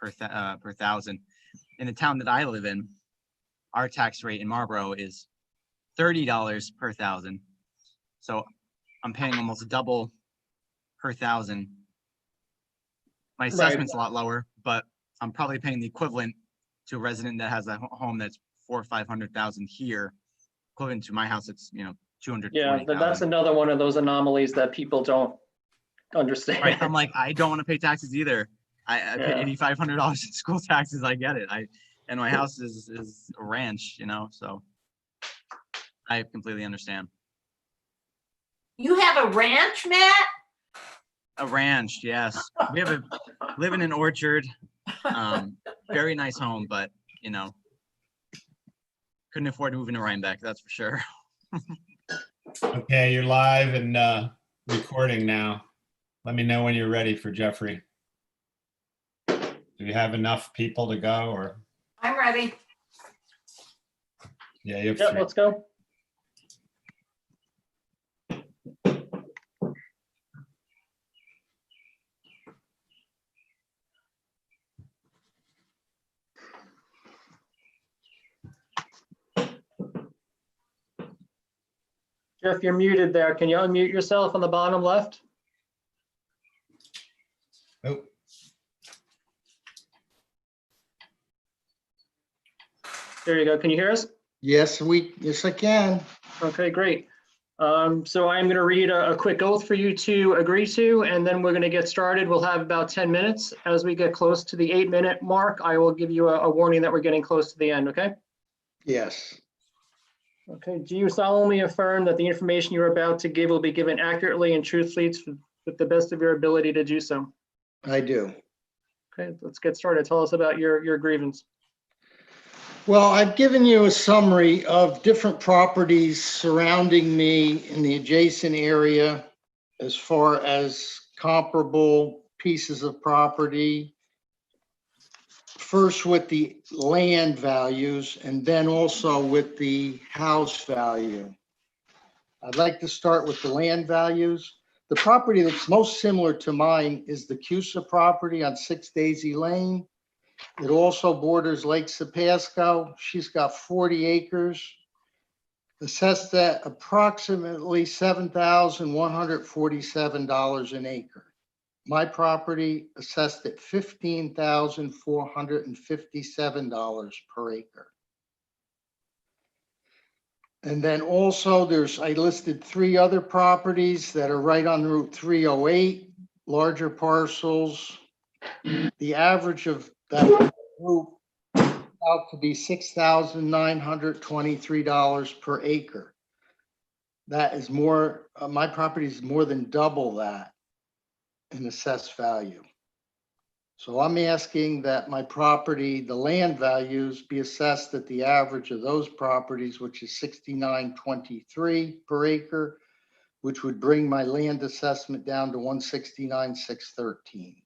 per thousand. In the town that I live in, our tax rate in Marlboro is $30 per thousand. So I'm paying almost double per thousand. My assessment's a lot lower, but I'm probably paying the equivalent to a resident that has a home that's 400,000 or 500,000 here, equivalent to my house. It's 240,000. Yeah, that's another one of those anomalies that people don't understand. Right. I'm like, I don't want to pay taxes either. I pay $8,500 in school taxes. I get it. And my house is a ranch, so I completely understand. You have a ranch, Matt? A ranch, yes. We have live in an orchard. Very nice home, but couldn't afford to move into Rhinebeck, that's for sure. Okay, you're live and recording now. Let me know when you're ready for Jeffrey. Do you have enough people to go, or? I'm ready. Yeah, you have Yep, three. let's go. Jeff, you're muted there. Can you unmute yourself on the bottom left? Oh, There you go. Can you hear us? Yes, I can. Okay, great. So I'm going to read a quick oath for you to agree to, and then we're going to get started. We'll have about 10 minutes. As we get close to the 8-minute mark, I will give you a warning that we're getting close to the end, okay? Yes, Okay, do you solemnly affirm that the information you're about to give will be given accurately and truthfully with the best of your ability to do so? I do. Okay, let's get started. Tell us about your grievance. Well, I've given you a summary of different properties surrounding me in the adjacent area as far as comparable pieces of property. First with the land values and then also with the house value. I'd like to start with the land values. The property that's most similar to mine is the Cusa property on 6 Daisy Lane. It also borders Lake Sapasco. She's got 40 acres, assessed at approximately $7,147 an acre. My property assessed at $15,457 per acre. And then also I listed 3 other properties that are right on Route 308, larger parcels. The average of that group out to be $6,923 per acre. That is more, my property is more than double that in assessed value. So I'm asking that my property, the land values, be assessed at the average of those properties, which is $69.23 per acre, which would bring my land assessment down to $169,613.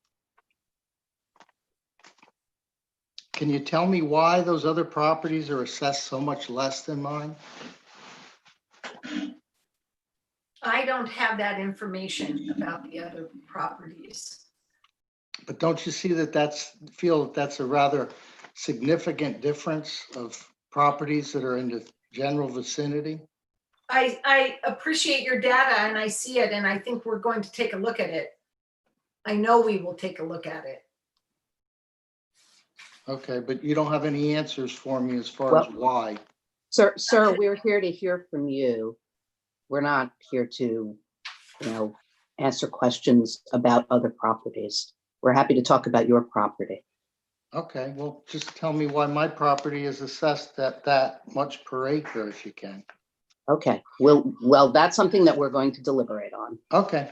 Can you tell me why those other properties are assessed so much less than mine? I don't have that information about the other properties. But don't you see that feel that that's a rather significant difference of properties that are in the general vicinity? I appreciate your data and I see it, and I think we're going to take a look at it. I know we will take a look at it. Okay, but you don't have any answers for me as far as why. Sir, we're here to hear from you. We're not here to, answer questions about other properties. We're happy to talk about your property. Okay, well, just tell me why my property is assessed at that much per acre if you can. Okay, well, that's something that we're going to deliberate on. Okay.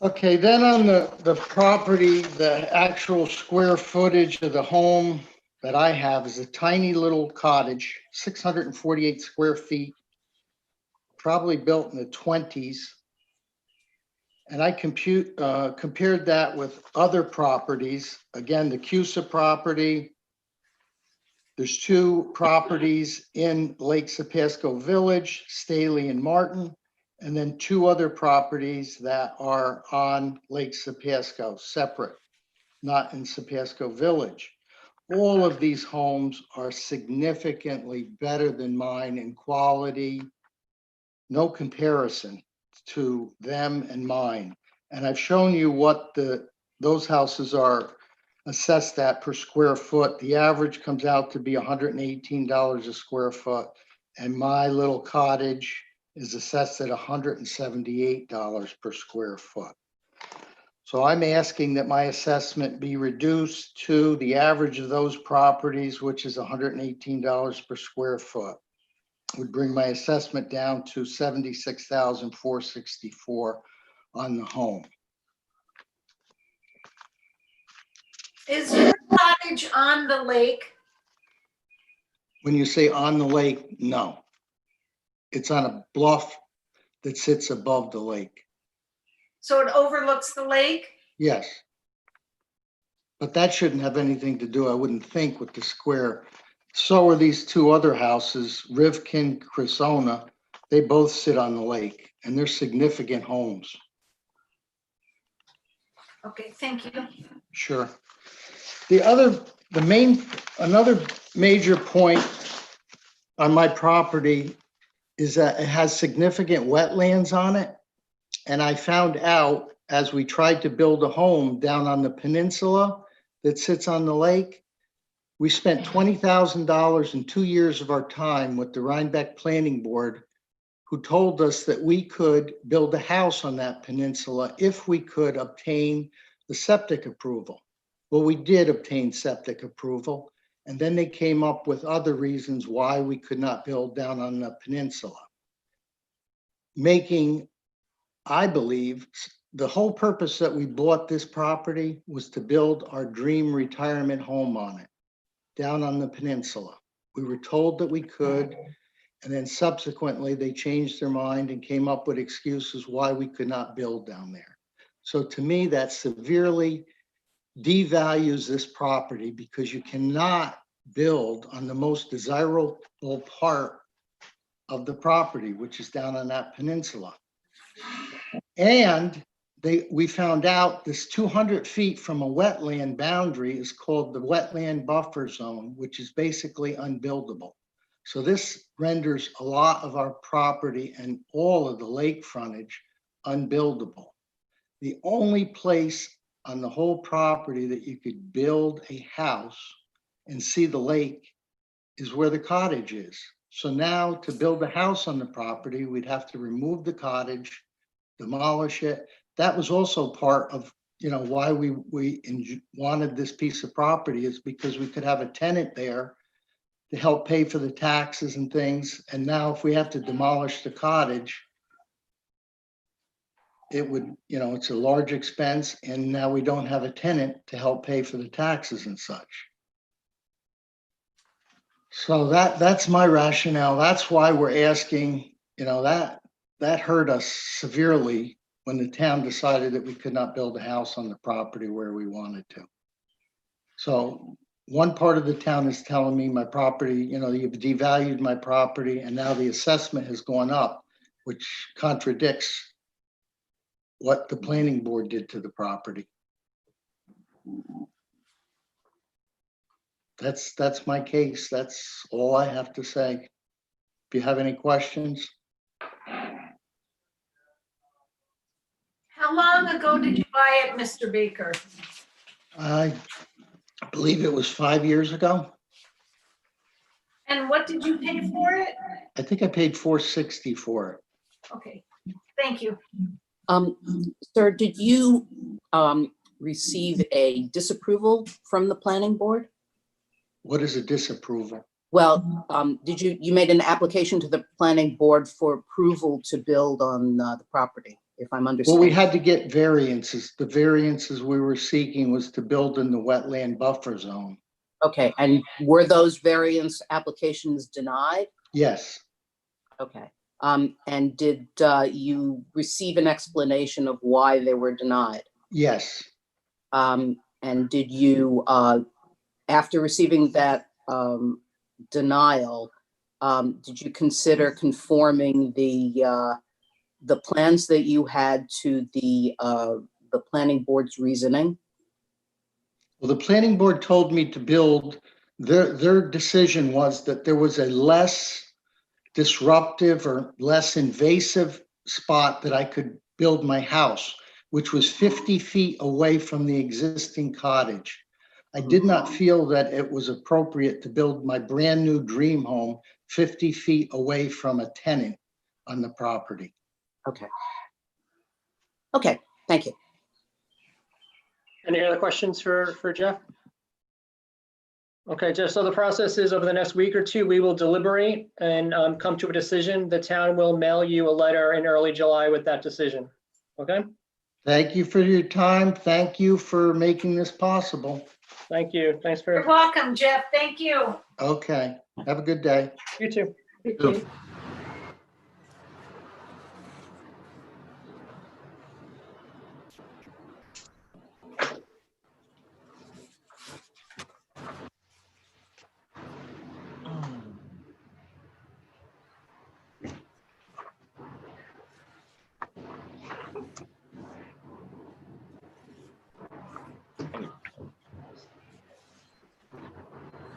Okay, then on the property, the actual square footage of the home that I have is a tiny little cottage, 648 square feet, probably built in the 20s. And I compared that with other properties. Again, the Cusa property. There's 2 properties in Lake Sapasco Village, Staley and Martin, and then 2 other properties that are on Lake Sapasco, separate. not in Sapasco Village. All of these homes are significantly better than mine in quality. No comparison to them and mine. And I've shown you what those houses are assessed at per square foot. The average comes out to be $118 a square foot. And my little cottage is assessed at $178 per square foot. So I'm asking that my assessment be reduced to the average of those properties, which is $118 per square foot. Would bring my assessment down to $76,464 on the home. Is your cottage on the lake? When you say on the lake, no. It's on a bluff that sits above the lake. So it overlooks the lake? Yes. But that shouldn't have anything to do, I wouldn't think, with the square. So are these two other houses, Rivkin, Crisona. They both sit on the lake and they're significant homes. Okay, thank you. Sure. Another major point on my property is that it has significant wetlands on it. And I found out as we tried to build a home down on the peninsula that sits on the lake, we spent $20,000 in 2 years of our time with the Rhinebeck Planning Board, who told us that we could build a house on that peninsula if we could obtain the septic approval. Well, we did obtain septic approval, and then they came up with other reasons why we could not build down on the peninsula. Making, I believe, the whole purpose that we bought this property was to build our dream retirement home on it, down on the peninsula. We were told that we could, and then subsequently they changed their mind and came up with excuses why we could not build down there. So to me, that severely devalues this property because you cannot build on the most desirable part of the property, which is down on that peninsula. And we found out this 200 feet from a wetland boundary is called the wetland buffer zone, which is basically unbuildable. So this renders a lot of our property and all of the lake frontage unbuildable. The only place on the whole property that you could build a house and see the lake is where the cottage is. So now to build a house on the property, we'd have to remove the cottage, demolish it. That was also part of, why we wanted this piece of property, is because we could have a tenant there to help pay for the taxes and things. And now if we have to demolish the cottage, it would, it's a large expense, and now we don't have a tenant to help pay for the taxes and such. So that's my rationale. That's why we're asking, that hurt us severely when the town decided that we could not build a house on the property where we wanted to. So one part of the town is telling me my property, you've devalued my property, and now the assessment has gone up, which contradicts what the planning board did to the property. That's my case. That's all I have to say. If you have any questions. How long ago did you buy it, Mr. Baker? I believe it was 5 years ago. And what did you pay for it? I think I paid $460 for it. Okay, thank you. Sir, did you receive a disapproval from the planning board? What is a disapproval? Well, you made an application to the planning board for approval to build on the property, if I'm Well, understanding? we had to get variances. The variances we were seeking was to build in the wetland buffer zone. Okay, and were those variance applications denied? Yes, Okay. And did you receive an explanation of why they were denied? yes, And did you, after receiving that denial, did you consider conforming the plans that you had to the planning board's reasoning? Well, the planning board told me to build, their decision was that there was a less disruptive or less invasive spot that I could build my house, which was 50 feet away from the existing cottage. I did not feel that it was appropriate to build my brand new dream home 50 feet away from a tenant on the property. Okay. Okay, thank you. Any other questions for Jeff? Okay, Jeff, so the process is over the next week or two, we will deliberate and come to a decision. The town will mail you a letter in early July with that decision. Okay, Thank you for your time. Thank you for making this possible. thank you. Thanks You're for, welcome, Jeff. Thank you. Okay, have a good day. you too. Good.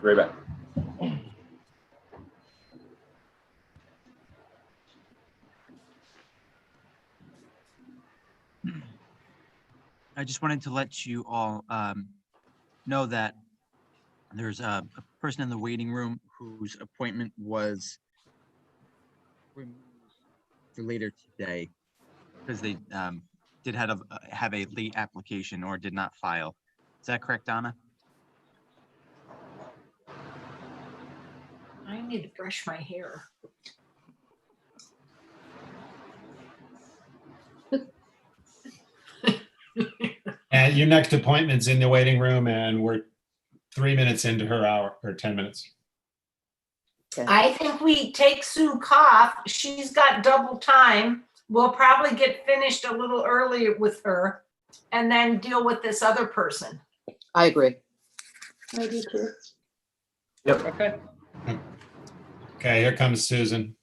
Rhinebeck. I just wanted to let you all know that there's a person in the waiting room whose appointment was removed for later today because they did have a late application or did not file. Is that correct, Donna? I need to brush my hair. And your next appointment's in the waiting room, and we're 3 minutes into her hour, or 10 minutes. I think we take Sue Koff. She's got double time. We'll probably get finished a little early with her and then deal with this other person. I agree. I do too. Yep. Okay, Okay, here comes Susan.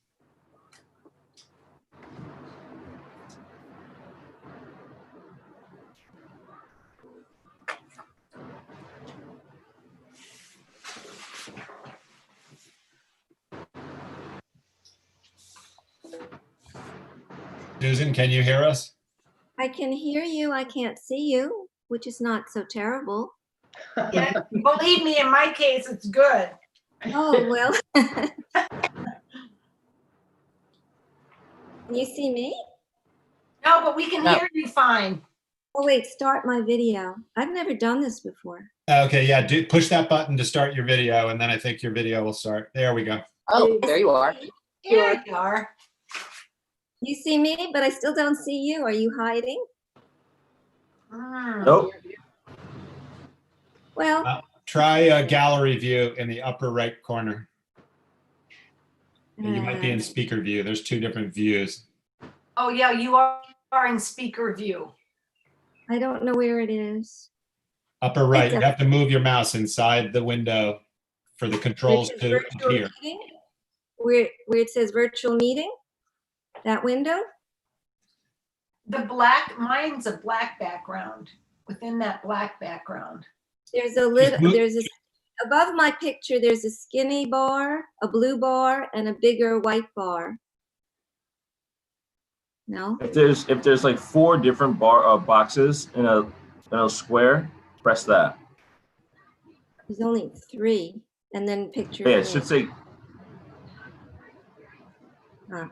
Susan, can you hear us? I can hear you. I can't see you, which is not so terrible. Yeah, believe me, in my case, it's good. Oh, well. Can you see me? No, but we can No. hear you fine. Oh, wait, start my video. I've never done this before. Okay, yeah, push that button to start your video, and then I think your video will start. There we go. Oh, there you are. Here you are. You see me, but I still don't see you. Are you hiding? Nope. Well, Try a gallery view in the upper right corner. You might be in uh, speaker view. There's two different views. Oh, yeah, you are in speaker view. I don't know where it is. Upper right, It's you have to move your mouse inside the window for the controls It says to virtual appear. meeting. Where it says virtual meeting? That window? Mine's a black background. Within that black background. There's a little, move- above my picture, there's a skinny bar, a blue bar, and a bigger white bar. No? If there's like 4 different boxes in a square, press that. There's only 3, and then picture. Yeah, it me. should say. Huh.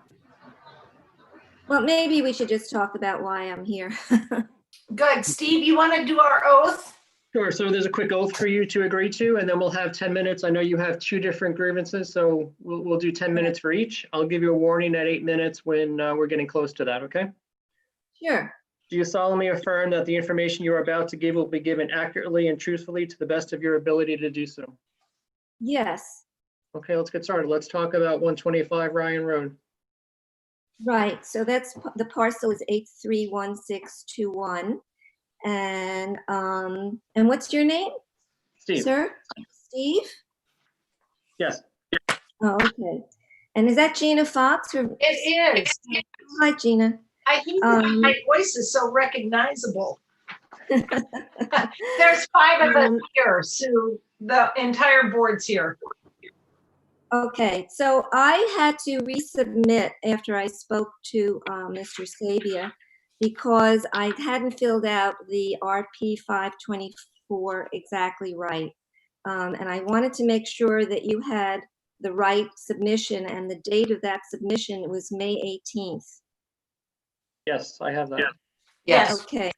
Well, maybe we should just talk about why I'm here. Good. Steve, you want to do our oath? sure. So there's a quick oath for you to agree to, and then we'll have 10 minutes. I know you have 2 different grievances, so we'll do 10 minutes for each. I'll give you a warning at 8 minutes when we're getting close to that, okay? Sure. Do you solemnly affirm that the information you are about to give will be given accurately and truthfully to the best of your ability to do so? Yes. Okay, let's get started. Let's talk about 125 Ryan Road. Right. So that's the parcel is 831621. And what's your name, Steve? sir? Steve? Yes. Oh, okay. And is that Gina Fox? Or It is. hi, Gina. I hate that my voice is so recognizable. There's 5 of us here, Sue. The entire board's here. Okay, so I had to resubmit after I spoke to Mr. Sabia because I hadn't filled out the RP 524 exactly right. And I wanted to make sure that you had the right submission, and the date of that submission was May 18th. Yes, I have that. Yes. Okay.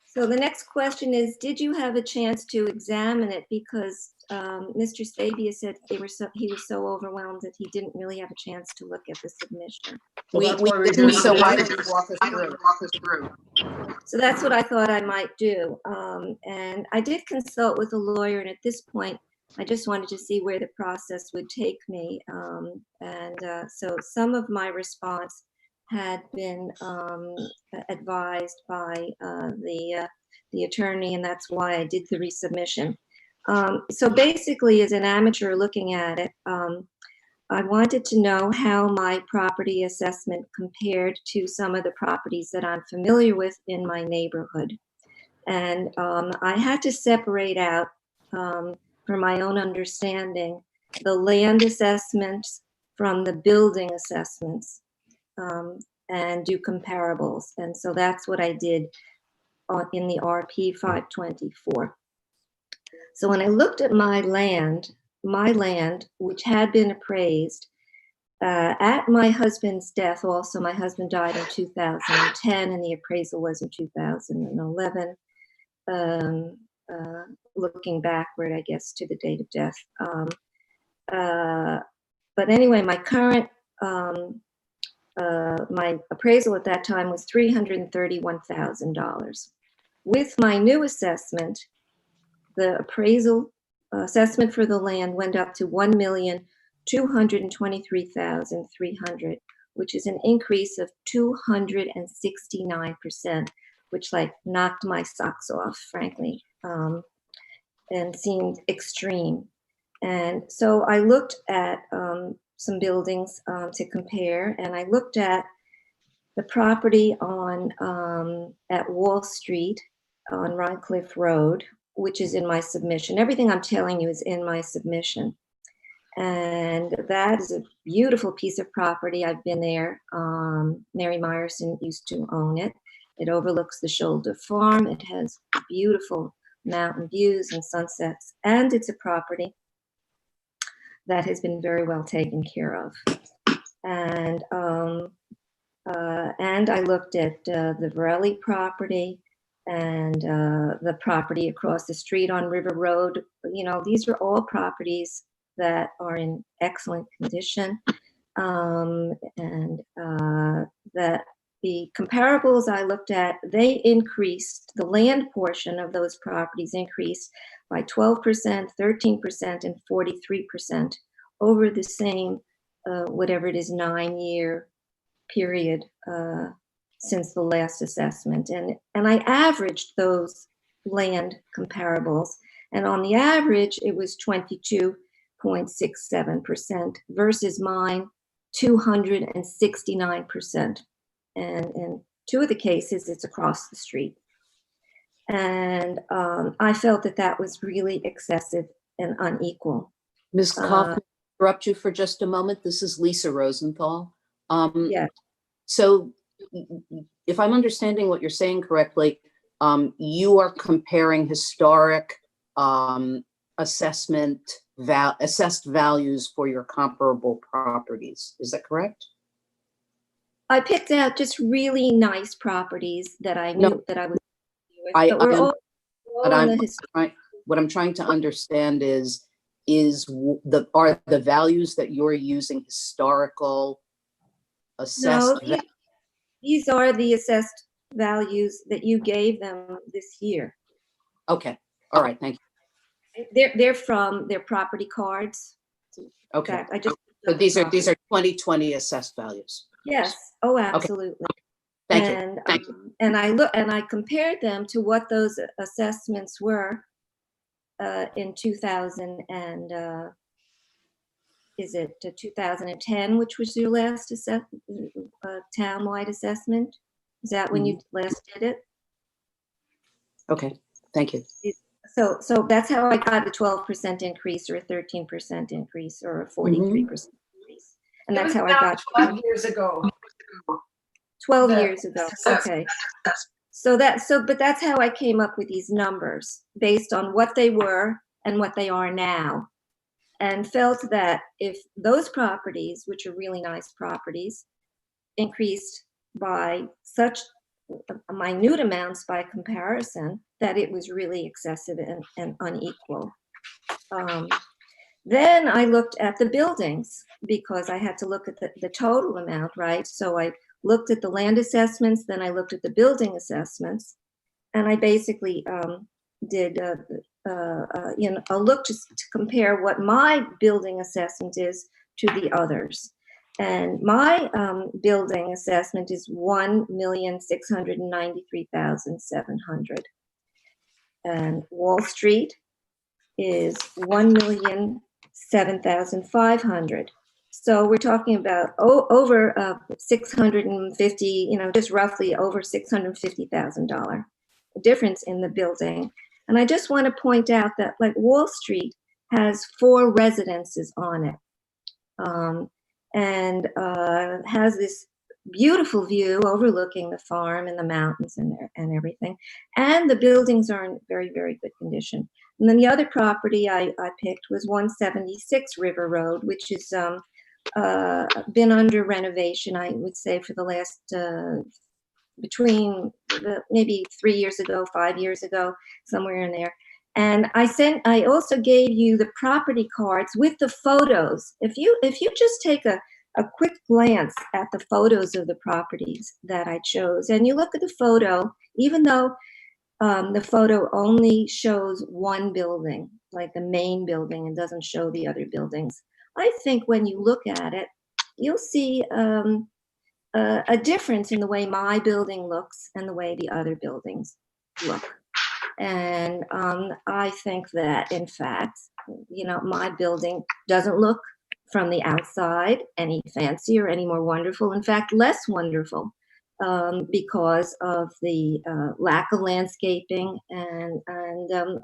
So the next question is, did you have a chance to examine it? Because Mr. Sabia said he was so overwhelmed that he didn't really have a chance to look at the submission. Well, We that's why we didn't, did so it. why don't you walk us through? So that's what I thought I might do. And I did consult with a lawyer, and at this point, I just wanted to see where the process would take me. So some of my response had been advised by the attorney, and that's why I did the resubmission. So basically, as an amateur looking at it, I wanted to know how my property assessment compared to some of the properties that I'm familiar with in my neighborhood. And I had to separate out, for my own understanding, the land assessments from the building assessments, and do comparables. And so that's what I did in the RP 524. So when I looked at my land, which had been appraised at my husband's death, also my husband died in 2010 and the appraisal was in 2011. Looking backward, I guess, to the date of death. But anyway, my current, my appraisal at that time was $331,000. With my new assessment, the appraisal assessment for the land went up to $1,223,300, which is an increase of 269%, which like knocked my socks off, frankly, and seemed extreme. And so I looked at some buildings to compare, and I looked at the property on at Wall Street on Rhinecliff Road, which is in my submission. Everything I'm telling you is in my submission. And that is a beautiful piece of property. I've been there. Mary Meyerson used to own it. It overlooks the Shoulder Farm. It has beautiful mountain views and sunsets. And it's a property that has been very well taken care of. And I looked at the Varelli property and the property across the street on River Road. You know, these are all properties that are in excellent condition, and that the comparables I looked at, they increased, the land portion of those properties increased by 12%, 13%, and 43% over the same, whatever it is, 9-year period since the last assessment. And I averaged those land comparables, and on the average, it was 22.67% versus mine 269%. And in 2 of the cases, it's across the street. And I felt that that was really excessive and unequal. Ms. Kaufman, interrupt you for just a moment. This is Lisa Rosenthal. Yeah. So if I'm understanding what you're saying correctly, you are comparing historic assessed values for your comparable properties. Is that correct? I picked out just really nice properties that I knew that I was with, but we're all in the what I'm trying to understand is are the values that you're using historical assessed? No, these are the assessed values that you gave them this year. Okay, all right, thank you. They're from their property cards. Okay, In fact, I just so these are 2020 assessed values. Yes. Oh, absolutely. Thank And, you. And I compared them to what those assessments were in 2000 and is it 2010, which was your last town-wide assessment? Is that when you last did it? Okay, thank you. So that's how I got a 12% increase or a 13% increase or a 43% increase. And It that's was how I about got 12 years ago. 12 the years ago. assessment. Okay. But that's how I came up with these numbers based on what they were and what they are now. And felt that if those properties, which are really nice properties, increased by such minute amounts by comparison, that it was really excessive and unequal. Then I looked at the buildings because I had to look at the total amount, right? So I looked at the land assessments, then I looked at the building assessments, and I basically did a look to compare what my building assessment is to the others. And my building assessment is $1,693,700, and Wall Street is $1,007,500. So we're talking about over 650, just roughly over $650,000 difference in the building. And I just want to point out that, like, Wall Street has 4 residences on it, and has this beautiful view overlooking the farm and the mountains and everything. And the buildings are in very, very good condition. And then the other property I picked was 176 River Road, which has been under renovation, I would say, for the last between maybe 3 years ago, 5 years ago, somewhere in there. And I also gave you the property cards with the photos. If you just take a quick glance at the photos of the properties that I chose, and you look at the photo, even though the photo only shows one building, like the main building, and doesn't show the other buildings, I think when you look at it, you'll see a difference in the way my building looks and the way the other buildings look. And I think that, in fact, my building doesn't look from the outside any fancier, any more wonderful. In fact, less wonderful, because of the lack of landscaping and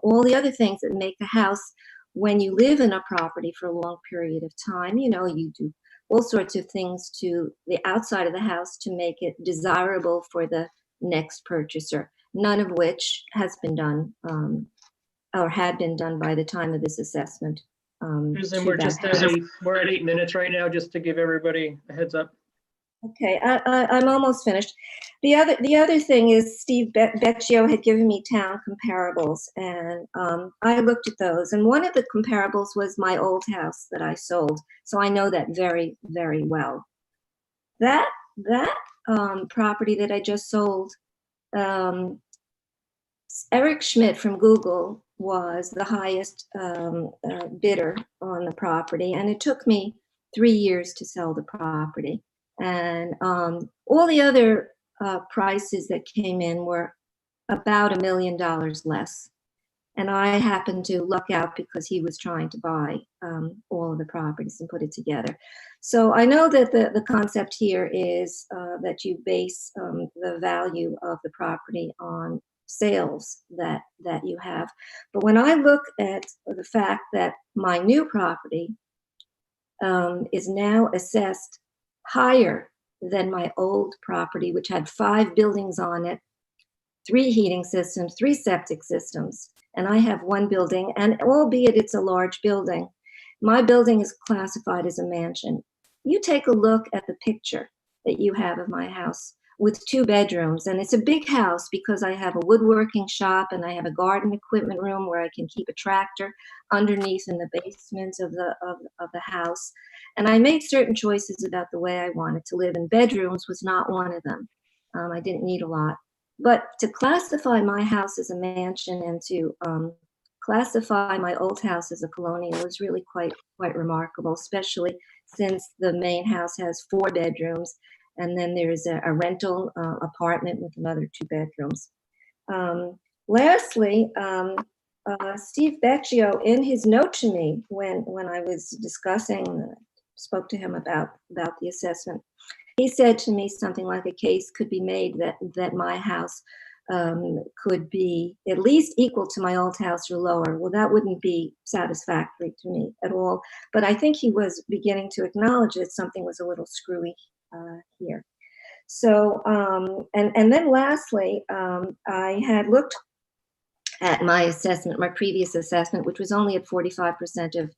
all the other things that make a house, when you live in a property for a long period of time, you do all sorts of things to the outside of the house to make it desirable for the next purchaser, none of which has been done or had been done by the time of this assessment. Susan, we're at 8 minutes right now, just to give everybody a heads up. Okay, I'm almost finished. The other thing is Steve Becchio had given me town comparables, and I looked at those. And one of the comparables was my old house that I sold, so I know that very, very well. That property that I just sold, Eric Schmidt from Google was the highest bidder on the property, and it took me 3 years to sell the property. And all the other prices that came in were about $1 million less. And I happened to luck out because he was trying to buy all of the properties and put it together. So I know that the concept here is that you base the value of the property on sales that you have. But when I look at the fact that my new property is now assessed higher than my old property, which had 5 buildings on it, 3 heating systems, 3 septic systems, and I have 1 building, and albeit it's a large building, my building is classified as a mansion. You take a look at the picture that you have of my house with 2 bedrooms, and it's a big house because I have a woodworking shop and I have a garden equipment room where I can keep a tractor underneath in the basement of the house. And I made certain choices about the way I wanted to live, and bedrooms was not one of them. I didn't need a lot. But to classify my house as a mansion and to classify my old house as a colonial is really quite remarkable, especially since the main house has 4 bedrooms, and then there's a rental apartment with another 2 bedrooms. Lastly, Steve Becchio, in his note to me when I was spoke to him about the assessment, he said to me something like a case could be made that my house could be at least equal to my old house or lower. Well, that wouldn't be satisfactory to me at all. But I think he was beginning to acknowledge that something was a little screwy here. So, and then lastly, I had looked at my assessment, my previous assessment, which was only at 45%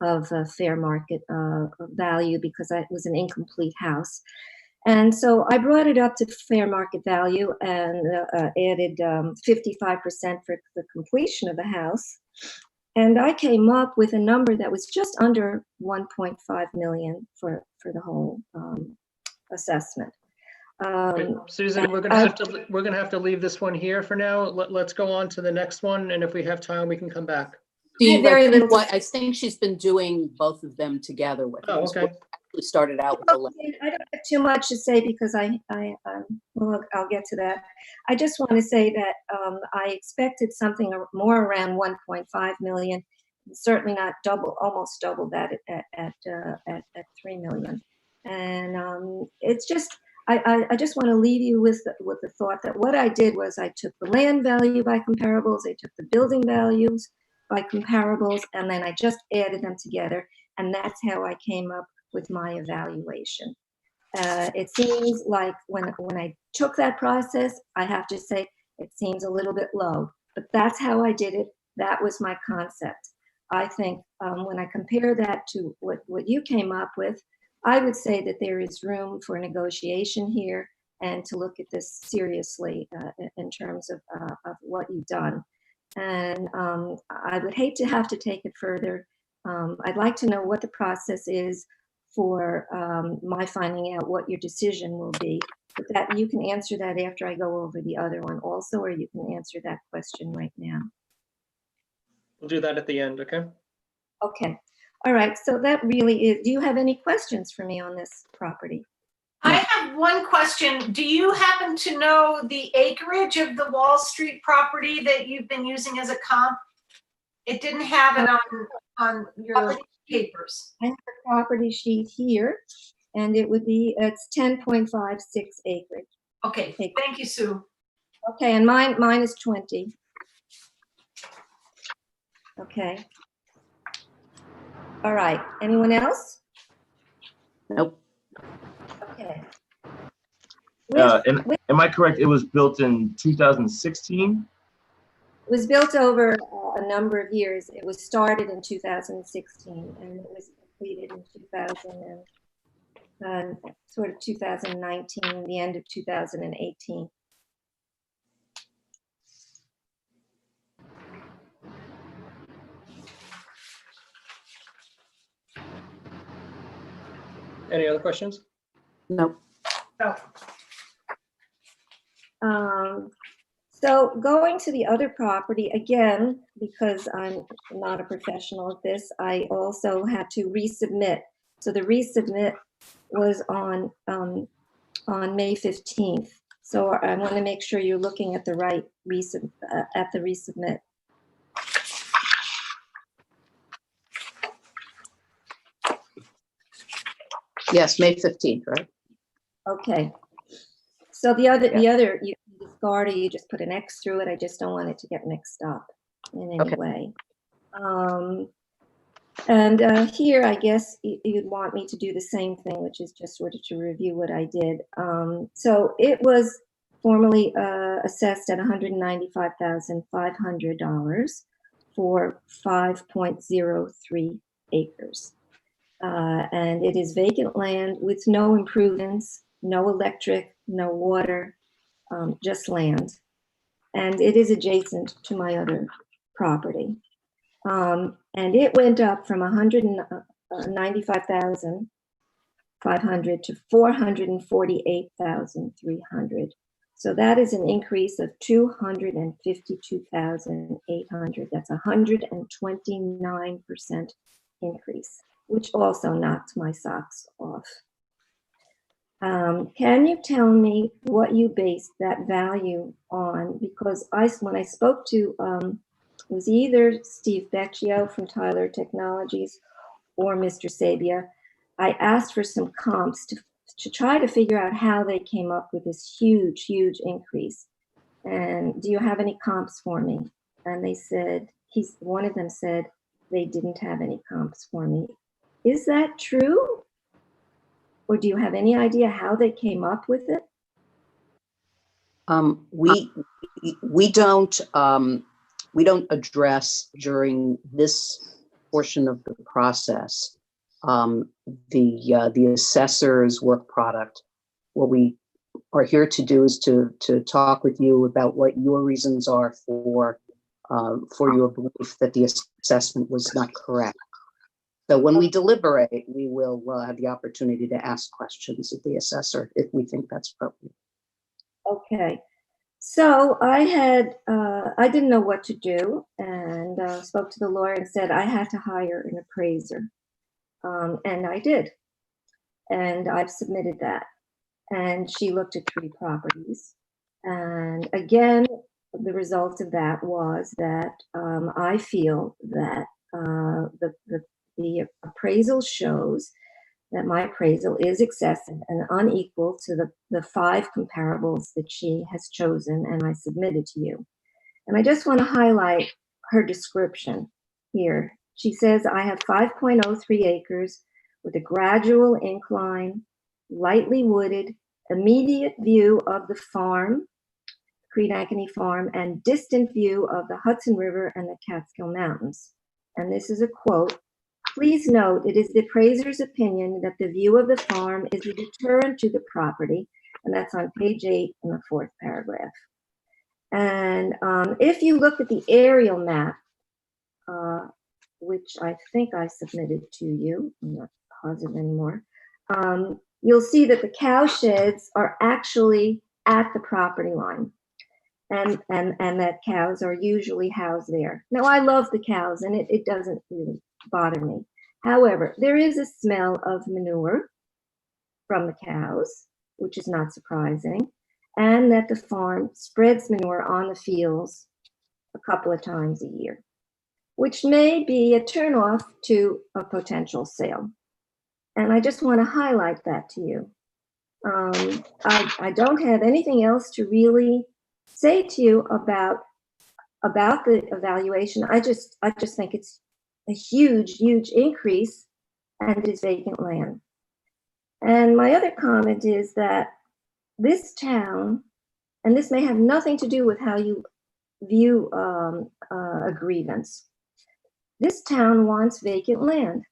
of fair market value because it was an incomplete house. And so I brought it up to fair market value and added 55% for the completion of the house. And I came up with a number that was just under 1.5 million for the whole assessment. Okay, Susan, we're gonna have to leave this one here for now. Let's go on to the next one, and if we have time, we can come back. Steve, very little I think she's been doing both of them together with Oh, us. okay. We started out with the Okay, I don't have too much to say because well, I'll get to that. I just want to say that I expected something more around 1.5 million, certainly not almost double that at 3 million. And it's just, I just want to leave you with the thought that what I did was I took the land value by comparables, I took the building values by comparables, and then I just added them together, and that's how I came up with my evaluation. It seems like when I took that process, I have to say it seems a little bit low, but that's how I did it. That was my concept. I think when I compare that to what you came up with, I would say that there is room for negotiation here and to look at this seriously in terms of what you've done. And I would hate to have to take it further. I'd like to know what the process is for my finding out what your decision will be. But that you can answer that after I go over the other one also, or you can answer that question right now. We'll do that at the end, okay? Okay. All right. So that really is, do you have any questions for me on this property? I have one question. Do you happen to know the acreage of the Wall Street property that you've been using as a comp? It didn't have it on your papers. I have a property sheet here, and it would be, it's 10.56 acres. Okay, thank you, Sue. Okay, and mine is 20. Okay. All right. Anyone else? Nope. Okay. And am I correct? It was built in 2016? It was built over a number of years. It was started in 2016 and it was completed in 2000 and sort of 2019, the end of 2018. Any other questions? Nope. So going to the other property, again, because I'm not a professional at this, I also had to resubmit. So the resubmit was on May 15th. So I want to make sure you're looking at the right resubmit. Yes, May 15th, right? Okay. So the other, you discard or you just put an X through it. I just don't want it to get mixed up in any way. And here, I guess you'd want me to do the same thing, which is just sort of to review what I did. So it was formally assessed at $195,500 for 5.03 acres. And it is vacant land with no improvements, no electric, no water, just land. And it is adjacent to my other property. And it went up from 195,500 to 448,300. So that is an increase of 252,800. That's 129% increase, which also knocked my socks off. Can you tell me what you based that value on? Because when I spoke to, it was either Steve Becchio from Tyler Technologies or Mr. Sabia, I asked for some comps to try to figure out how they came up with this huge, huge increase. And do you have any comps for me? And they said, one of them said they didn't have any comps for me. Is that true? Or do you have any idea how they came up with it? We don't address during this portion of the process the assessor's work product. What we are here to do is to talk with you about what your reasons are for your belief that the assessment was not correct. So when we deliberate, we will have the opportunity to ask questions of the assessor if we think that's appropriate. Okay. So I didn't know what to do, and spoke to the lawyer and said I had to hire an appraiser. And I did. And I've submitted that. And she looked at 3 properties. And again, the result of that was that I feel that the appraisal shows that my appraisal is excessive and unequal to the 5 comparables that she has chosen and I submitted to you. And I just want to highlight her description here. She says, I have 5.03 acres with a gradual incline, lightly wooded, immediate view of the farm, Creed-Ankeny Farm, and distant view of the Hudson River and the Catskill Mountains. And this is a quote. Please note, it is the appraiser's opinion that the view of the farm is a deterrent to the property, and that's on page 8 in the 4th paragraph. And if you look at the aerial map, which I think I submitted to you, I'm not positive anymore, you'll see that the cow sheds are actually at the property line. And that cows are usually housed there. Now, I love the cows, and it doesn't really bother me. However, there is a smell of manure from the cows, which is not surprising, and that the farm spreads manure on the fields a couple of times a year, which may be a turnoff to a potential sale. And I just want to highlight that to you. I don't have anything else to really say to you about the evaluation. I just think it's a huge increase, and it is vacant land. And my other comment is that this town, and this may have nothing to do with how you view a grievance, this town wants vacant land.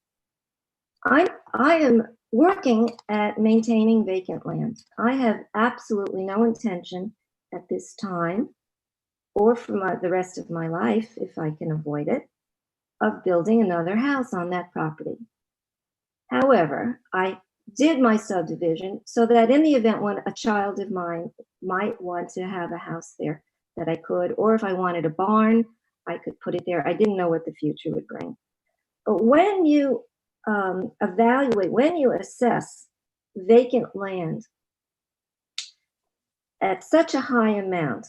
I am working at maintaining vacant land. I have absolutely no intention at this time, or for the rest of my life, if I can avoid it, of building another house on that property. However, I did my subdivision so that in the event when a child of mine might want to have a house there, that I could, or if I wanted a barn, I could put it there. I didn't know what the future would bring. But when you evaluate, when you assess vacant land at such a high amount,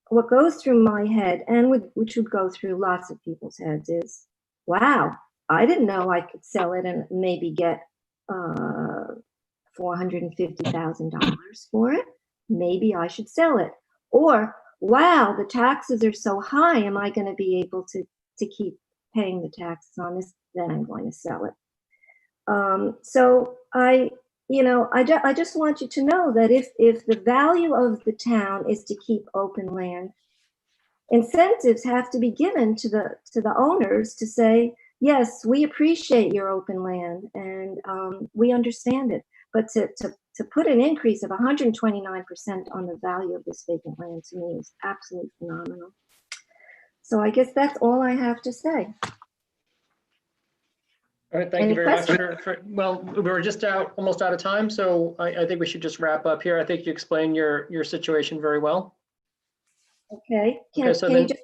what goes through my head, and which would go through lots of people's heads, is, wow, I didn't know I could sell it and maybe get $450,000 for it. Maybe I should sell it. Or, wow, the taxes are so high, am I going to be able to keep paying the taxes on this? Then I'm going to sell it. So I just want you to know that if the value of the town is to keep open land, incentives have to be given to the owners to say, yes, we appreciate your open land and we understand it. But to put an increase of 129% on the value of this vacant land to me is absolutely phenomenal. So I guess that's all I have to say. All right, thank you very much for, well, we're just almost out of time, so I think we should just wrap up here. I think you explained your situation very well. Okay. Can then, you just,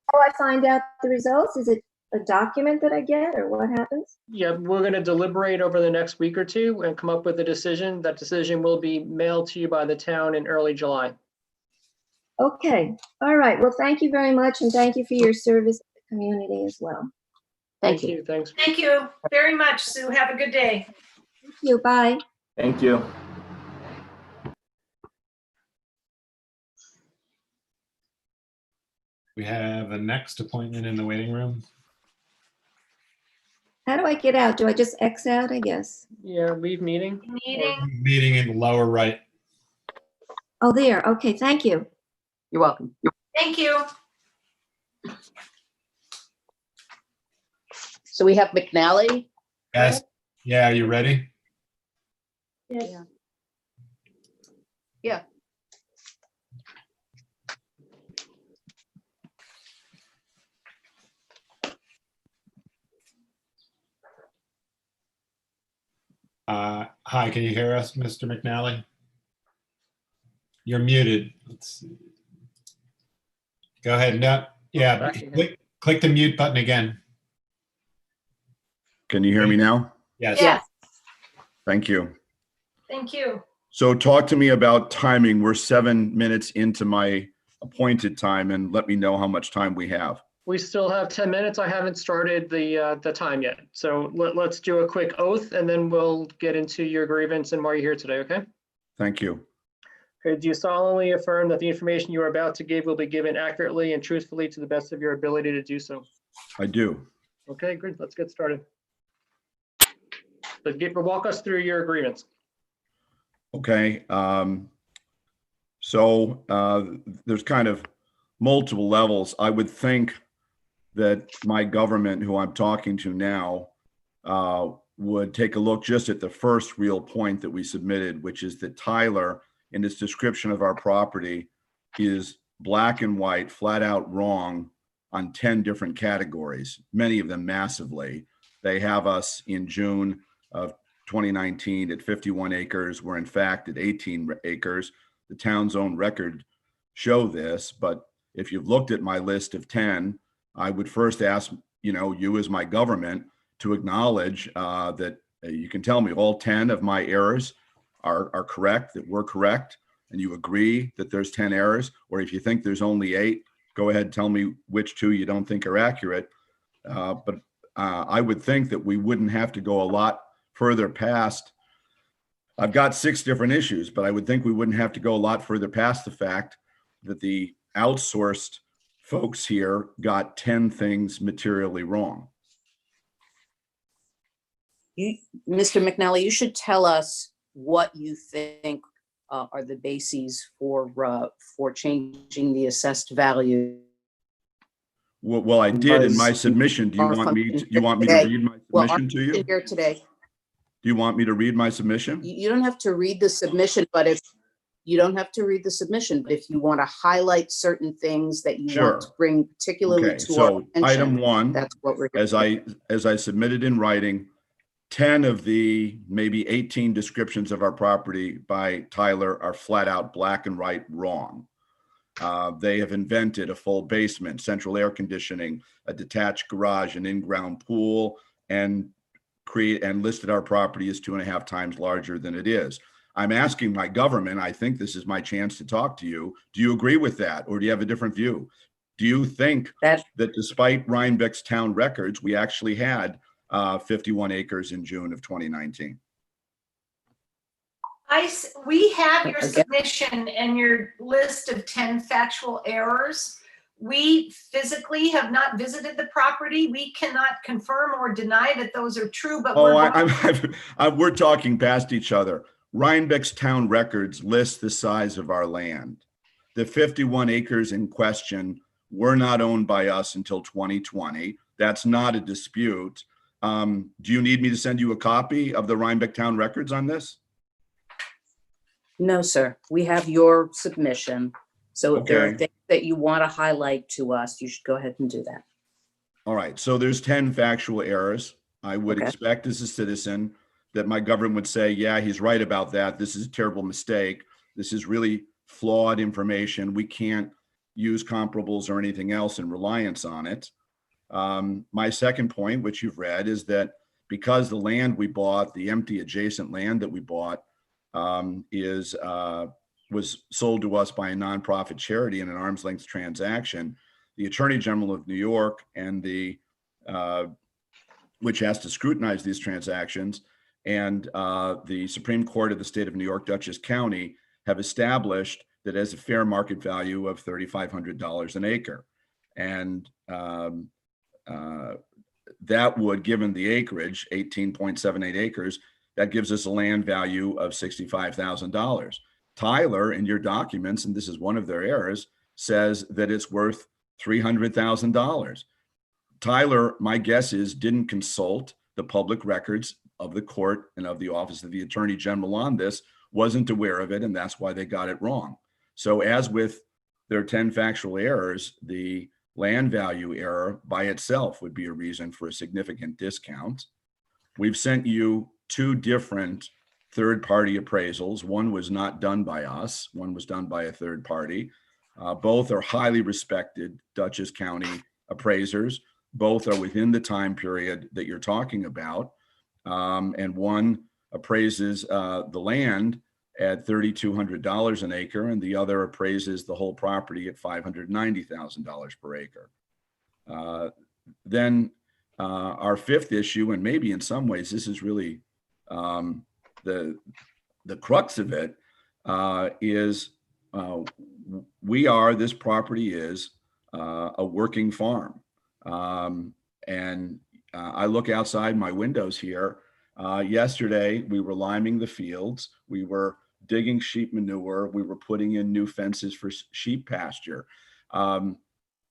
before I find out the results, is it a document that I get, or what happens? Yeah, we're going to deliberate over the next week or two and come up with a decision. That decision will be mailed to you by the town in early July. Okay. All right. Well, thank you very much, and thank you for your service to the community as well. Thank you. Thanks. Thank you very much, Sue. Have a good day. Thank you. Bye. Thank you. We have the next appointment in the waiting room. How do I get out? Do I just X out, I guess? Yeah, leave meeting. Meeting. Meeting in the lower right. Oh, there. Okay, thank you. You're welcome. Thank you. So we have McNally. Yes. Yeah, are you ready? Yeah. Yeah. Hi, can you hear us, Mr. McNally? You're muted. Let's see. Go ahead. No, yeah, Back again. click the mute button again. Can you hear me now? Yes. Yes, Thank you. thank you. So talk to me about timing. We're 7 minutes into my appointed time, and let me know how much time we have. We still have 10 minutes. I haven't started the time yet. So let's do a quick oath and then we'll get into your grievance and why you're here today, okay? Thank you. Okay, do you solemnly affirm that the information you are about to give will be given accurately and truthfully to the best of your ability to do so? I do. Okay, good. Let's get started. Walk us through your grievance. Okay. There's kind of multiple levels. I would think that my government, who I'm talking to now, would take a look just at the first real point that we submitted, which is that Tyler, in his description of our property, is black and white, flat out wrong on 10 different categories, many of them massively. They have us in June of 2019 at 51 acres. We're in fact at 18 acres. The town's own record show this, but if you've looked at my list of 10, I would first ask, you as my government to acknowledge that you can tell me all 10 of my errors are correct, that we're correct, and you agree that there's 10 errors, or if you think there's only 8, go ahead and tell me which 2 you don't think are accurate. But I would think that we wouldn't have to go a lot further past. I've got 6 different issues, but I would think we wouldn't have to go a lot further past the fact that the outsourced folks here got 10 things materially wrong. Mr. McNally, you should tell us what you think are the bases for changing the assessed value. Well, I did in my submission. Do you want me to read my Well, submission to you? Here today. Do you want me to read my submission? You don't have to read the submission, but if you don't have to read the submission, but if you want to highlight certain things that you want to bring particularly Okay, to our so attention, item 1, that's what we're here as I submitted in writing, 10 of the maybe 18 descriptions of our property by Tyler are flat out black and white wrong. They have invented a full basement, central air conditioning, a detached garage, an in-ground pool, and listed our property as 2.5 times larger than it is. I'm asking my government, I think this is my chance to talk to you. Do you agree with that, or do you have a different view? Do you think that despite Rhinebeck's town records, we actually had 51 acres in June of 2019? We have your submission and your list of 10 factual errors. We physically have not visited the property. We cannot confirm or deny that those are true, but we're talking past each other. Rhinebeck's town records list the size of our land. The 51 acres in question were not owned by us until 2020. That's not a dispute. Do you need me to send you a copy of the Rhinebeck town records on this? No, sir. We have your submission. So if there are things that you want to highlight to us, you should go ahead and do that. All right. So there's 10 factual errors. I would expect as a citizen that my government would say, yeah, he's right about that. This is a terrible mistake. This is really flawed information. We can't use comparables or anything else in reliance on it. My second point, which you've read, is that because the land we bought, the empty adjacent land that we bought, was sold to us by a nonprofit charity in an arm's length transaction, the Attorney General of New York and which has to scrutinize these transactions, and the Supreme Court of the state of New York, Dutchess County, have established that as a fair market value of $3,500 an acre. And that would, given the acreage, 18.78 acres, that gives us a land value of $65,000. Tyler, in your documents, and this is one of their errors, says that it's worth $300,000. Tyler, my guess is, didn't consult the public records of the court and of the Office of the Attorney General on this, wasn't aware of it, and that's why they got it wrong. So as with their 10 factual errors, the land value error by itself would be a reason for a significant discount. We've sent you 2 different third-party appraisals. One was not done by us. One was done by a third party. Both are highly respected Dutchess County appraisers. Both are within the time period that you're talking about. And one appraises the land at $3,200 an acre, and the other appraises the whole property at $590,000 per acre. Then our 5th issue, and maybe in some ways this is really the crux of it, is this property is a working farm. I look outside my windows here. Yesterday, we were liming the fields. We were digging sheep manure. We were putting in new fences for sheep pasture.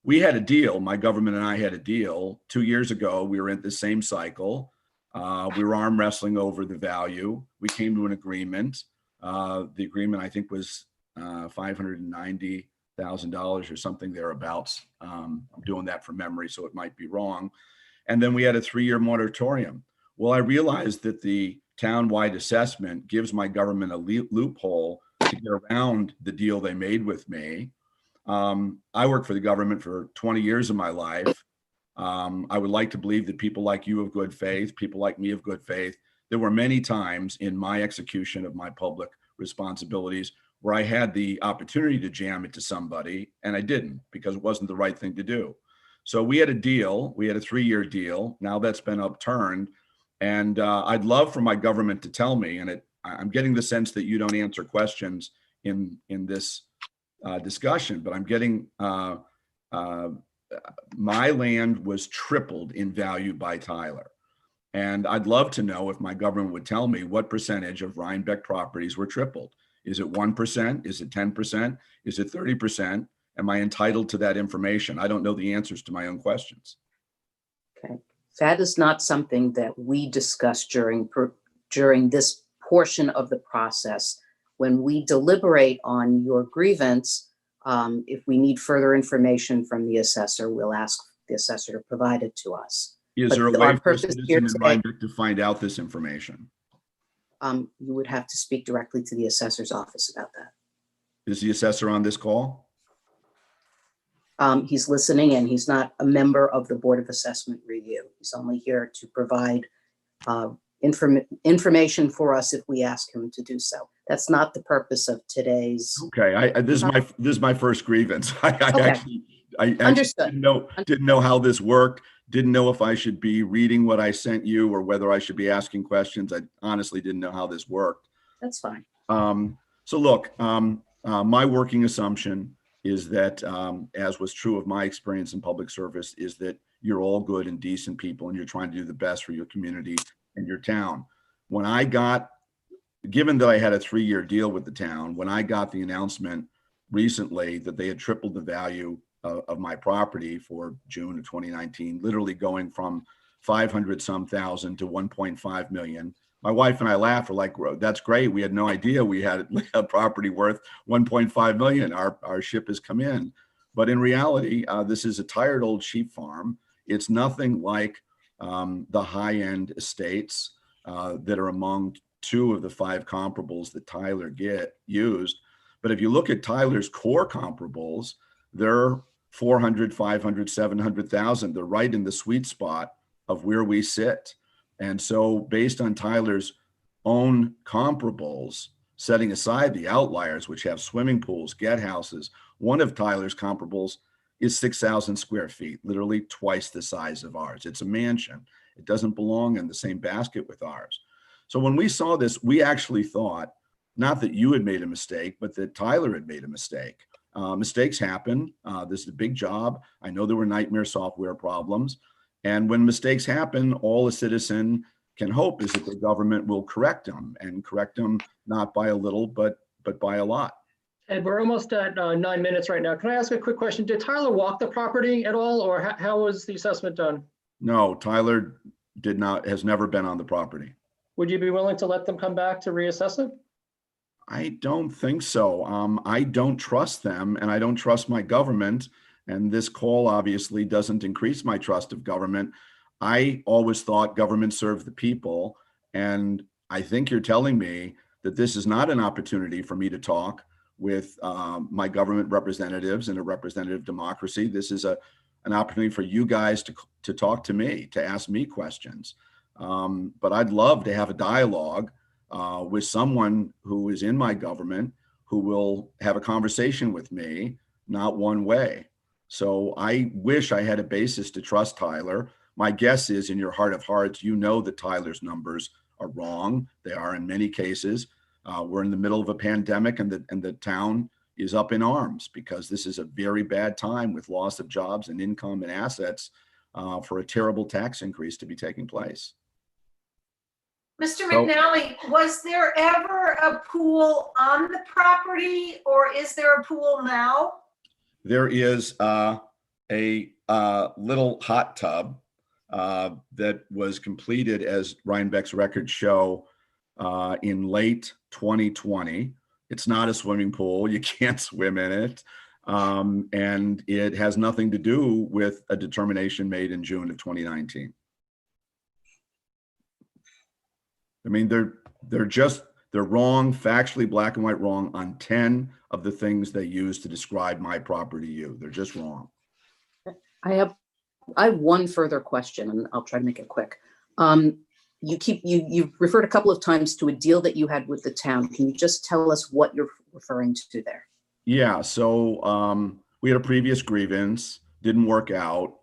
We had a deal. My government and I had a deal 2 years ago. We were in the same cycle. We were arm wrestling over the value. We came to an agreement. The agreement, I think, was $590,000 or something thereabouts. I'm doing that from memory, so it might be wrong. And then we had a 3-year moratorium. Well, I realized that the town-wide assessment gives my government a loophole to get around the deal they made with me. I worked for the government for 20 years of my life. I would like to believe that people like you of good faith, people like me of good faith, there were many times in my execution of my public responsibilities where I had the opportunity to jam it to somebody, and I didn't because it wasn't the right thing to do. So we had a deal. We had a 3-year deal. Now that's been upturned. And I'd love for my government to tell me, and I'm getting the sense that you don't answer questions in this discussion, but I'm getting my land was tripled in value by Tyler. And I'd love to know if my government would tell me what percentage of Rhinebeck properties were tripled. Is it 1%? Is it 10%? Is it 30%? Am I entitled to that information? I don't know the answers to my own questions. Okay. That is not something that we discuss during this portion of the process. When we deliberate on your grievance, if we need further information from the assessor, we'll ask the assessor to provide it to us. Is there a way for a citizen in Rhinebeck to find out this information? You would have to speak directly to the assessor's office about that. Is the assessor on this call? He's listening, and he's not a member of the Board of Assessment Review. He's only here to provide information for us if we ask him to do so. That's not the purpose of today's. Okay, this is my first grievance. I actually Understood. didn't know how this worked. Didn't know if I should be reading what I sent you or whether I should be asking questions. I honestly didn't know how this worked. That's fine. So look, my working assumption is that, as was true of my experience in public service, is that you're all good and decent people and you're trying to do the best for your community and your town. When I got, given that I had a 3-year deal with the town, when I got the announcement recently that they had tripled the value of my property for June of 2019, literally going from 500-some thousand to 1.5 million. My wife and I laughed. We're like, that's great. We had no idea we had a property worth 1.5 million. Our ship has come in. But in reality, this is a tired old sheep farm. It's nothing like the high-end estates that are among 2 of the 5 comparables that Tyler used. But if you look at Tyler's core comparables, they're 400, 500, 700,000. They're right in the sweet spot of where we sit. And so based on Tyler's own comparables, setting aside the outliers, which have swimming pools, get houses, one of Tyler's comparables is 6,000 square feet, literally twice the size of ours. It's a mansion. It doesn't belong in the same basket with ours. So when we saw this, we actually thought, not that you had made a mistake, but that Tyler had made a mistake. Mistakes happen. This is a big job. I know there were nightmare software problems. And when mistakes happen, all a citizen can hope is that the government will correct them, and correct them not by a little, but by a lot. Ed, we're almost at 9 minutes right now. Can I ask a quick question? Did Tyler walk the property at all, or how was the assessment done? No, Tyler has never been on the property. Would you be willing to let them come back to reassess it? I don't think so. I don't trust them, and I don't trust my government. And this call obviously doesn't increase my trust of government. I always thought government served the people. And I think you're telling me that this is not an opportunity for me to talk with my government representatives in a representative democracy. This is an opportunity for you guys to talk to me, to ask me questions. But I'd love to have a dialogue with someone who is in my government who will have a conversation with me, not one way. So I wish I had a basis to trust Tyler. My guess is, in your heart of hearts, you know that Tyler's numbers are wrong. They are in many cases. We're in the middle of a pandemic, and the town is up in arms because this is a very bad time with loss of jobs and income and assets for a terrible tax increase to be taking place. Mr. McNally, was there ever a pool on the property, or is there a pool now? There is a little hot tub that was completed, as Rhinebeck's records show, in late 2020. It's not a swimming pool. You can't swim in it. And it has nothing to do with a determination made in June of 2019. I mean, they're wrong, factually black and white wrong on 10 of the things they use to describe my property to you. They're just wrong. I have one further question, and I'll try to make it quick. You've referred a couple of times to a deal that you had with the town. Can you just tell us what you're referring to there? Yeah, so we had a previous grievance, didn't work out.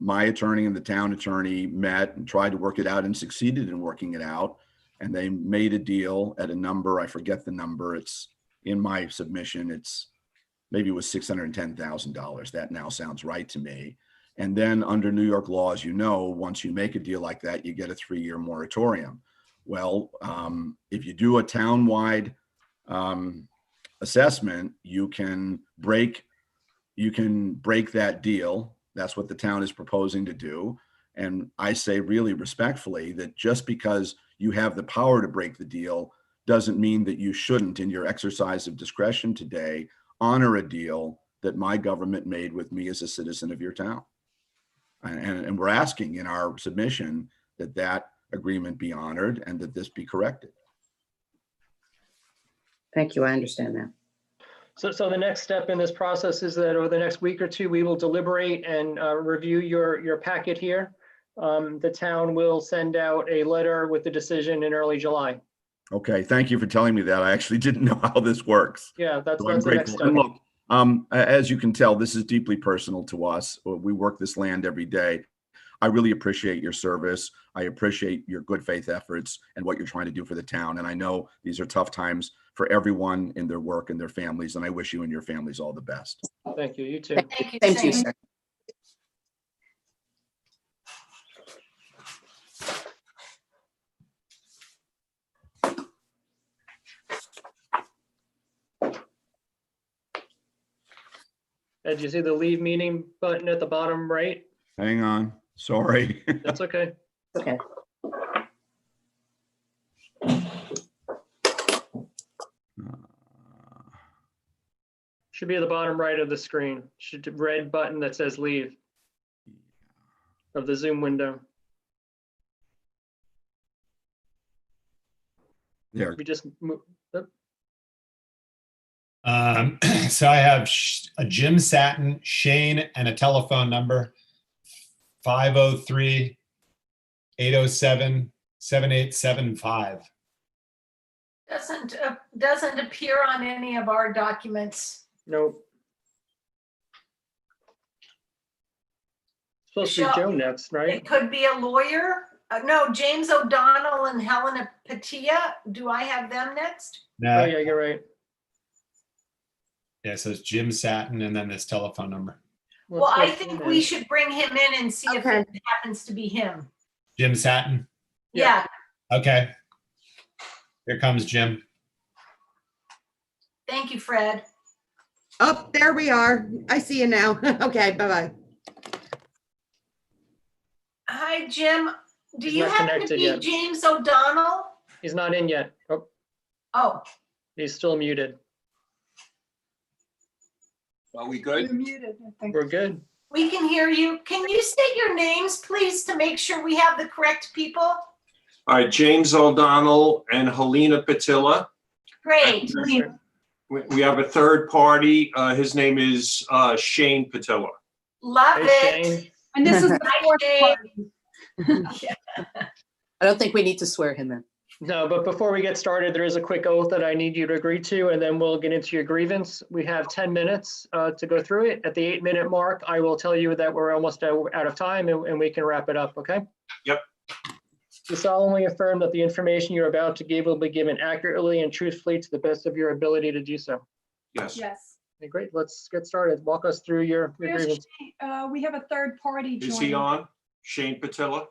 My attorney and the town attorney met and tried to work it out and succeeded in working it out. And they made a deal at a number, I forget the number, it's in my submission, maybe it was $610,000. That now sounds right to me. And then under New York law, as you know, once you make a deal like that, you get a 3-year moratorium. Well, if you do a townwide assessment, you can break that deal. That's what the town is proposing to do. And I say really respectfully that just because you have the power to break the deal doesn't mean that you shouldn't, in your exercise of discretion today, honor a deal that my government made with me as a citizen of your town. And we're asking in our submission that that agreement be honored and that this be corrected. Thank you. I understand that. So the next step in this process is that over the next week or two, we will deliberate and review your packet here. The town will send out a letter with the decision in early July. Okay, thank you for telling me that. I actually didn't know how this works. Yeah, that's So I'm the next grateful. step. And look, as you can tell, this is deeply personal to us. We work this land every day. I really appreciate your service. I appreciate your good faith efforts and what you're trying to do for the town. And I know these are tough times for everyone in their work and their families. And I wish you and your families all the best. Thank you. You too. Thank you, Same to you, Sam. sir. Ed, do you see the leave meeting button at the bottom right? Hang on. Sorry. That's okay. Okay. Should be at the bottom right of the screen. Should be a red button that says leave of the Zoom window. There. We just move. So I have a Jim Satin, Shane, and a telephone number, 503-807-7875. Doesn't appear on any of our documents. Nope. Supposed to be Michelle, Joe next, right? It could be a lawyer. No, James O'Donnell and Helena Patia. Do I have them next? Oh, No, yeah, you're right. Yeah, it says Jim Satin and then this telephone number. Well, I think we should bring him in and see if Okay. it happens to be him. Jim Satin. Yeah, Okay. Here comes Jim. thank you, Fred. Oh, there we are. I see you now. Okay, bye-bye. Hi, Jim. Do He's you not happen to connected be yet. James O'Donnell? He's not in yet. Oh, Oh, he's still muted. Are we good? We're good. we can hear you. Can you state your names, please, to make sure we have the correct people? All right, James O'Donnell and Helena Patilla. Great. We have a third party. His name is Shane Patilla. Love Hey, it. Shane. And this is the Hi, fourth Shane. party. I don't think we need to swear him in. No, but before we get started, there is a quick oath that I need you to agree to, and then we'll get into your grievance. We have 10 minutes to go through it. At the 8-minute mark, I will tell you that we're almost out of time and we can wrap it up, okay? Yep. You solemnly affirm that the information you're about to give will be given accurately and truthfully to the best of your ability to do so. Yes. Yes. Okay, great, let's get started. Walk us through your Where's grievance. Shane? We have a third party Is he joining. on? Shane Patilla?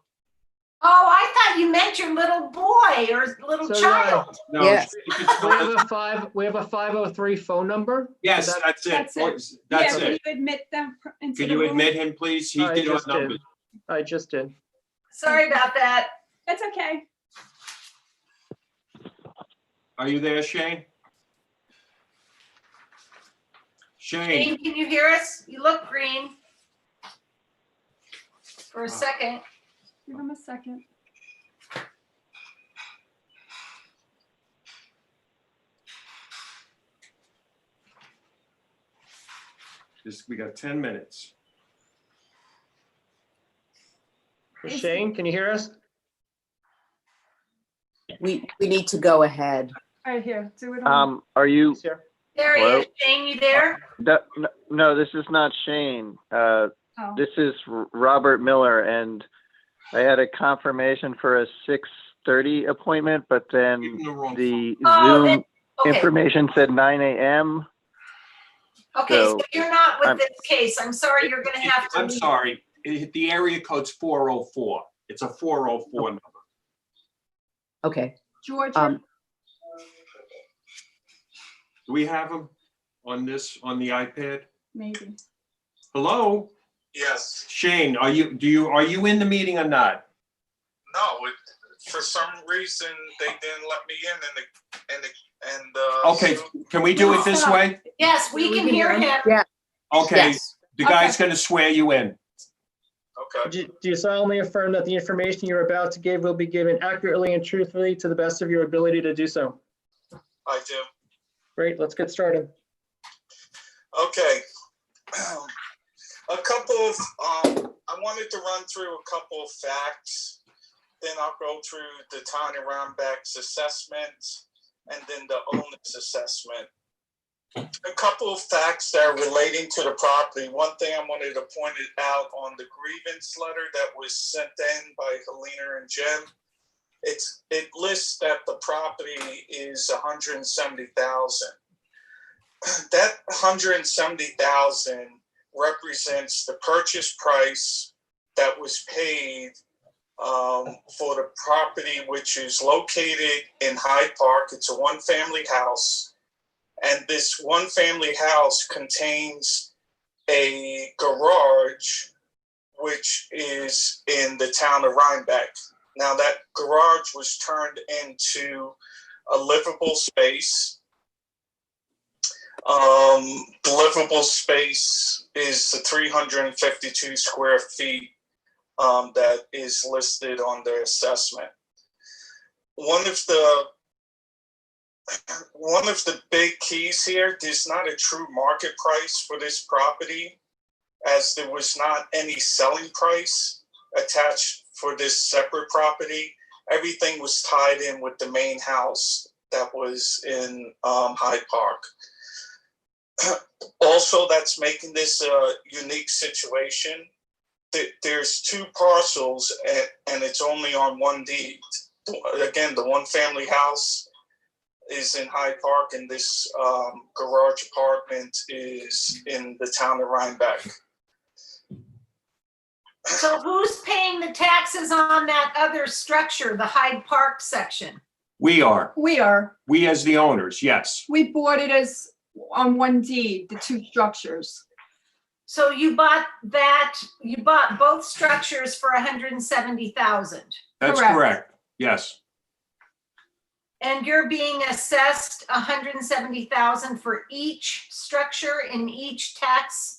Oh, I thought you meant your little boy or little So, child. No. Yes. Shane We have a 503 phone number. Yes, Is that- that's it. That's it. That's Yeah, can it. you admit them into Can the you room? admit him, please? He I did our just did. numbers. I just did. Sorry about that. That's okay. Are you there, Shane? Shane, Shane, can you hear us? You look green. For a second. Give him a second. we got 10 minutes. Shane, can you hear us? We need to go ahead. All right, here, do it on. Are you, He's here. There he Hello? is. Shane, you there? no, this is not Shane. Oh. This is Robert Miller, and I had a confirmation for a 6:30 appointment, but then Give him the wrong the Oh, Zoom then- okay. information said 9 a.m. Okay, so So, you're not with I'm- this case. I'm sorry, you're gonna have to I'm leave. sorry. The area code's 404. It's a 404 number. Okay. Georgia, Do we have him on the iPad? maybe. Hello? Yes, Shane, are you in the meeting or not? no, for some reason, they didn't let me in Okay, can we do it this way? Yes, we can hear him. Yeah. Okay, Yes. the guy's gonna swear you in. Okay, Do you solemnly affirm that the information you're about to give will be given accurately and truthfully to the best of your ability to do so? I do. Great, let's get started. Okay. A couple of, I wanted to run through a couple of facts. Then I'll go through the town of Rhinebeck's assessment and then the owner's assessment. A couple of facts that are relating to the property. One thing I wanted to point it out on the grievance letter that was sent in by Helena and Jim. It lists that the property is 170,000. That 170,000 represents the purchase price that was paid for the property, which is located in Hyde Park. It's a one-family house. And this one-family house contains a garage, which is in the town of Rhinebeck. Now, that garage was turned into a livable space. The livable space is the 352 square feet that is listed on the assessment. One of the big keys here, there's not a true market price for this property, as there was not any selling price attached for this separate property. Everything was tied in with the main house that was in Hyde Park. Also, that's making this a unique situation. There's two parcels and it's only on one deed. Again, the one family house is in Hyde Park, and this garage apartment is in the town of Rhinebeck. So who's paying the taxes on that other structure, the Hyde Park section? We are. We are. We as the owners, yes. We bought it as on one deed, the two structures. So you bought both structures for 170,000. That's Correct. correct. Yes. And you're being assessed 170,000 for each structure in each tax?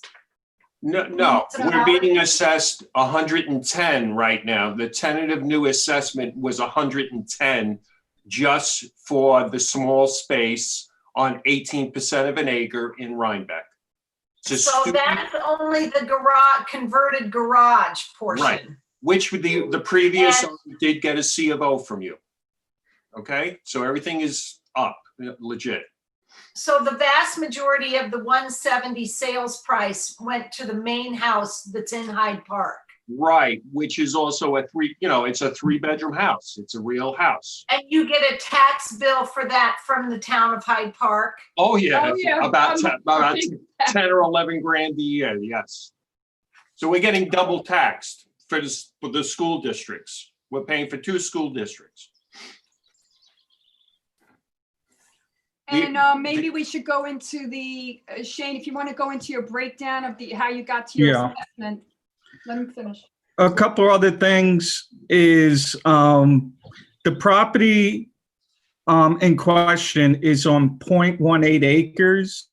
No, we're being assessed 110 right now. The tentative new assessment was 110 just for the small space on 18% of an acre in Rhinebeck. So that's only the garage, converted garage portion. Right, which the previous owner did get a C of O from you. Okay, so everything is up, legit. So the vast majority of the 170 sales price went to the main house that's in Hyde Park. Right, which is also it's a 3-bedroom house. It's a real house. And you get a tax bill for that from the town of Hyde Park? Oh yeah, Oh, yeah. about 10 or 11 grand a year, yes. So we're getting double taxed for the school districts. We're paying for 2 school districts. And maybe we should go into the, Shane, if you want to go into your breakdown of how you got to your assessment. Let him finish. A couple other things is the property in question is on 0.18 acres,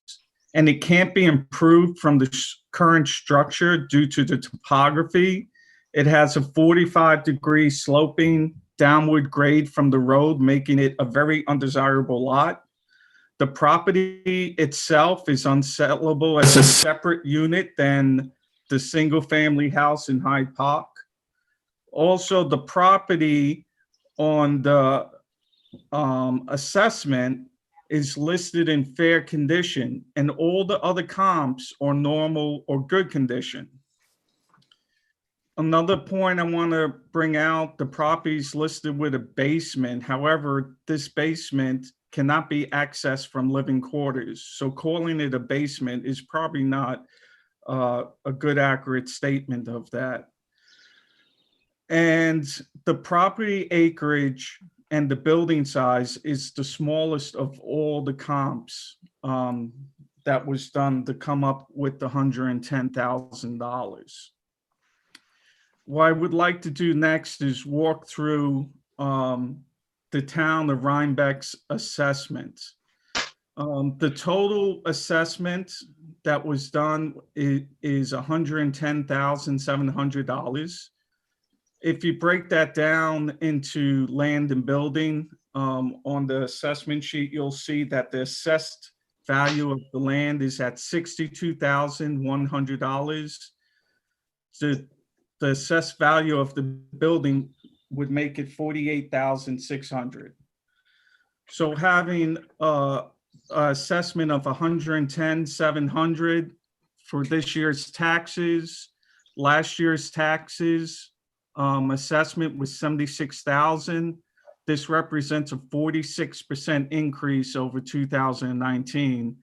and it can't be improved from the current structure due to the topography. It has a 45-degree sloping downward grade from the road, making it a very undesirable lot. The property itself is unsellable as a separate unit than the single-family house in Hyde Park. Also, the property on the assessment is listed in fair condition, and all the other comps are normal or good condition. Another point I want to bring out, the property is listed with a basement. However, this basement cannot be accessed from living quarters. So calling it a basement is probably not a good, accurate statement of that. And the property acreage and the building size is the smallest of all the comps that was done to come up with the $110,000. What I would like to do next is walk through the town of Rhinebeck's assessment. The total assessment that was done is $110,700. If you break that down into land and building, on the assessment sheet, you'll see that the assessed value of the land is at $62,100. The assessed value of the building would make it $48,600. So having a assessment of $110,700 for this year's taxes, last year's taxes assessment was $76,000. This represents a 46% increase over 2019.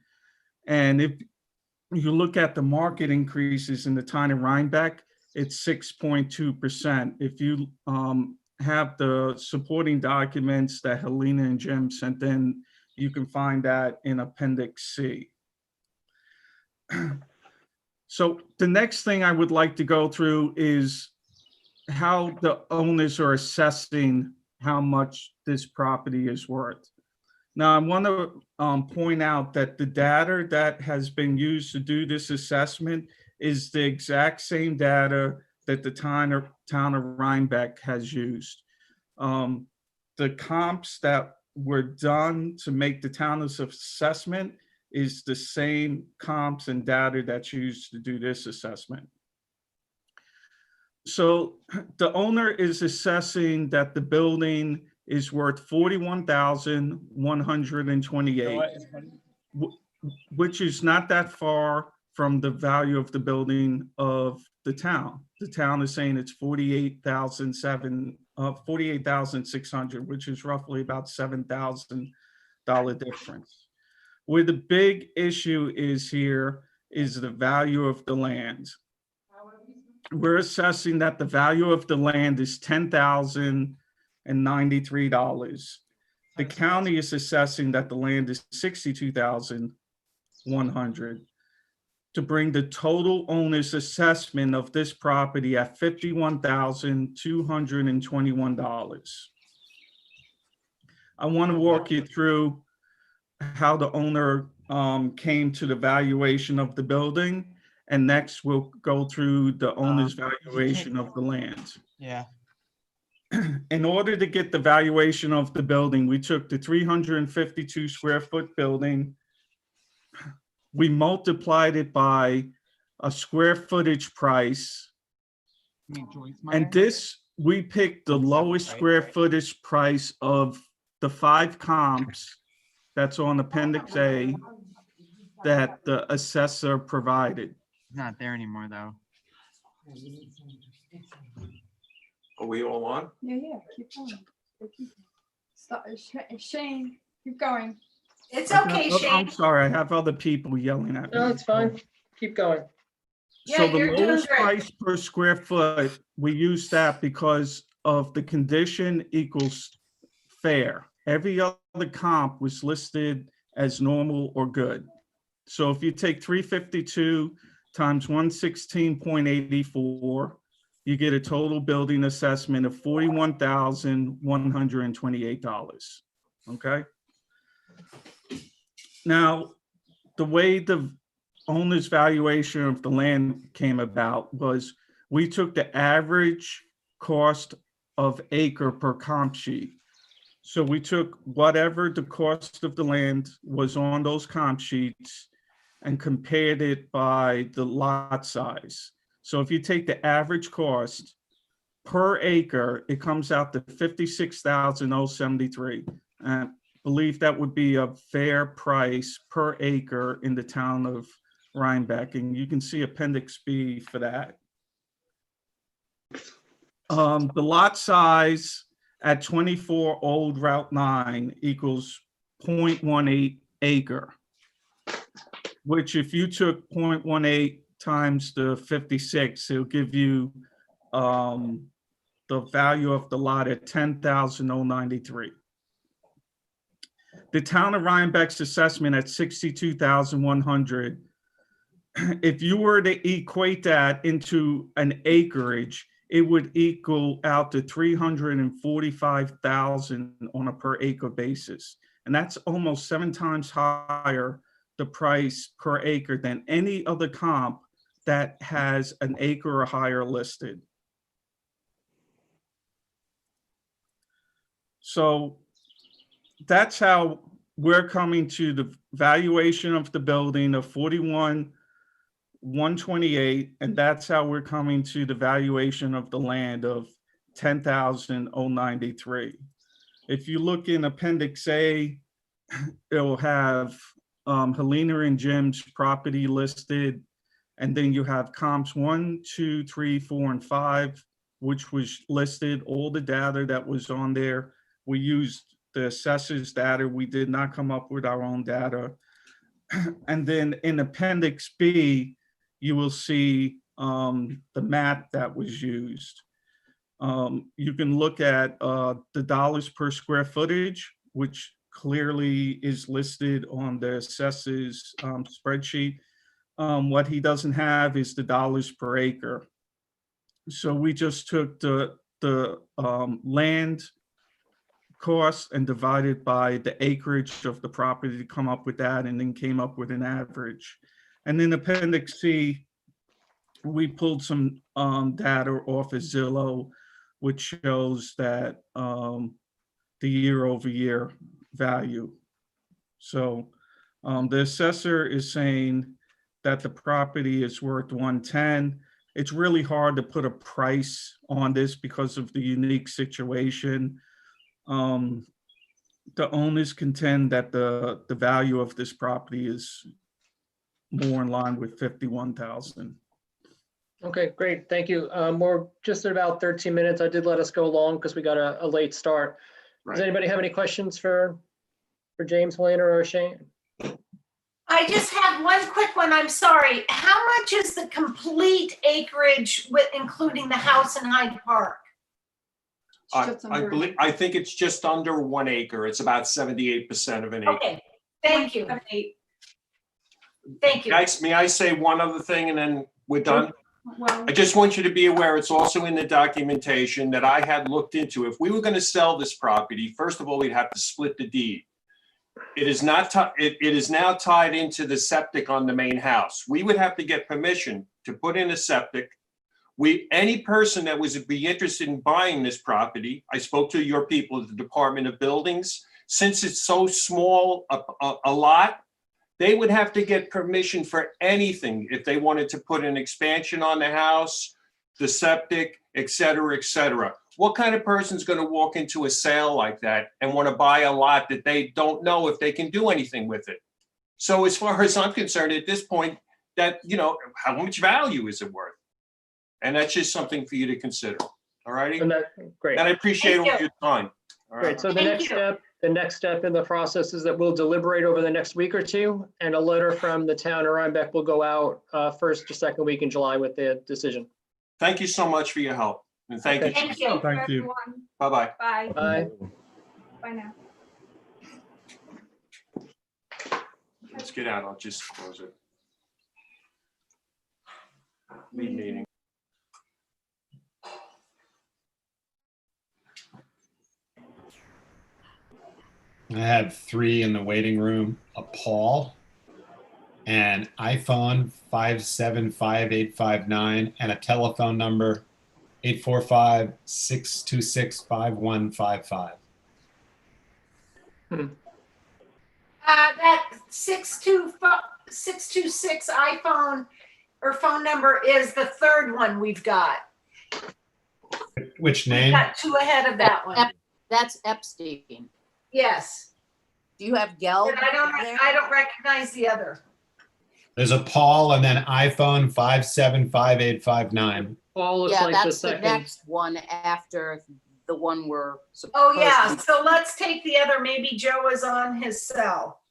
And if you look at the market increases in the town of Rhinebeck, it's 6.2%. If you have the supporting documents that Helena and Jim sent in, you can find that in Appendix C. So the next thing I would like to go through is how the owners are assessing how much this property is worth. Now, I want to point out that the data that has been used to do this assessment is the exact same data that the town of Rhinebeck has used. The comps that were done to make the town's assessment is the same comps and data that's used to do this assessment. So the owner is assessing that the building is worth $41,128, which is not that far from the value of the building of the town. The town is saying it's $48,600, which is roughly about $7,000 difference. Where the big issue is here is the value of the land. We're assessing that the value of the land is $10,093. The county is assessing that the land is $62,100 to bring the total owner's assessment of this property at $51,221. I want to walk you through how the owner came to the valuation of the building. And next we'll go through the owner's valuation of the land. Yeah. In order to get the valuation of the building, we took the 352 square foot building. We multiplied it by a square footage price. And this, we picked the lowest square footage price of the 5 comps that's on Appendix A that the assessor provided. It's not there anymore, though. Are we all on? Yeah, keep going. Stop. Shane, keep going. It's okay, I'm Shane. sorry, I have other people yelling at me. No, it's fine. Keep going. Yeah, So the you're doing lowest great. price per square foot, we use that because of the condition equals fair. Every other comp was listed as normal or good. So if you take 352 times 116.84, you get a total building assessment of $41,128. Okay. Now, the way the owner's valuation of the land came about was we took the average cost of acre per comp sheet. So we took whatever the cost of the land was on those comp sheets and compared it by the lot size. So if you take the average cost per acre, it comes out to $56,073. I believe that would be a fair price per acre in the town of Rhinebeck, and you can see Appendix B for that. The lot size at 24 Old Route 9 equals 0.18 acre, which if you took 0.18 times the 56, it'll give you the value of the lot at $10,093. The town of Rhinebeck's assessment at $62,100. If you were to equate that into an acreage, it would equal out to $345,000 on a per acre basis. And that's almost 7 times higher the price per acre than any other comp that has an acre or higher listed. So that's how we're coming to the valuation of the building of $41,128, and that's how we're coming to the valuation of the land of $10,093. If you look in Appendix A, it will have Helena and Jim's property listed, and then you have comps 1, 2, 3, 4, and 5, which was listed, all the data that was on there. We used the assessor's data. We did not come up with our own data. And then in Appendix B, you will see the map that was used. You can look at the dollars per square footage, which clearly is listed on the assessor's spreadsheet. What he doesn't have is the dollars per acre. So we just took the land cost and divided by the acreage of the property to come up with that, and then came up with an average. And in Appendix C, we pulled some data off of Zillow, which shows that the year-over-year value. So the assessor is saying that the property is worth 110. It's really hard to put a price on this because of the unique situation. The owners contend that the value of this property is more in line with 51,000. Okay, great. Thank you. We're just at about 13 minutes. I did let us go long because we got a late start. Does anybody have any questions for for James, Helena, or Shane? I just have one quick one. I'm sorry. How much is the complete acreage with including the house in Hyde Park? I think it's just under 1 acre. It's about 78% of an acre. Okay, thank you. Thank you. May I say one other thing and then we're done? Well, I just want you to be aware, it's also in the documentation that I had looked into. If we were going to sell this property, first of all, we'd have to split the deed. It is not, it is now tied into the septic on the main house. We would have to get permission to put in a septic. Any person that would be interested in buying this property, I spoke to your people at the Department of Buildings. Since it's so small a lot, they would have to get permission for anything if they wanted to put an expansion on the house, the septic, et cetera, et cetera. What kind of person's going to walk into a sale like that and want to buy a lot that they don't know if they can do anything with it? So as far as I'm concerned, at this point, that, you know, how much value is it worth? And that's just something for you to consider. All righty? Great. And I appreciate all your time. All right. Great. So the next step in the process is that we'll deliberate over the next week or two, and a letter from the town of Rhinebeck will go out first or second week in July with the decision. Thank you so much for your help. And thank you. Thank you. Thank you. Bye-bye. Bye. Bye. Bye now. Let's get out. I'll just close it. Leave meeting. I had 3 in the waiting room, a Paul, an iPhone 575-859, and a telephone number 845-626-5155. That 626 iPhone or phone number is the third one we've got. Which We've name? got 2 ahead of that one. That's Epstein. Yes. Do you have Gelb? But I don't recognize the other. There's a Paul and then iPhone 575-859. Paul looks Yeah, like the that's the second. next one after the one we're Oh, supposed yeah. to- So let's take the other. Maybe Joe is on his cell.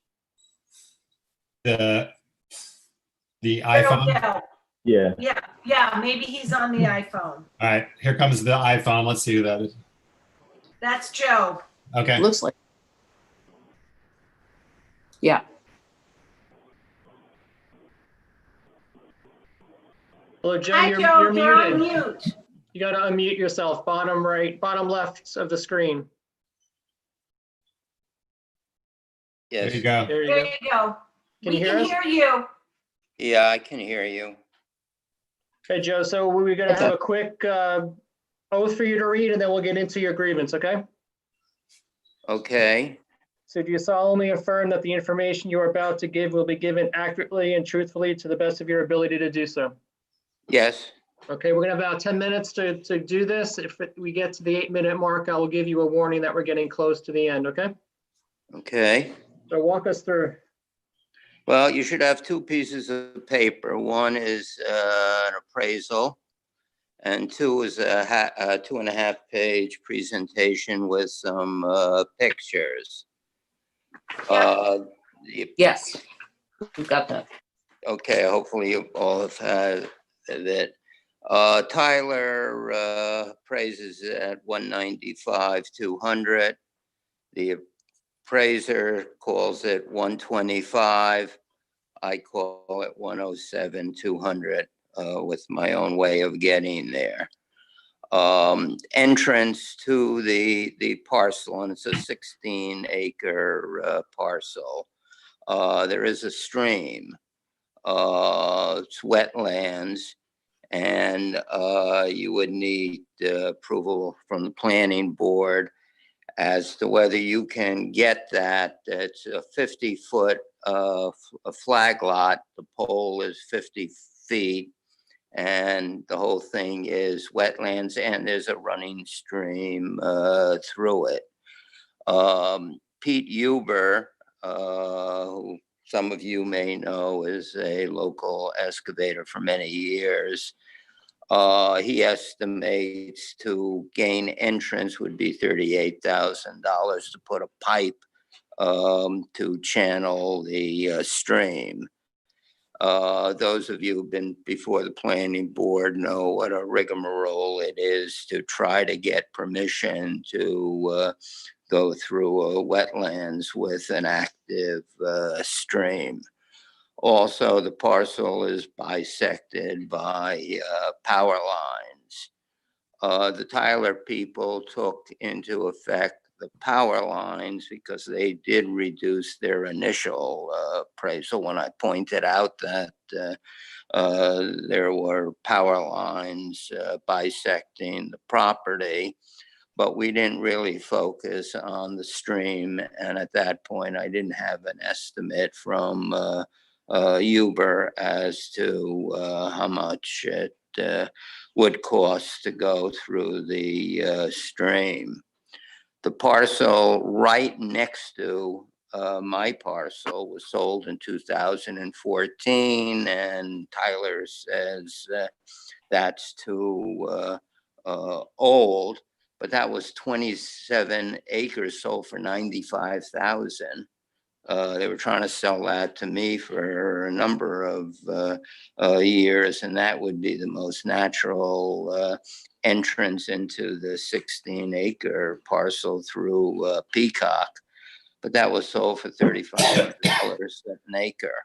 The I don't iPhone. know. Yeah. Yeah. Maybe he's on the iPhone. All right, here comes the iPhone. Let's see who that is. That's Joe. Okay. Looks like. Yeah. Hello, Joe. Hi, You're Joe. You're on muted. mute. You got to unmute yourself. Bottom right, bottom left of the screen. There you go. There you There go. you go. Can We you hear can us? hear you. Yeah, I can hear you. Okay, Joe. So we're going to have a quick oath for you to read, and then we'll get into your grievance. Okay. Okay. So do you solemnly affirm that the information you are about to give will be given accurately and truthfully to the best of your ability to do so? Yes. Okay, we're gonna have about 10 minutes to do this. If we get to the 8-minute mark, I will give you a warning that we're getting close to the end, okay? Okay. So walk us through. Well, you should have 2 pieces of paper. One is an appraisal, and 2 is a 2.5-page presentation with some pictures. Yes, we've got that. Okay, hopefully you all have had it. Tyler praises it at 195,200. The appraiser calls it 125. I call it 107,200 with my own way of getting there. Entrance to the parcel, and it's a 16-acre parcel. There is a stream. It's wetlands, and you would need approval from the planning board as to whether you can get that. It's a 50-foot flag lot. The pole is 50 feet, and the whole thing is wetlands, and there's a running stream through it. Pete Huber, who some of you may know is a local excavator for many years. He estimates to gain entrance would be $38,000 to put a pipe to channel the stream. Those of you who've been before the planning board know what a rigmarole it is to try to get permission to go through wetlands with an active stream. Also, the parcel is bisected by power lines. The Tyler people took into effect the power lines because they did reduce their initial appraisal when I pointed out that there were power lines bisecting the property, but we didn't really focus on the stream. And at that point, I didn't have an estimate from Uber as to how much it would cost to go through the stream. The parcel right next to my parcel was sold in 2014, and Tyler says that's too old, but that was 27 acres sold for $95,000. They were trying to sell that to me for a number of years, and that would be the most natural entrance into the 16-acre parcel through Peacock. But that was sold for $3,500 an acre.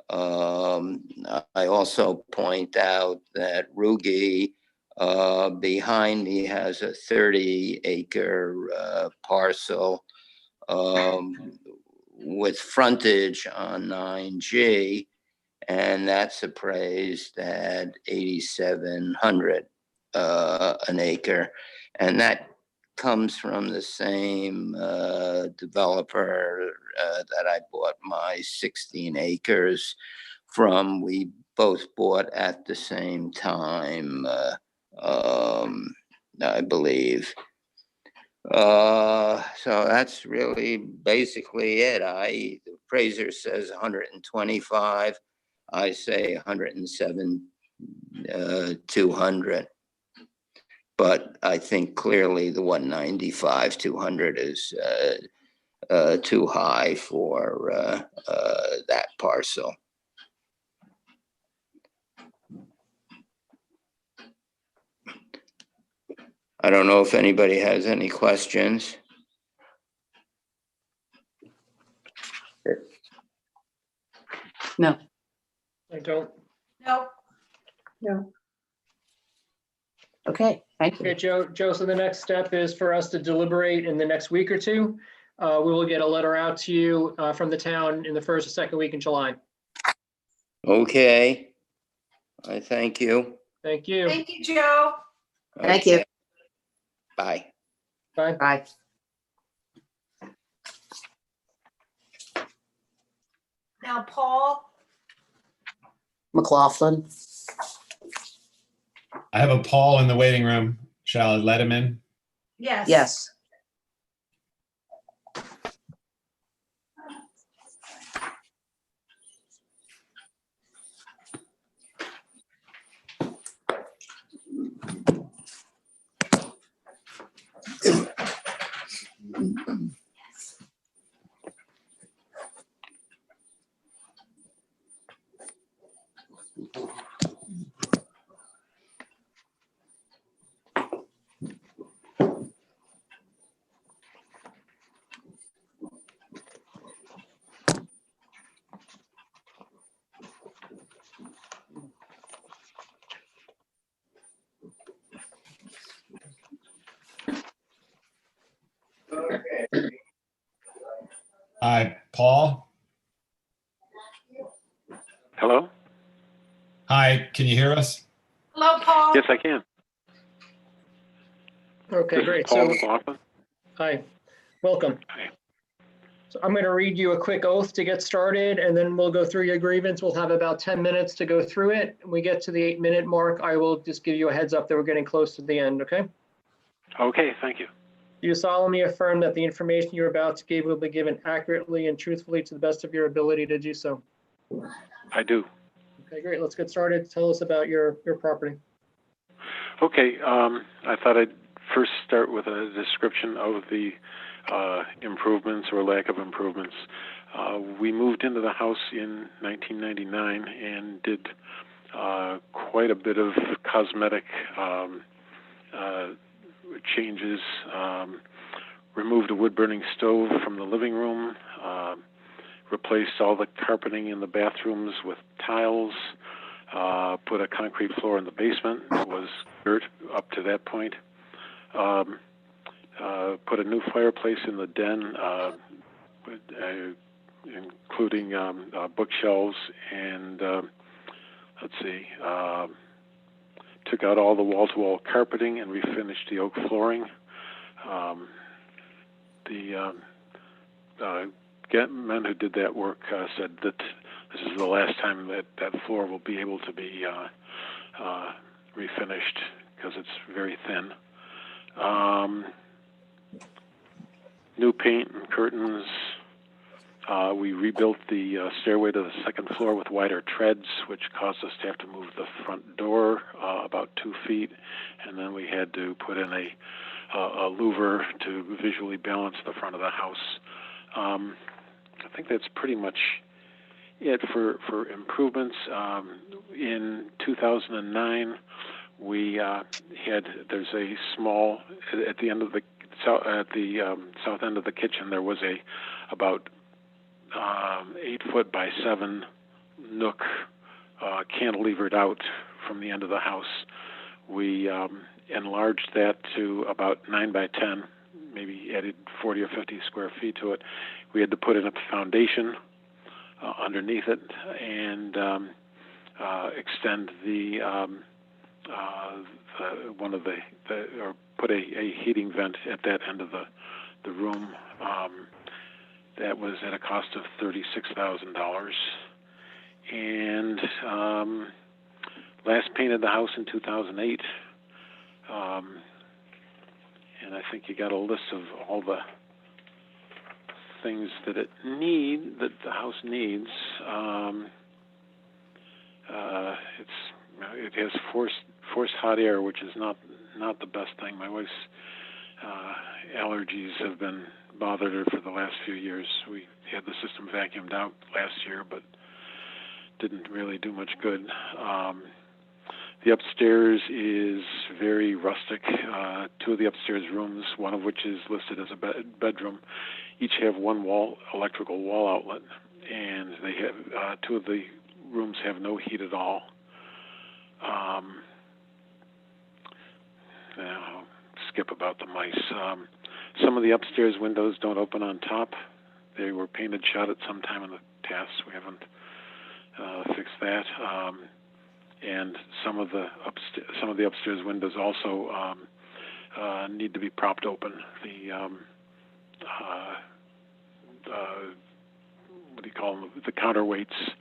I also point out that Rugi behind me has a 30-acre parcel with frontage on 9G, and that's appraised at $8,700 an acre, and that comes from the same developer that I bought my 16 acres from. We both bought at the same time, I believe. So that's really basically it. The appraiser says 125. I say 107, 200. But I think clearly the 195, 200 is too high for that parcel. I don't know if anybody has any questions. No. I don't. No. No. Okay, thank you. Okay, Joe, so the next step is for us to deliberate in the next week or two. We will get a letter out to you from the town in the first or second week in July. Okay. I thank you. Thank you. Thank you, Joe. Thank you. Bye. Bye. Bye. Now, Paul, McLaughlin. I have a Paul in the waiting room. Shall I let him in? yes. Yes. Hi, Paul. Hello? Hi, can you hear us? Hello, Paul. Yes, I can. Okay, This is great. Paul So, McLaughlin. hi, welcome. Hi. So I'm going to read you a quick oath to get started, and then we'll go through your grievance. We'll have about 10 minutes to go through it. When we get to the 8-minute mark, I will just give you a heads up that we're getting close to the end, okay? Okay, thank you. Do you solemnly affirm that the information you're about to give will be given accurately and truthfully to the best of your ability to do so? I do. Okay, great. Let's get started. Tell us about your property. Okay, I thought I'd first start with a description of the improvements or lack of improvements. We moved into the house in 1999 and did quite a bit of cosmetic changes. Removed a wood-burning stove from the living room, replaced all the carpeting in the bathrooms with tiles, put a concrete floor in the basement. It was dirt up to that point. Put a new fireplace in the den, including bookshelves, and let's see, took out all the wall-to-wall carpeting and refinished the oak flooring. The men who did that work said that this is the last time that that floor will be able to be refinished because it's very thin. New paint and curtains. We rebuilt the stairway to the second floor with wider treads, which caused us to have to move the front door about 2 feet, and then we had to put in a louver to visually balance the front of the house. I think that's pretty much it for improvements. In 2009, we there's a small, at the end of the south end of the kitchen, there was about 8 foot by 7 nook cantilevered out from the end of the house. We enlarged that to about 9 by 10, maybe added 40 or 50 square feet to it. We had to put in a foundation underneath it and extend or put a heating vent at that end of the room. That was at a cost of $36,000. And last painted the house in 2008. And I think you got a list of all the things that the house needs. It has forced hot air, which is not the best thing. My wife's allergies have been bothered her for the last few years. We had the system vacuumed out last year, but didn't really do much good. The upstairs is very rustic. 2 of the upstairs rooms, one of which is listed as a bedroom, each have one electrical wall outlet, and they have 2 of the rooms have no heat at all. I'll skip about the mice. Some of the upstairs windows don't open on top. They were painted shut at some time in the past. We haven't fixed that. And some of the upstairs windows also need to be propped open. The what do you call them? The counterweights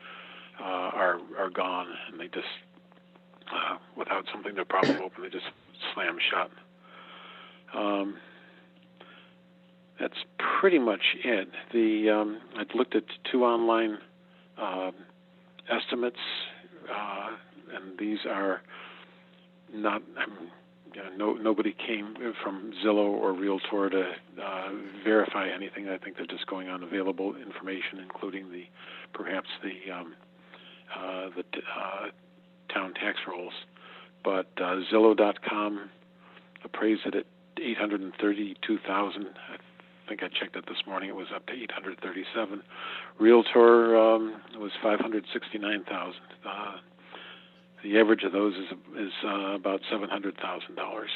are gone, and they just without something to prop them open, they just slam shut. That's pretty much it. I'd looked at 2 online estimates, and these are not. Nobody came from Zillow or Realtor to verify anything. I think they're just going on available information, including perhaps the town tax rolls. But Zillow.com appraised it at $832,000. I think I checked it this morning. It was up to $837,000. Realtor was $569,000. The average of those is about $700,000,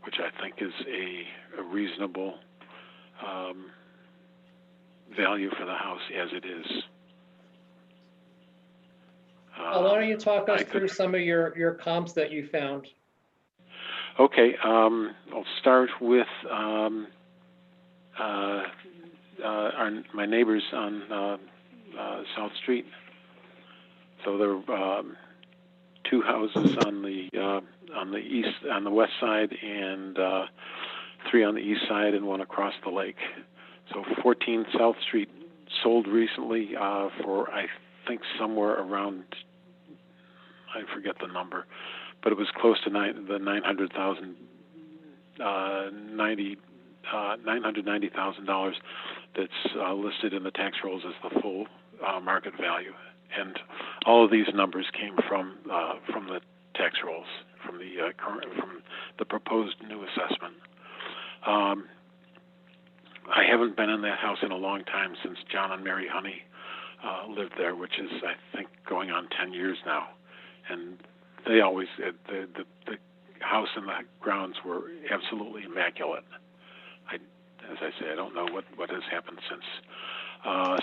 which I think is a reasonable value for the house as it is. Why don't you talk us through some of your comps that you found? Okay, I'll start with my neighbors on South Street. So there are 2 houses on the west side, and 3 on the east side, and 1 across the lake. So 14 South Street sold recently for I think somewhere around, I forget the number, but it was close to the $900,000 $990,000 that's listed in the tax rolls as the full market value. And all of these numbers came from the tax rolls, from the proposed new assessment. I haven't been in that house in a long time, since John and Mary Honey lived there, which is, I think, going on 10 years now. And they always, the house and the grounds were absolutely immaculate. As I say, I don't know what has happened since.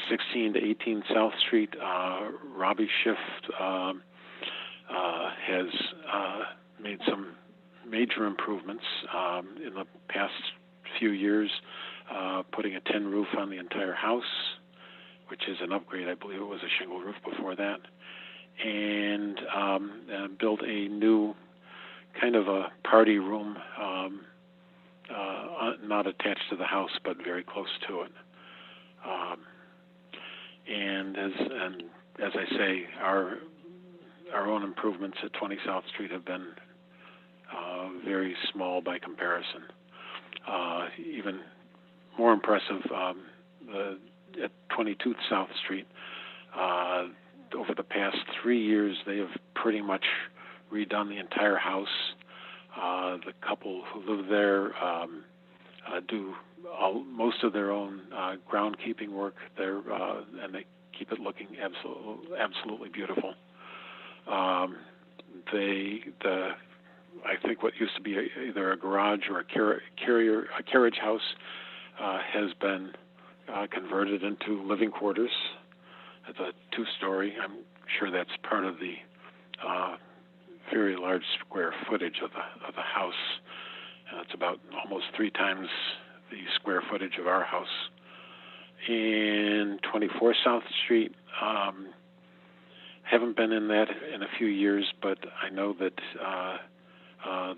16 to 18 South Street, Robbie Schiff has made some major improvements in the past few years, putting a tin roof on the entire house, which is an upgrade. I believe it was a shingle roof before that. And built a new kind of a party room, not attached to the house, but very close to it. And as I say, our own improvements at 20 South Street have been very small by comparison. Even more impressive, at 22 South Street, over the past 3 years, they have pretty much redone the entire house. The couple who live there do most of their own groundkeeping work there, and they keep it looking absolutely beautiful. I think what used to be either a garage or a carriage house has been converted into living quarters. It's a 2-story. I'm sure that's part of the very large square footage of the house. It's about almost 3 times the square footage of our house. In 24 South Street, haven't been in that in a few years, but I know that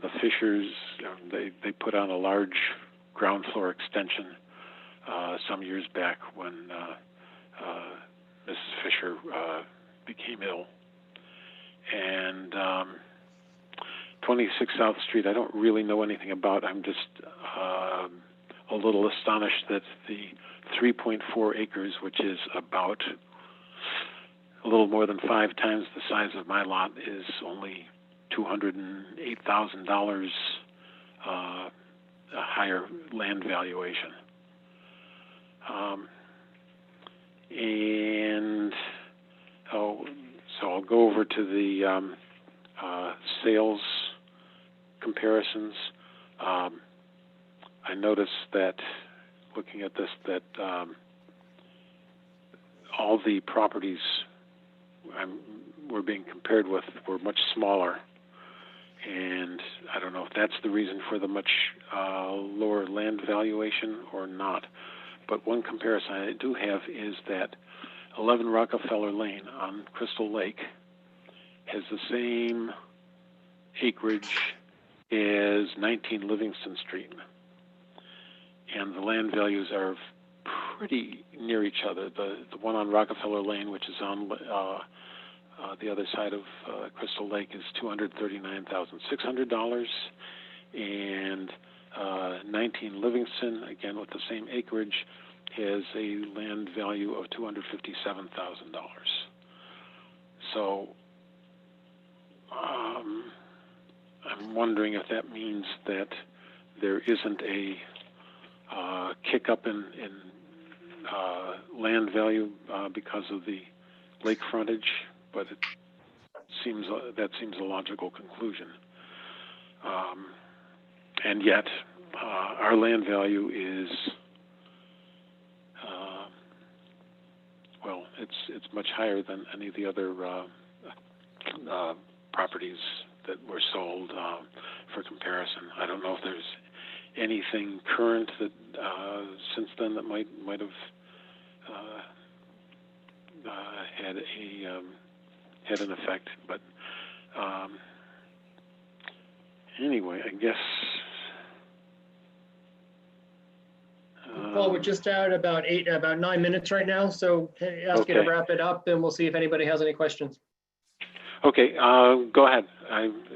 the Fishers, they put on a large ground floor extension some years back when Mrs. Fisher became ill. And 26 South Street, I don't really know anything about. I'm just a little astonished that the 3.4 acres, which is about a little more than 5 times the size of my lot, is only $208,000 a higher land valuation. So I'll go over to the sales comparisons. I noticed that, looking at this, that all the properties we're being compared with were much smaller, and I don't know if that's the reason for the much lower land valuation or not. But one comparison I do have is that 11 Rockefeller Lane on Crystal Lake has the same acreage as 19 Livingston Street, and the land values are pretty near each other. The one on Rockefeller Lane, which is on the other side of Crystal Lake, is $239,600, and 19 Livingston, again with the same acreage, has a land value of $257,000. So I'm wondering if that means that there isn't a kick up in land value because of the lake frontage, but that seems a logical conclusion. And yet, our land value is, well, it's much higher than any of the other properties that were sold for comparison. I don't know if there's anything current that since then that might have had an effect, but anyway, I guess. Well, we're just at about 9 minutes right now, so ask you to wrap it up, and we'll see if anybody has any questions. Okay, go ahead.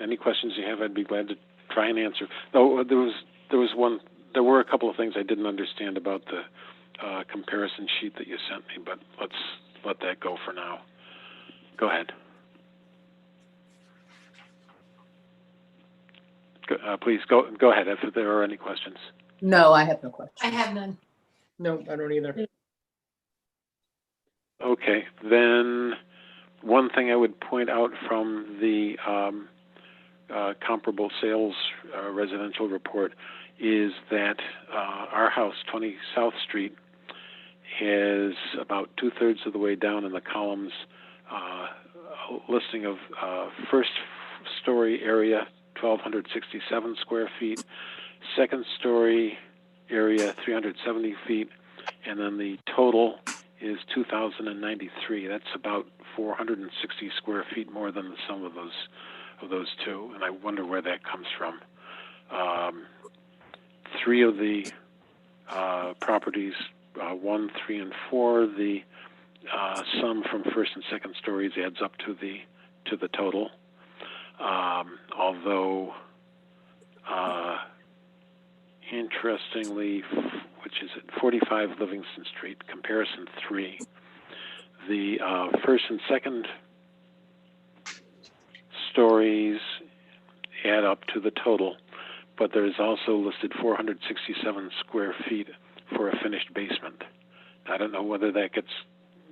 Any questions you have, I'd be glad to try and answer. Oh, there was there were a couple of things I didn't understand about the comparison sheet that you sent me, but let's let that go for now. Go ahead. Please go ahead if there are any questions. No, I have no questions. I have none. No, I don't either. Okay, then one thing I would point out from the comparable sales residential report is that our house, 20 South Street, is about 2/3 of the way down in the columns, a listing of first story area, 1,267 square feet, second story area, 370 feet, and then the total is 2,093. That's about 460 square feet more than the sum of those two, and I wonder where that comes from. Three of the properties, 1, 3, and 4, the sum from first and second stories adds up to the total. Although, interestingly, which is at 45 Livingston Street, comparison 3, the first and second stories add up to the total, but there is also listed 467 square feet for a finished basement. I don't know whether that gets,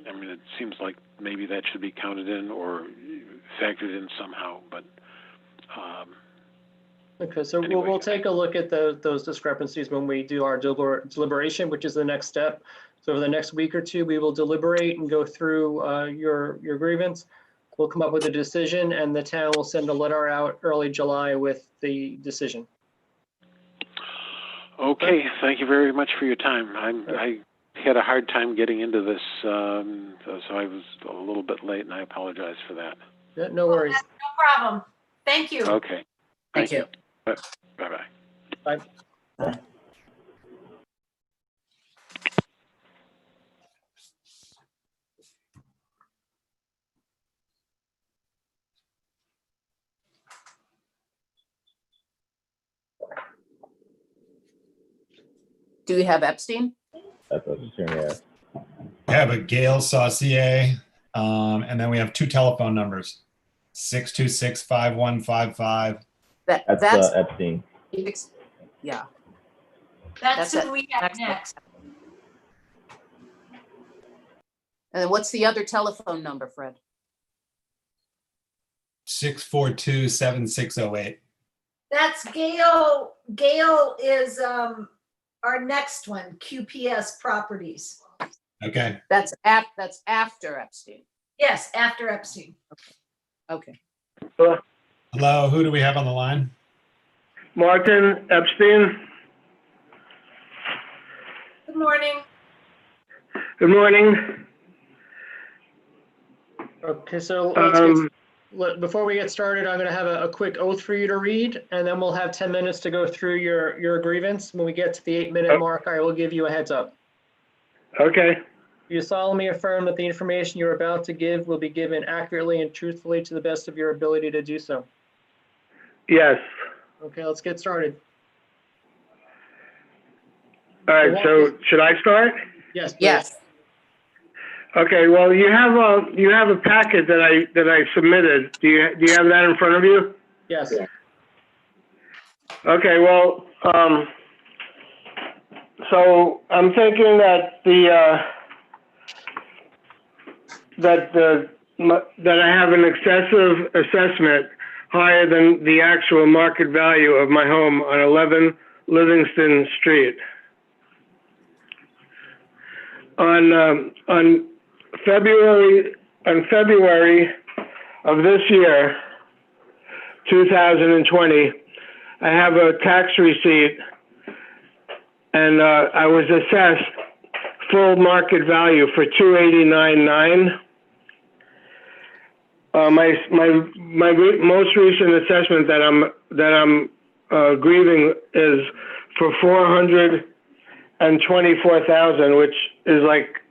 I mean, it seems like maybe that should be counted in or factored in somehow, but Okay, so anyway. we'll take a look at those discrepancies when we do our deliberation, which is the next step. So over the next week or two, we will deliberate and go through your grievance. We'll come up with a decision, and the town will send a letter out early July with the decision. Okay, thank you very much for your time. I had a hard time getting into this, so I was a little bit late, and I apologize for that. Yeah, no worries. No problem. Thank you. Okay. Thank you. Bye-bye. Bye. Do we have Epstein? That's what I'm saying, yeah. I have a Gail Saucier, and then we have 2 telephone numbers, 626-5155. That's Epstein. yeah. That's That's who it. we have next. And then what's the other telephone number, Fred? 642-7608. That's Gail. Gail is our next one, QPS Properties. Okay. That's after Epstein. Yes, after Epstein. Okay. Hello, who do we have on the line? Martin Epstein. Good morning. Good morning. Okay, so before we get started, I'm going to have a quick oath for you to read, and then we'll have 10 minutes to go through your grievance. When we get to the 8-minute mark, I will give you a heads up. Okay. You solemnly affirm that the information you're about to give will be given accurately and truthfully to the best of your ability to do so. Yes. Okay, let's get started. All right. So should I start? Yes. Please. Yes. Okay. Well, you have a packet that I submitted. Do you have that in front of you? Yes. Okay. Well, so I'm thinking that that I have an excessive assessment higher than the actual market value of my home on 11 Livingston Street. On February of this year, 2020, I have a tax receipt, and I was assessed full market value for $289,900. My most recent assessment that I'm grieving is for $424,000, which is, like,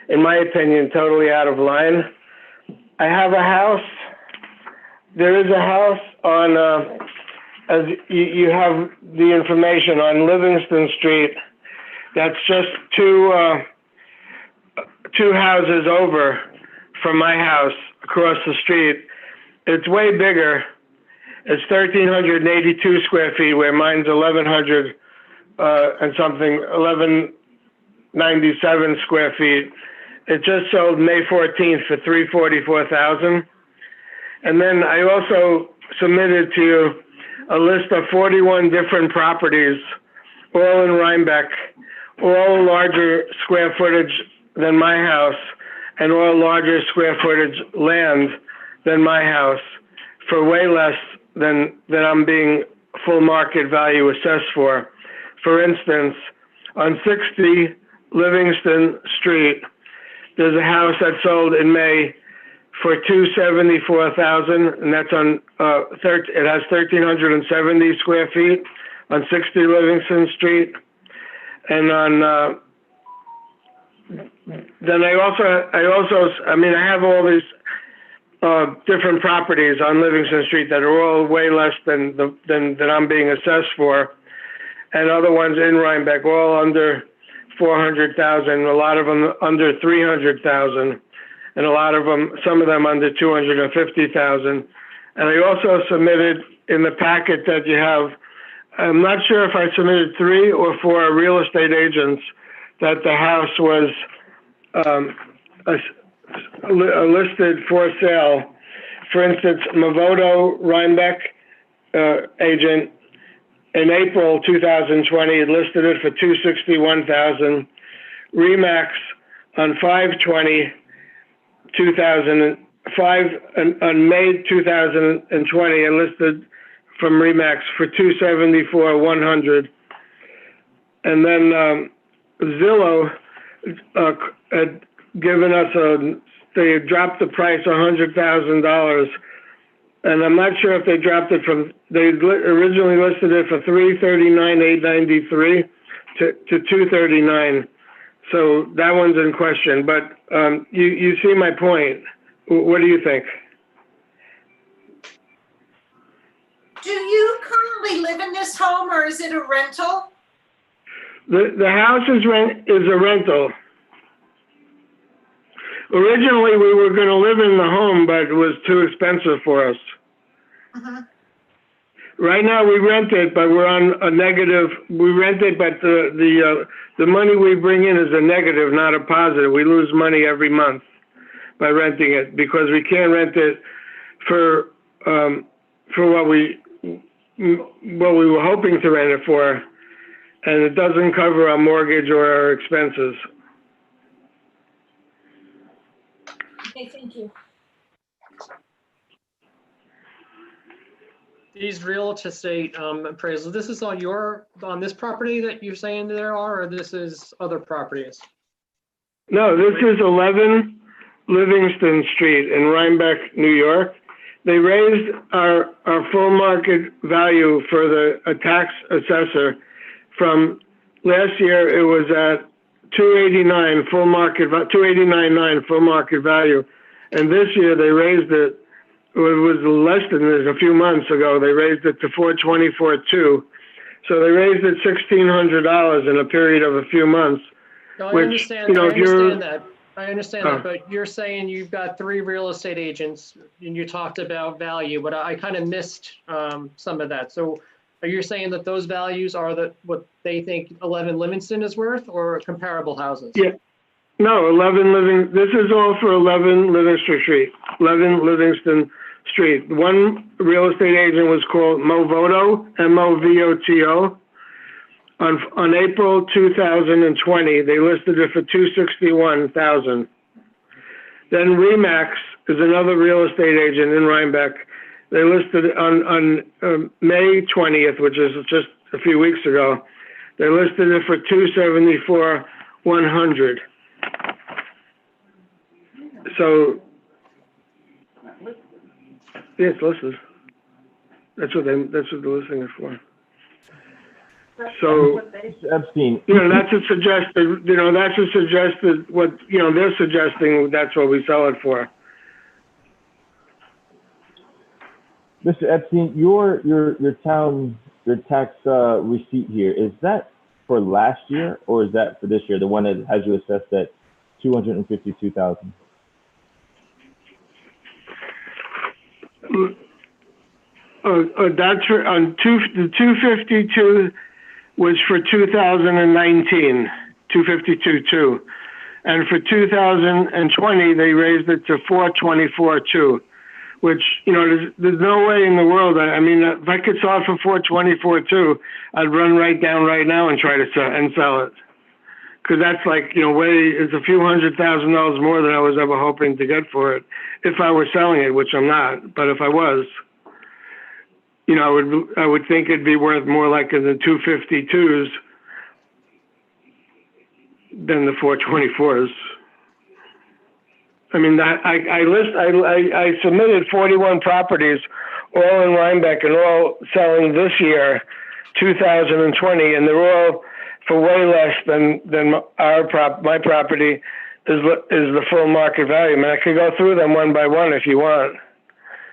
in my opinion, totally out of line. I have a house. There is a house on as you have the information on Livingston Street, that's just two houses over from my house across the street. It's way bigger. It's 1,382 square feet, where mine's 1,100 and something, 1,197 square feet. It just sold May 14th for $344,000. And then I also submitted to you a list of 41 different properties, all in Rhinebeck, all larger square footage than my house, and all larger square footage land than my house, for way less than I'm being full market value assessed for. For instance, on 60 Livingston Street, there's a house that sold in May for $274,000, and that's on it has 1,370 square feet on 60 Livingston Street. And on then I have all these different properties on Livingston Street that are all way less than I'm being assessed for, and other ones in Rhinebeck, all under 400,000, a lot of them under 300,000, and a lot of them, some of them under 250,000. And I also submitted in the packet that you have, I'm not sure if I submitted 3 or 4 real estate agents that the house was listed for sale. For instance, Mavoto Rhinebeck agent in April 2020 had listed it for $261,000. Remax on 5/20/2005 on May 2020 enlisted from Remax for $274,100. And then Zillow had given us they dropped the price $100,000, and I'm not sure if they dropped it from, they originally listed it for $339,893 to $239,000. So that one's in question, but you see my point. What do you think? Do you currently live in this home or is it a rental? The house is a rental. Originally, we were going to live in the home, but it was too expensive for us. Right now, we rent it, but we're on a negative. We rent it, but the money we bring in is a negative, not a positive. We lose money every month by renting it because we can't rent it for what we were hoping to rent it for, and it doesn't cover our mortgage or our expenses. Okay, thank you. These real estate appraisals, this is on this property that you're saying there are, or this is other properties? No, this is 11 Livingston Street in Rhinebeck, New York. They raised our full market value for the tax assessor from last year. It was at 289 full market, 289.9 full market value, and this year they raised it. It was less than this a few months ago. They raised it to 424.2. So they raised it $1,600 in a period of a few months. No, I which, understand. you know, I if you're- understand that. I understand that, but you're saying you've got 3 real estate agents and you talked about value, but I kind of missed some of that. So are you saying that those values are what they think 11 Livingston is worth, or comparable houses? Yeah. No, 11 this is all for 11 Livingston Street. 11 Livingston Street. One real estate agent was called Movoto, M-O-V-O-T-O. On April 2020, they listed it for $261,000. Then Remax is another real estate agent in Rhinebeck. They listed it on May 20th, which is just a few weeks ago. They listed it for $274,100. So, yes, listed. That's what the listing is for. So, Epstein. that's a suggested. What they're suggesting. That's what we sell it for. Mr. Epstein, your tax receipt here, is that for last year or is that for this year? The one that has you assessed at 252,000? That's for, the 252 was for 2019, 252.2. And for 2020, they raised it to 424.2, which, you know, there's no way in the world. I mean, if I could sell it for 424.2, I'd run right down right now and try to sell it. Because that's like, you know, it's a few $100,000 more than I was ever hoping to get for it if I were selling it, which I'm not. But if I was, you know, I would think it'd be worth more like in the 252s than the 424s. I mean, I submitted 41 properties, all in Rhinebeck and all selling this year, 2020, and they're all for way less than my property is the full market value. I mean, I could go through them one by one if you want.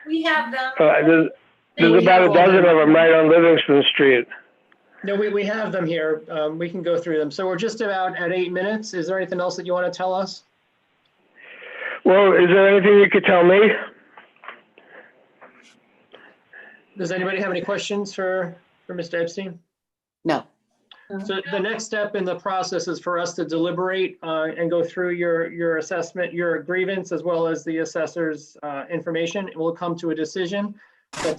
We have them. There's about a dozen of them right on Livingston Street. No, we have them here. We can go through them. So we're just about at 8 minutes. Is there anything else that you want to tell us? Well, is there anything you could tell me? Does anybody have any questions for Mr. Epstein? No. So the next step in the process is for us to deliberate and go through your assessment, your grievance, as well as the assessor's information. We'll come to a decision. That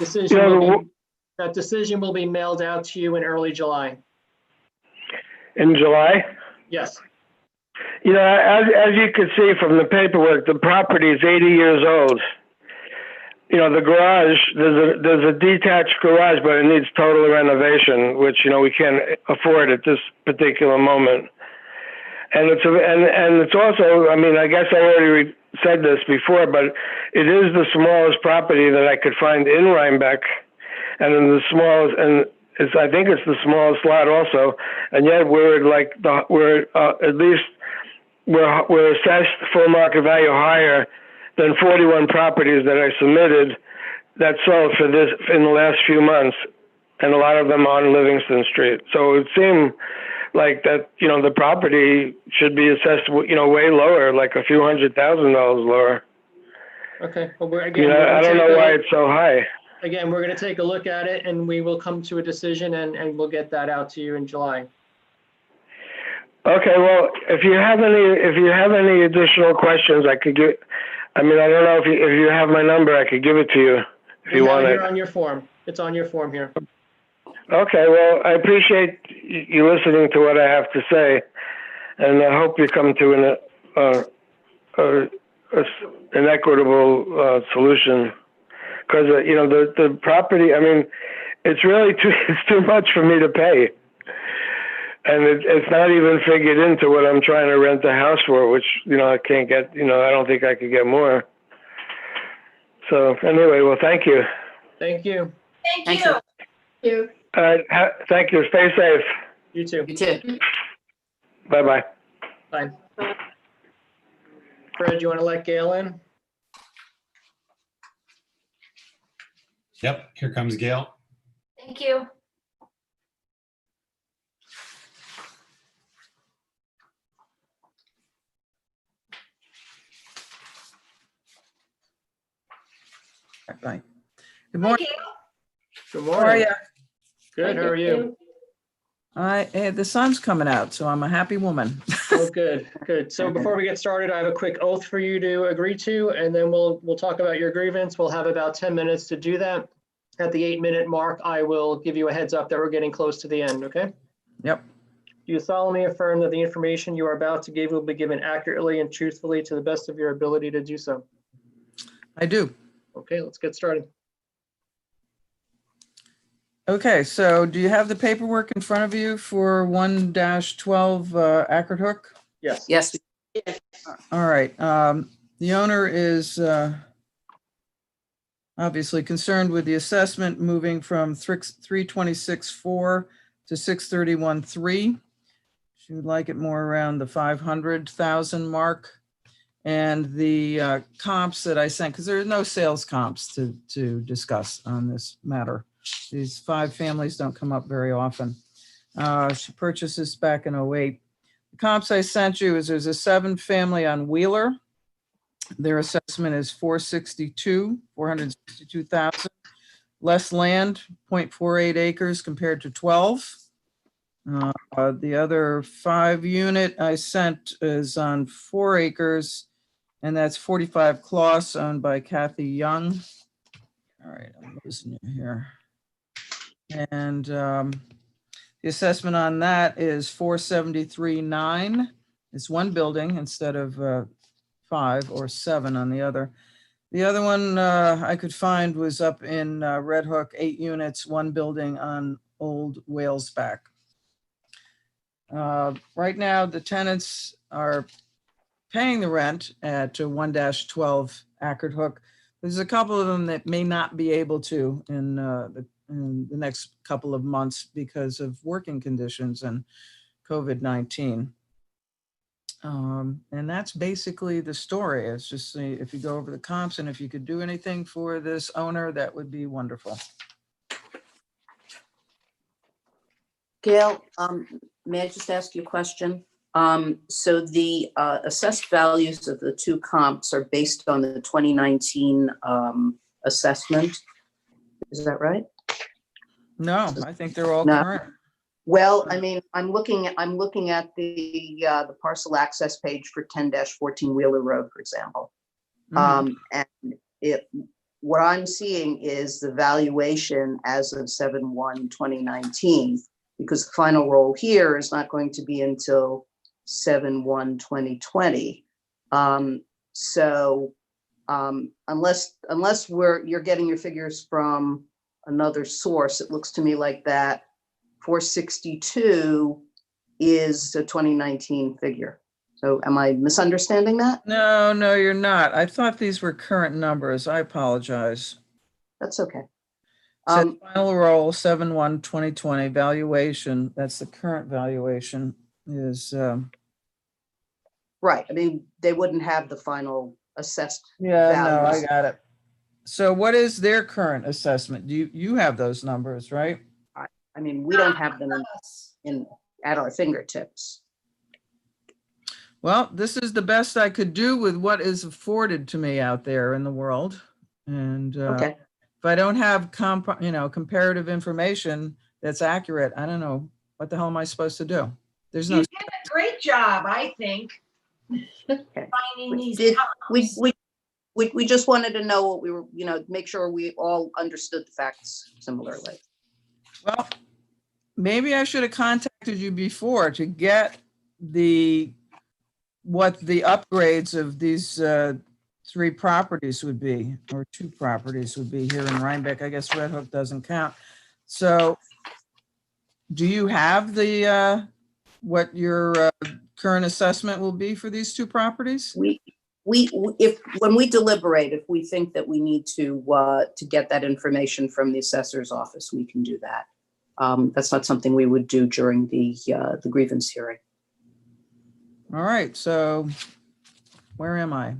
decision will be mailed out to you in early July. In July? Yes. You know, as you can see from the paperwork, the property is 80 years old. You know, the garage, there's a detached garage, but it needs total renovation, which, you know, we can't afford at this particular moment. And it's also, I mean, I guess I already said this before, but it is the smallest property that I could find in Rhinebeck, and in the smallest, and I think it's the smallest lot also, and yet we're assessed full market value higher than 41 properties that I submitted that sold for this in the last few months, and a lot of them on Livingston Street. So it seemed like that, you know, the property should be assessed, you know, way lower, like a few $100,000 lower. Okay. Well, I don't know why it's so high. Again, we're going to take a look at it and we will come to a decision and we'll get that out to you in July. Okay. Well, if you have any additional questions, I could get. I mean, I don't know if you have my number, I could give it to you if you want it. Here on your form. It's on your form here. Okay. Well, I appreciate you listening to what I have to say, and I hope you come to an equitable solution. Because you know, the property, I mean, it's really it's too much for me to pay, and it's not even figured into what I'm trying to rent the house for, which, you know, I can't get. You know, I don't think I could get more. So anyway, well, thank you. Thank you. Thank you. Thank you. All right, thank you. Stay safe. You too. You too. Bye-bye. Bye. Fred, you want to let Gail in? Yep, here comes Gail. Thank you. Bye. Good morning. Good How are morning. you? Good. How are you? The sun's coming out, so I'm a happy woman. Oh, good. Good. So before we get started, I have a quick oath for you to agree to, and then we'll talk about your grievance. We'll have about 10 minutes to do that. At the 8-minute mark, I will give you a heads up that we're getting close to the end, okay? Yep. Do you solemnly affirm that the information you are about to give will be given accurately and truthfully to the best of your ability to do so? I do. Okay, let's get started. Okay, so do you have the paperwork in front of you for 1-12 Acrid Hook? Yes. Yes. All right. The owner is obviously concerned with the assessment moving from 326.4 to 631.3. She would like it more around the 500,000 mark. And the comps that I sent, because there are no sales comps to discuss on this matter. These 5 families don't come up very often. She purchased this back in '08. The comps I sent you is there's a 7 family on Wheeler. Their assessment is 462,000. Less land, 0.48 acres compared to 12. The other 5 unit I sent is on 4 acres, and that's 45 Kloss, owned by Kathy Young. All right, I'm losing you here. And the assessment on that is 473,900. It's 1 building instead of 5 or 7 on the other. The other one I could find was up in Red Hook, 8 units, 1 building on Old Whalesback. Right now, the tenants are paying the rent at 1-12 Ackerd Hook. There's a couple of them that may not be able to in the next couple of months because of working conditions and COVID-19. And that's basically the story. It's just if you go over the comps and if you could do anything for this owner, that would be wonderful. Gail, may I just ask you a question? So the assessed values of the 2 comps are based on the 2019 assessment. Is that right? No, I think they're all No. current. Well, I mean, I'm looking at the parcel access page for 10-14 Wheeler Road, for example. And what I'm seeing is the valuation as of 7/1/2019, because the final roll here is not going to be until 7/1/2020. So unless you're getting your figures from another source, it looks to me like that 462 is a 2019 figure. So am I misunderstanding that? No, you're not. I thought these were current numbers. I apologize. That's okay. So final roll 7/1/2020 valuation. That's the current valuation is. Right. I mean, they wouldn't have the final assessed Yeah, no, values. I got it. So what is their current assessment? Do you have those numbers, right? I mean, we don't have them at our fingertips. Well, this is the best I could do with what is afforded to me out there in the world. And Okay. if I don't have comparative information that's accurate, I don't know what the hell am I supposed to do? There's no. You did a great job, I think. Okay. Finding these We just wanted to know what we were, make sure we all understood the facts similarly. Well, maybe I should have contacted you before to get what the upgrades of these 3 properties would be, or 2 properties would be here in Rhinebeck. I guess Red Hook doesn't count. So do you have what your current assessment will be for these 2 properties? When we deliberate, if we think that we need to get that information from the assessor's office, we can do that. That's not something we would do during the grievance hearing. All right, so where am I?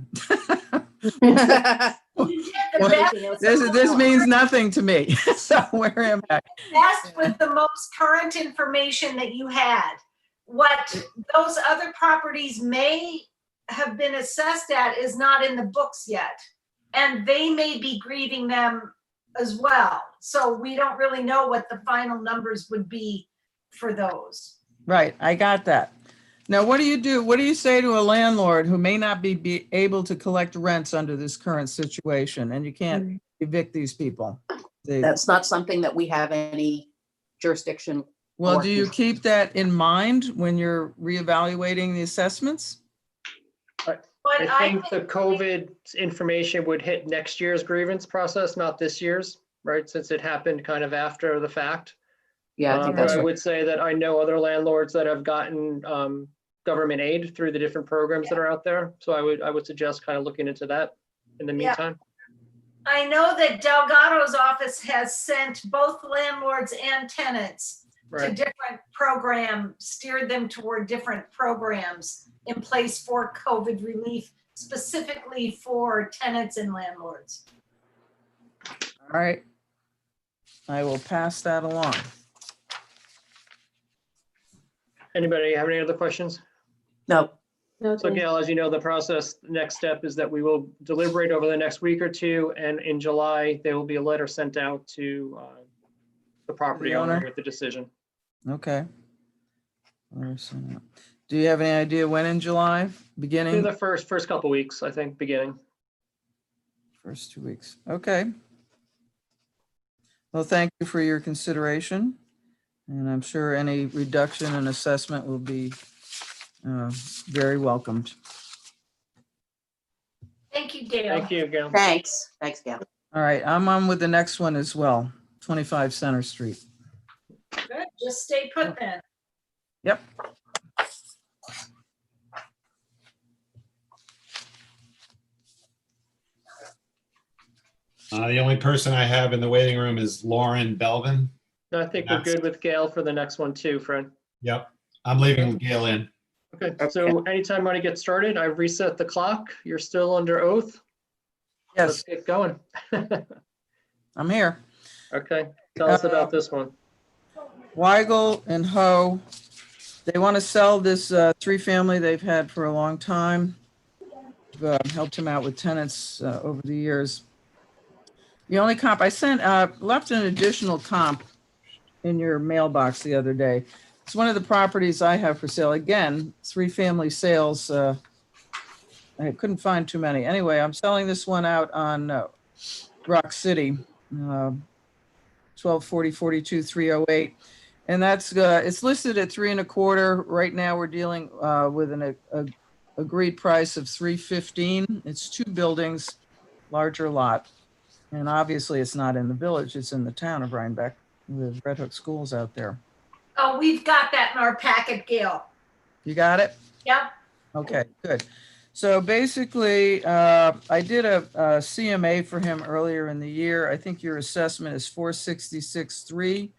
This means nothing to me. So where am I? Best with the most current information that you had. What those other properties may have been assessed at is not in the books yet. And they may be grieving them as well. So we don't really know what the final numbers would be for those. Right, I got that. Now, what do you do? What do you say to a landlord who may not be able to collect rents under this current situation, and you can't evict these people? That's not something that we have any jurisdiction. Well, do you keep that in mind when you're reevaluating the assessments? I think the COVID information would hit next year's grievance process, not this year's, right? Since it happened kind of after the fact. Yeah, I think that's I right. would say that I know other landlords that have gotten government aid through the different programs that are out there. So I would suggest kind of looking into that in the meantime. I know that Delgado's office has sent both landlords and tenants to different programs, steered them toward different programs in place for COVID relief specifically for tenants and landlords. All right. I will pass that along. Anybody have any other questions? No. So Gail, as you know, the process, the next step is that we will deliberate over the next week or two, and in July, there will be a letter sent out to the property owner owner? with the decision. Okay. Do you have any idea when in July? In Beginning? the first couple weeks, I think, beginning. First 2 weeks. Okay. Well, thank you for your consideration. And I'm sure any reduction in assessment will be very welcomed. Thank you, Gail. Thank you, Gail. Thanks. Thanks, Gail. All right, I'm on with the next one as well, 25 Center Street. Good, just stay put then. Yep. The only person I have in the waiting room is Lauren Belvin. I think we're good with Gail for the next one too, Fred. Yep, I'm leaving Gail in. Okay, so anytime you want to get started, I've reset the clock. You're still under oath. Yes. Let's get going. I'm here. Okay, tell us about this one. Weigel and Ho, they want to sell this three-family they've had for a long time. Helped him out with tenants over the years. The only comp I sent, left an additional comp in your mailbox the other day. It's one of the properties I have for sale. Again, three-family sales. I couldn't find too many. Anyway, I'm selling this one out on Rock City, 1240-42-308. And that's, it's listed at 3 1/4. Right now we're dealing with an agreed price of $315. It's 2 buildings, larger lot. And obviously it's not in the village, it's in the town of Rhinebeck with Red Hook schools out there. Oh, we've got that in our packet, Gail. You got it? Yep. Okay, good. So basically, I did a CMA for him earlier in the year. I think your assessment is 466.3,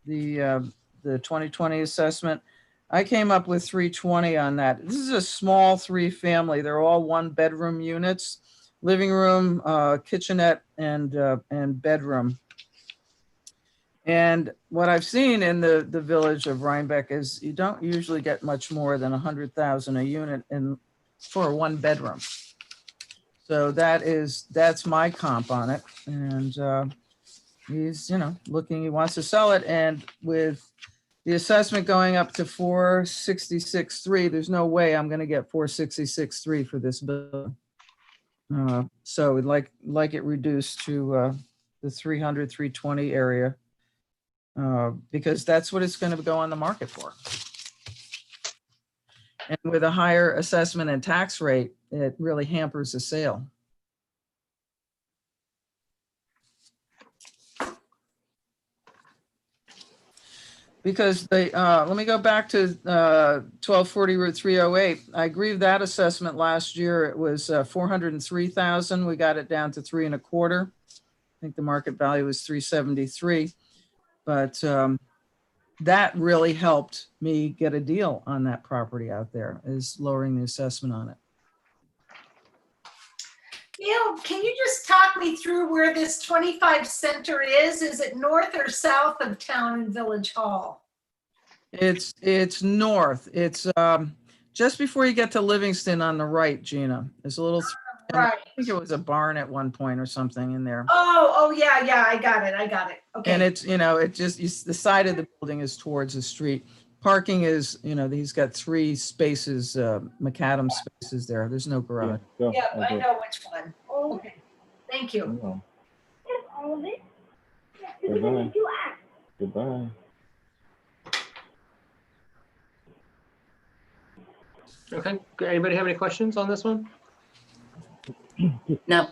the 2020 assessment. I came up with 320 on that. This is a small 3-family. They're all 1-bedroom units, living room, kitchenette, and bedroom. And what I've seen in the village of Rhinebeck is you don't usually get much more than 100,000 a unit for a 1-bedroom. So that's my comp on it. And he's, looking, he wants to sell it. And with the assessment going up to 466.3, there's no way I'm going to get 466.3 for this bill. So we'd like it reduced to the 300, 320 area. Because that's what it's going to go on the market for. And with a higher assessment and tax rate, it really hampers the sale. Because let me go back to 1240 Route 308. I agree with that assessment last year. It was 403,000. We got it down to 3 1/4. I think the market value was 373. But that really helped me get a deal on that property out there, is lowering the assessment on it. Gail, can you just talk me through where this 25 Center is? Is it north or south of Town and Village Hall? It's north. It's just before you get to Livingston on the right, Gina. There's a little, right. I think it was a barn at one point or something in there. Oh, yeah, I got it. Okay. And it's, the side of the building is towards the street. Parking is, he's got 3 spaces, macadam spaces there. There's no garage. Yeah, I know which one. Okay, thank you. Goodbye. Goodbye. Okay, anybody have any questions on this one? No.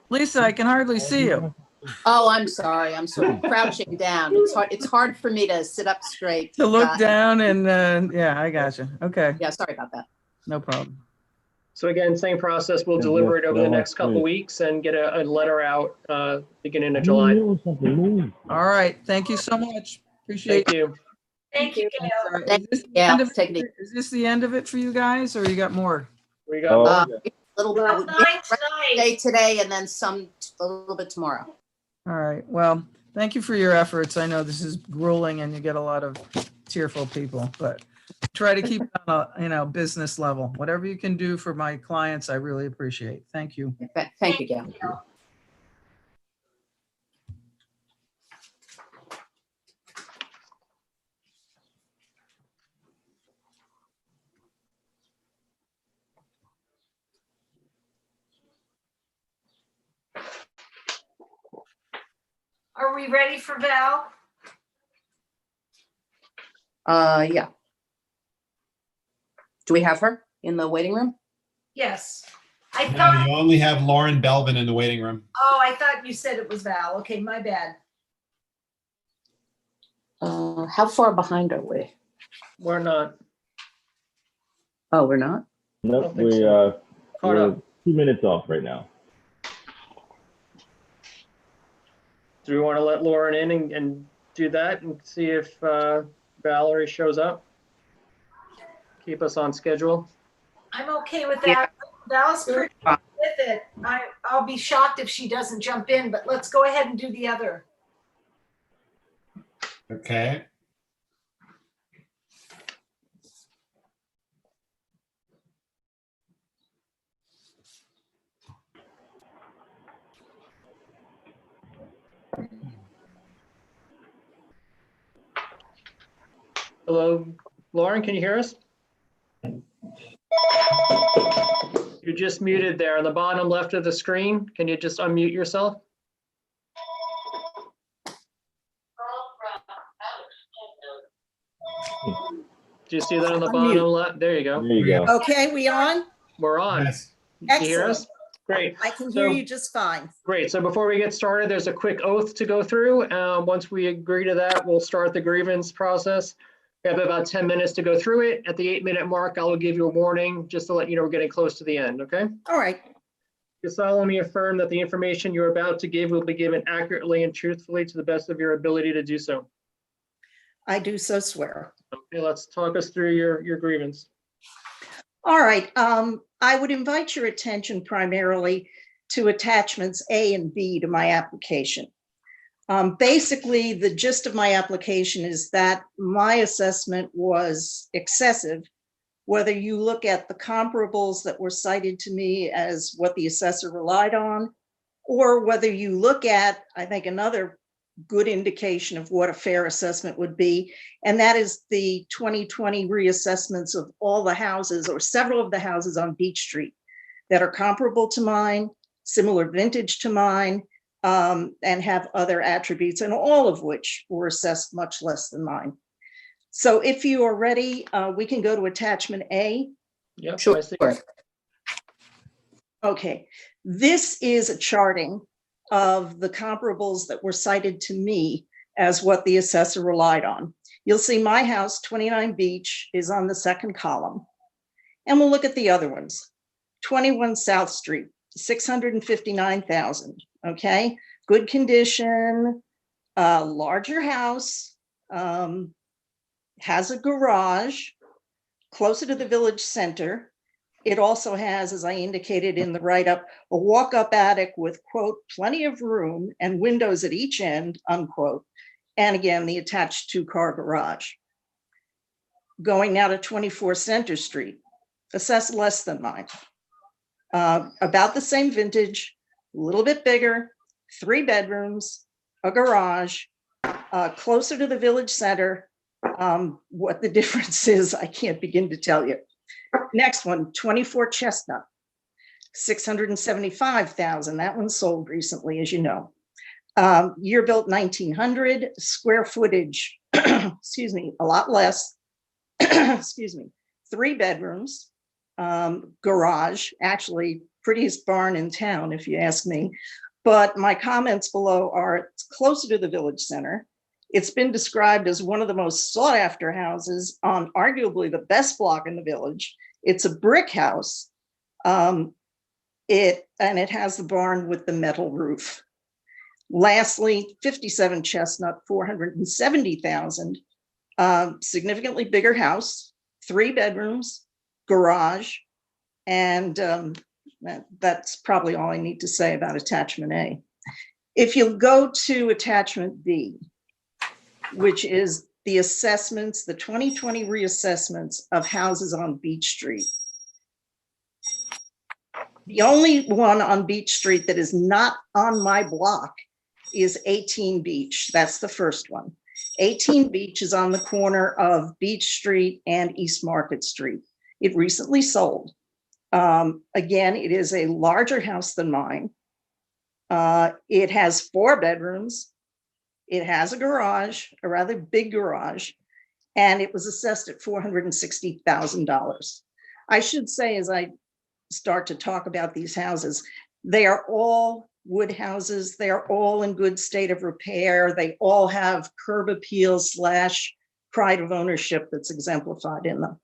Lisa, I can hardly see you. Oh, I'm sorry. I'm sort of crouching down. It's hard for me to sit up straight. To look down and, yeah, I gotcha. Okay. Yeah, sorry about that. No problem. So again, same process. We'll deliver it over the next couple weeks and get a letter out beginning of July. All right. Thank you so much. Appreciate Thank you. Thank you, Gail. Is this the end of it for you guys, or you got more? We got Oh, more. A little Well, bit nine tonight. day today and then some, a little bit tomorrow. All right. Well, thank you for your efforts. I know this is grueling and you get a lot of tearful people, but try to keep it on a, business level. Whatever you can do for my clients, I really appreciate. Thank you. Thank you, Gail. Are we ready for Val? Yeah. Do we have her in the waiting room? Yes. I No, thought, you only have Lauren Belvin in the waiting room. oh, I thought you said it was Val. Okay, my bad. How far behind are we? We're not. Oh, we're not? Nope, think we, so. Caught we're up. 2 minutes off right now. Do we want to let Lauren in and do that and see if Valerie shows up? Keep us on schedule. I'm okay with that. Val's pretty good with it. I'll be shocked if she doesn't jump in, but let's go ahead and do the other. Okay. Hello, Lauren, can you hear us? You're just muted there on the bottom left of the screen. Can you just unmute yourself? Do you see that on the bottom left? There you go. There you go. Okay, we on? We're on. Yes. Can you hear us? Excellent. Great. I can hear So- you just fine. Great. So before we get started, there's a quick oath to go through. Once we agree to that, we'll start the grievance process. We have about 10 minutes to go through it. At the 8-minute mark, I will give you a warning just to let you know we're getting close to the end, okay? All right. You solemnly affirm that the information you're about to give will be given accurately and truthfully to the best of your ability to do so. I do so swear. Okay, let's talk us through your grievance. All right. I would invite your attention primarily to attachments A and B to my application. Basically, the gist of my application is that my assessment was excessive, whether you look at the comparables that were cited to me as what the assessor relied on, or whether you look at, I think, another good indication of what a fair assessment would be, and that is the 2020 reassessments of all the houses or several of the houses on Beach Street that are comparable to mine, similar vintage to mine, and have other attributes, and all of which were assessed much less than mine. So if you are ready, we can go to attachment A. Yep, Sure. I see. Okay, this is a charting of the comparables that were cited to me as what the assessor relied on. You'll see my house, 29 Beach, is on the second column. And we'll look at the other ones. 21 South Street, 659,000, okay? Good condition, larger house, has a garage, closer to the village center. It also has, as I indicated in the write-up, a walk-up attic with, quote, plenty of room and windows at each end, unquote. And again, the attached 2-car garage. Going now to 24 Center Street, assessed less than mine. About the same vintage, a little bit bigger, 3 bedrooms, a garage, closer to the village center. What the difference is, I can't begin to tell you. Next one, 24 Chestnut, 675,000. That one sold recently, as you know. Year built 1900, square footage, excuse me, a lot less. Excuse me, 3 bedrooms, garage, actually prettiest barn in town, if you ask me. But my comments below are it's closer to the village center. It's been described as one of the most sought after houses on arguably the best block in the village. It's a brick house. It has the barn with the metal roof. Lastly, 57 Chestnut, 470,000, significantly bigger house, 3 bedrooms, garage, And that's probably all I need to say about attachment A. If you go to attachment B, which is the assessments, the 2020 reassessments of houses on Beach Street. The only one on Beach Street that is not on my block is 18 Beach. That's the first one. 18 Beach is on the corner of Beach Street and East Market Street. It recently sold. Again, it is a larger house than mine. It has 4 bedrooms. It has a garage, a rather big garage, and it was assessed at $460,000. I should say, as I start to talk about these houses, they are all wood houses. They are all in good state of repair. They all have curb appeal / pride of ownership that's exemplified in them.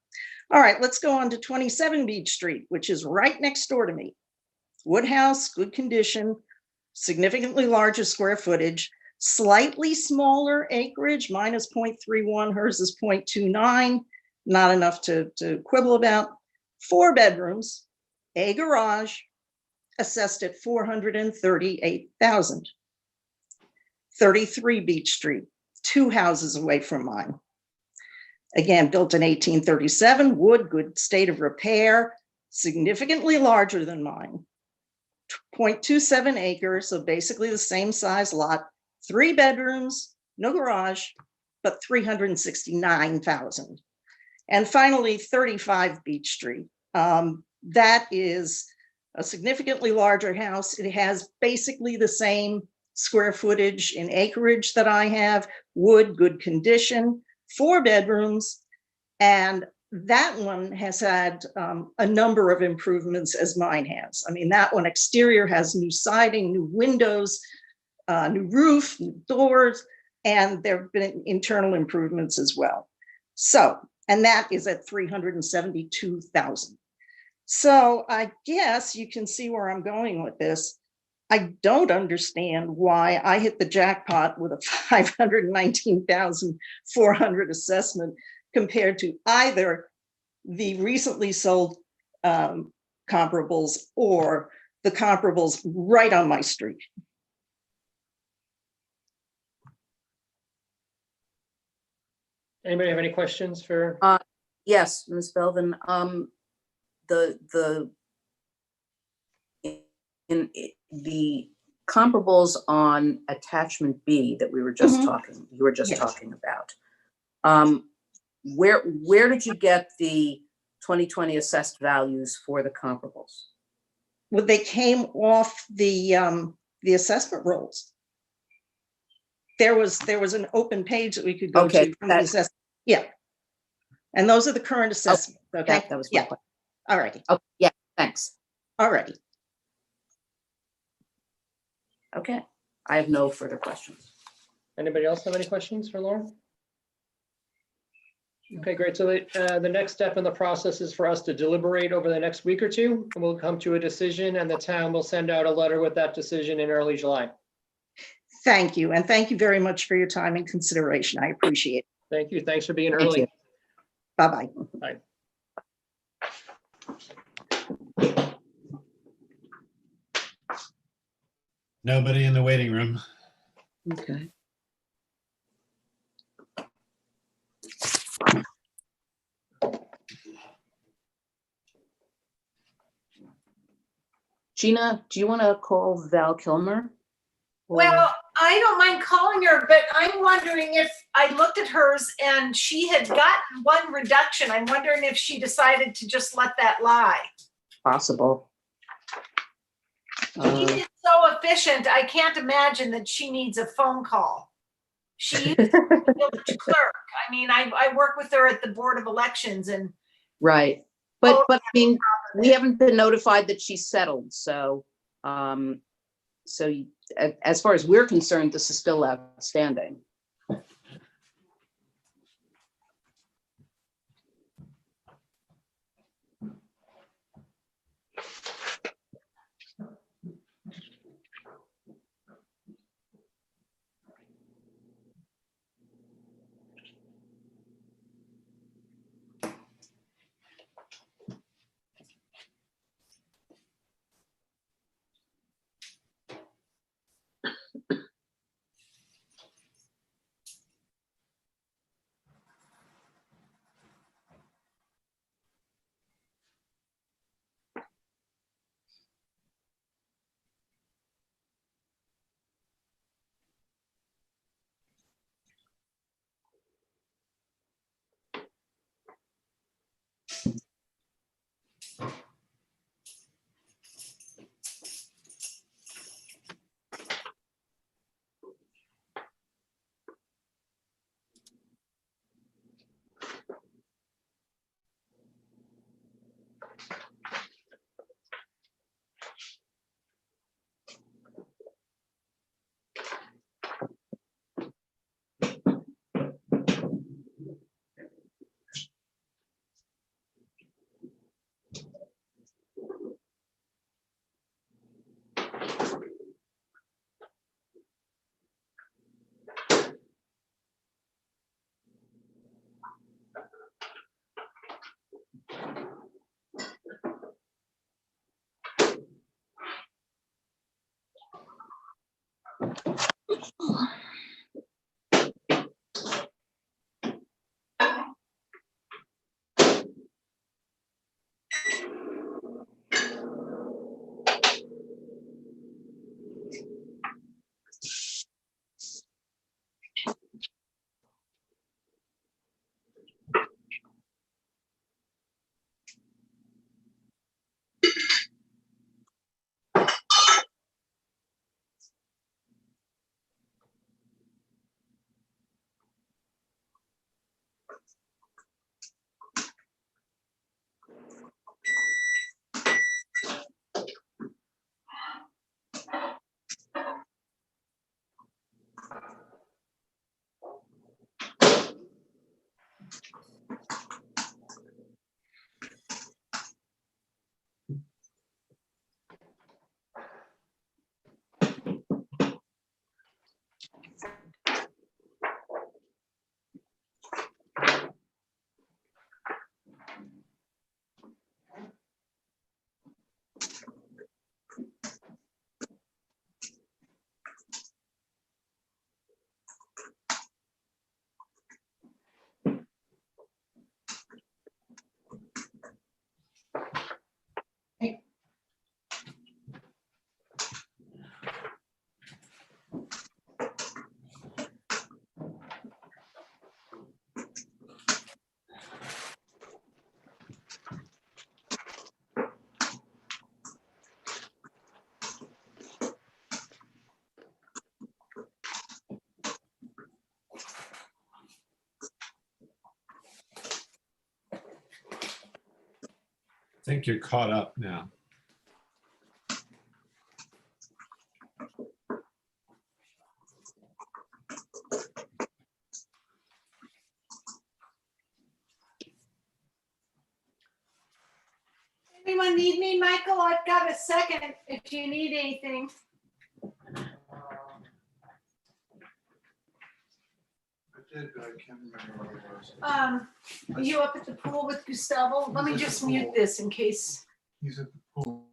All right, let's go on to 27 Beach Street, which is right next door to me. Wood house, good condition, significantly larger square footage, slightly smaller acreage, mine is 0.31, hers is 0.29, not enough to quibble about. 4 bedrooms, a garage, assessed at $438,000. 33 Beach Street, 2 houses away from mine. Again, built in 1837, wood, good state of repair, significantly larger than mine. 0.27 acres, so basically the same size lot, 3 bedrooms, no garage, but $369,000. And finally, 35 Beach Street. That is a significantly larger house. It has basically the same square footage in acreage that I have, wood, good condition, 4 bedrooms, and that one has had a number of improvements as mine has. I mean, that one exterior has new siding, new windows, new roof, new doors, and there have been internal improvements as well. So, and that is at $372,000. So I guess you can see where I'm going with this. I don't understand why I hit the jackpot with a $519,400 assessment compared to either the recently sold comparables or the comparables right on my street. Anybody have any questions for? Yes, Ms. Belvin. The comparables on attachment B that we were just Mhm. talking, you were just Yes. talking about. Where did you get the 2020 assessed values for the comparables? Well, they came off the assessment rolls. There was an open page that we could go Okay, to. From the assessment. Yeah. And those are the current assessments. Okay. That was my Yeah. question. All righty. Oh, yeah, thanks. All righty. Okay, I have no further questions. Anybody else have any questions for Lauren? Okay, great. So the next step in the process is for us to deliberate over the next week or two, and we'll come to a decision, and the town will send out a letter with that decision in early July. Thank you. And thank you very much for your time and consideration. I appreciate it. Thank you. Thanks for being Thank early. you. Bye-bye. Bye. Nobody in the waiting room. Okay. Gina, do you want to call Val Kilmer? Well, I don't mind calling her, but I'm wondering if I looked at hers and she had gotten 1 reduction. I'm wondering if she decided to just let that lie. Possible. She is so efficient. I can't imagine that she needs a phone call. She used to be a village clerk. I mean, I work with her at the Board of Elections and. Right. But I mean, we haven't been notified that she's settled. So, as far as we're concerned, this is still outstanding. think you're caught up now. Anyone need me, Michael? I've got a second if you need anything. Are you up at the pool with Gustavo? Let me just mute this in case. He's at the pool.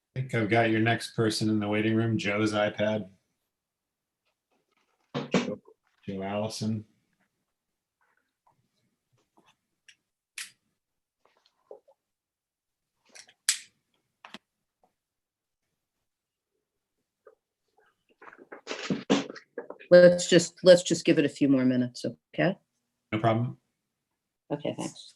I think I've got your next person in the waiting room, Joe's iPad. Joe Allison. Let's just give it a few more minutes, okay? No problem. Okay, thanks.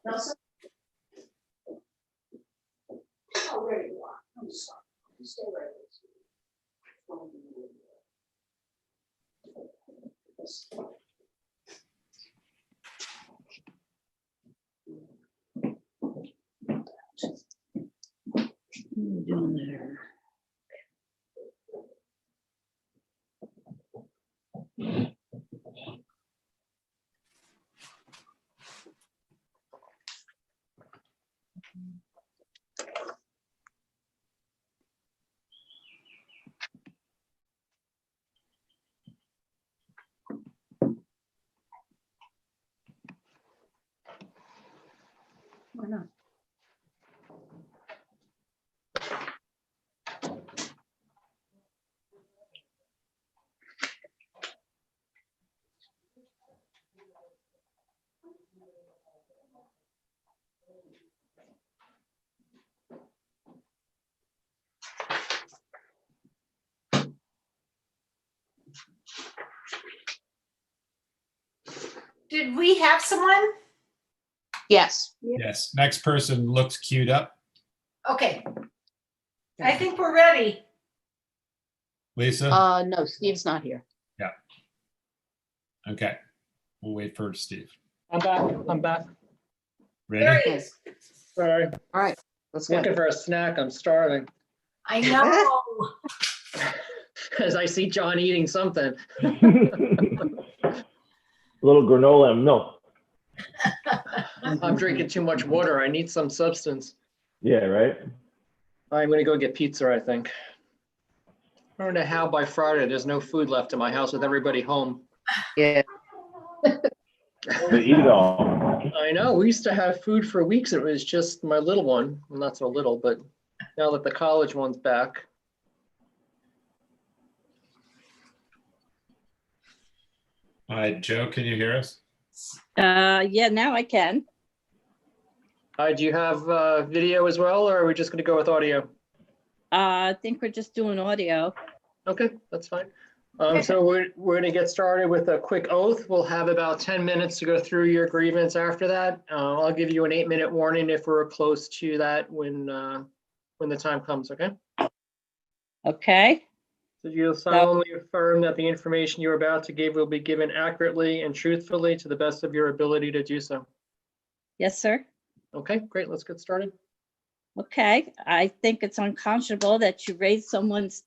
Nelson? Oh, there you are. I'm sorry. You stay right there. What are you doing there? Why not? Did we have someone? Yes. Yes. Next person looks queued up. Okay. I think we're ready. Lisa? No, Steve's not here. Yeah. Okay. We'll wait for Steve. I'm back. I'm back. There Ready? he is. Sorry. All right. Let's go. Looking for a snack. I'm starving. I know. As I see John eating something. Little granola and milk. I'm drinking too much water. I need some substance. Yeah, right? I'm gonna go get pizza, I think. I don't know how by Friday, there's no food left in my house with everybody home. Yeah. They eat it all. I know, we used to have food for weeks. It was just my little one, well, not so little, but now that the college one's back. All right, Joe, can you hear us? Yeah, now I can. Do you have video as well, or are we just gonna go with audio? I think we're just doing audio. Okay, that's fine. So we're gonna get started with a quick oath. We'll have about 10 minutes to go through your grievance after that. I'll give you an 8-minute warning if we're close to that when the time comes, okay? Okay. So you'll solemnly affirm that the information you're about to give will be given accurately and truthfully to the best of your ability to do so. Yes, sir. Okay, great, let's get started. Okay. I think it's unconscionable that you raised someone's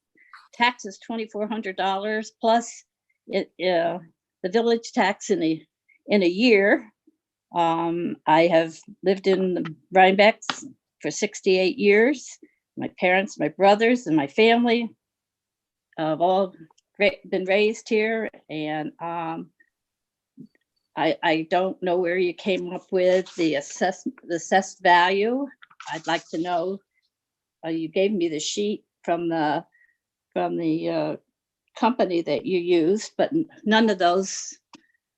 taxes $2,400 plus the village tax in a year. I have lived in Rhinebeck for 68 years. My parents, my brothers, and my family have all been raised here, and I don't know where you came up with the assessed value. I'd like to know. You gave me the sheet from the company that you used, but none of those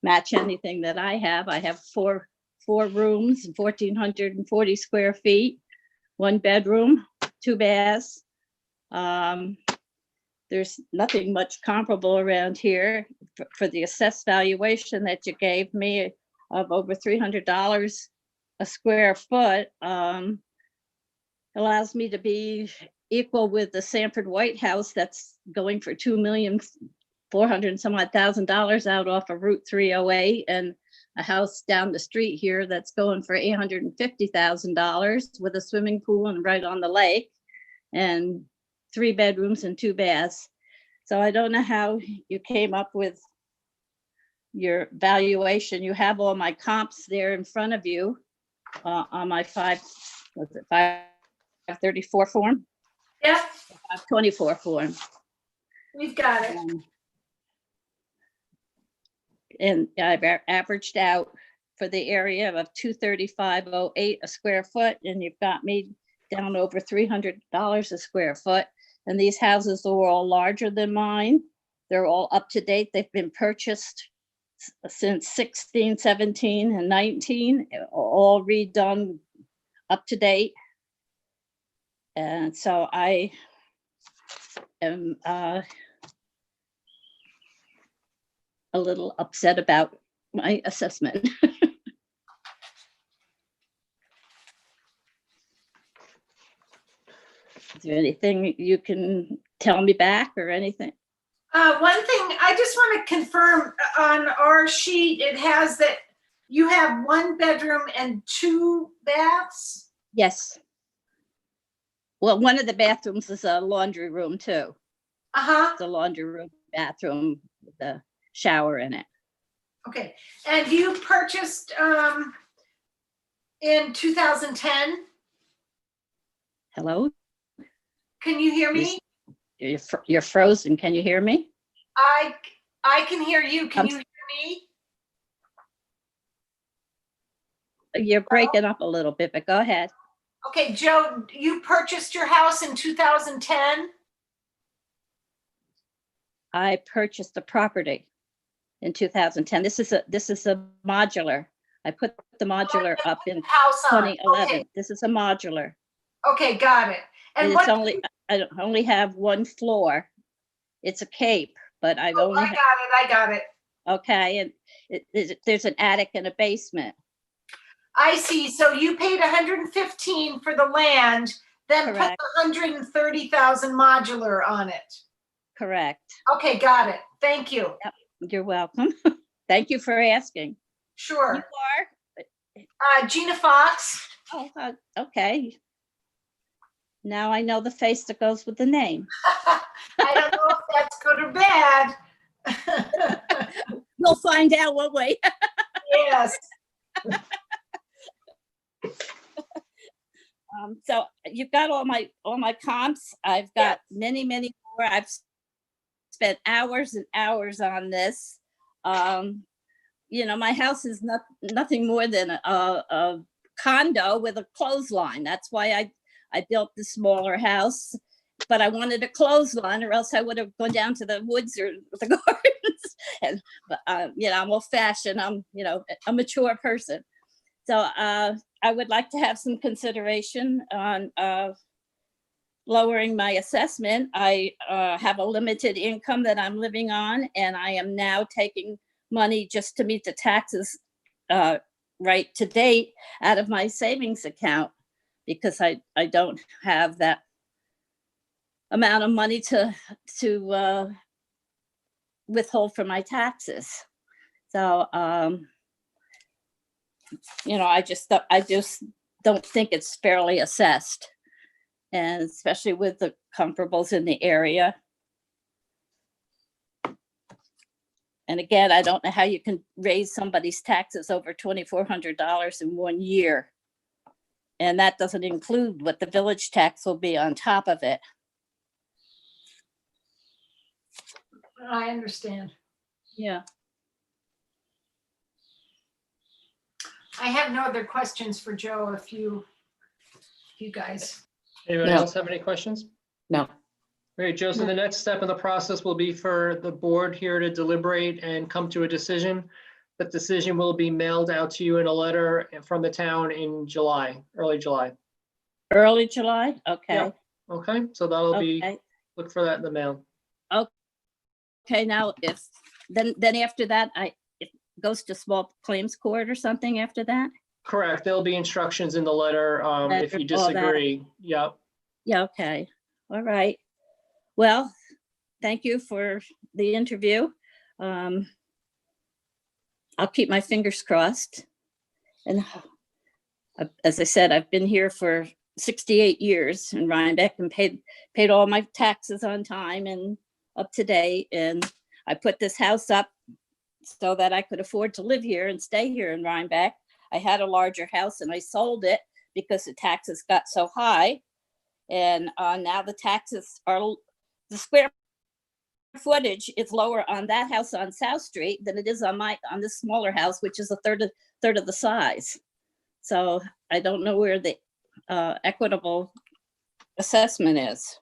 match anything that I have. I have four rooms, 1,440 square feet, 1 bedroom, 2 baths. There's nothing much comparable around here for the assessed valuation that you gave me of over $300 a square foot. Allows me to be equal with the Sanford White House that's going for $2,400,000 and some odd out off of Route 308, and a house down the street here that's going for $850,000 with a swimming pool and right on the lake, and 3 bedrooms and 2 baths. So I don't know how you came up with your valuation. You have all my comps there in front of you on my 534 form? Yeah. 524 form. We've got it. And I've averaged out for the area of $235.08 a square foot, and you've got me down over $300 a square foot. And these houses are all larger than mine. They're all up to date. They've been purchased since 16, 17, and 19, all redone up to date. And so I am a little upset about my assessment. Is there anything you can tell me back or anything? One thing, I just want to confirm on our sheet, it has that you have 1 bedroom and 2 baths? Yes. Well, one of the bathrooms is a laundry room too. Uh-huh. It's a laundry room, bathroom with a shower in it. Okay, and you purchased in 2010? Hello? Can you hear me? You're frozen. Can you hear me? I can hear you. Can you hear me? You're breaking up a little bit, but go ahead. Okay, Joe, you purchased your house in 2010? I purchased the property in 2010. This is a modular. I put the modular up in House on. 2011. Okay. This is a modular. Okay, got it. And what? I only have 1 floor. It's a cape, but I've only. I got it. Okay, and there's an attic and a basement. I see. So you paid 115 for the land, then Correct. put the 130,000 modular on it. Correct. Okay, got it. Thank you. Yep, you're welcome. Thank you for asking. Sure. You are? Gina Fox. Oh, okay. Now I know the face that goes with the name. I don't know if that's good or bad. We'll find out, won't we? Yes. So you've got all my comps. I've got many more. I've spent hours and hours on this. My house is nothing more than a condo with a clothesline. That's why I built the smaller house, but I wanted a clothesline, or else I would have gone down to the woods or the gardens. And I'm old fashioned. I'm a mature person. So I would like to have some consideration on lowering my assessment. I have a limited income that I'm living on, and I am now taking money just to meet the taxes right to date out of my savings account, because I don't have that amount of money to withhold for my taxes. So I just don't think it's fairly assessed, and especially with the comparables in the area. And again, I don't know how you can raise somebody's taxes over $2,400 in 1 year. And that doesn't include what the village tax will be on top of it. I understand. Yeah. I have no other questions for Joe if you guys. Anybody No. else have any questions? No. Great, Joe. So the next step in the process will be for the board here to deliberate and come to a decision. That decision will be mailed out to you in a letter from the town in July, early July. Early July? Okay. Yeah. Okay, so that'll be, Okay. look for that in the mail. Okay, now then after that, it goes to small claims court or something after that? Correct. There'll be instructions in the letter if you All that. disagree. Yep. Yeah, okay. All right. Well, thank you for the interview. I'll keep my fingers crossed. And as I said, I've been here for 68 years in Rhinebeck and paid all my taxes on time and up to date. And I put this house up so that I could afford to live here and stay here in Rhinebeck. I had a larger house and I sold it because the taxes got so high. And now the taxes are, the square footage is lower on that house on South Street than it is on this smaller house, which is a third of the size. So I don't know where the equitable assessment is.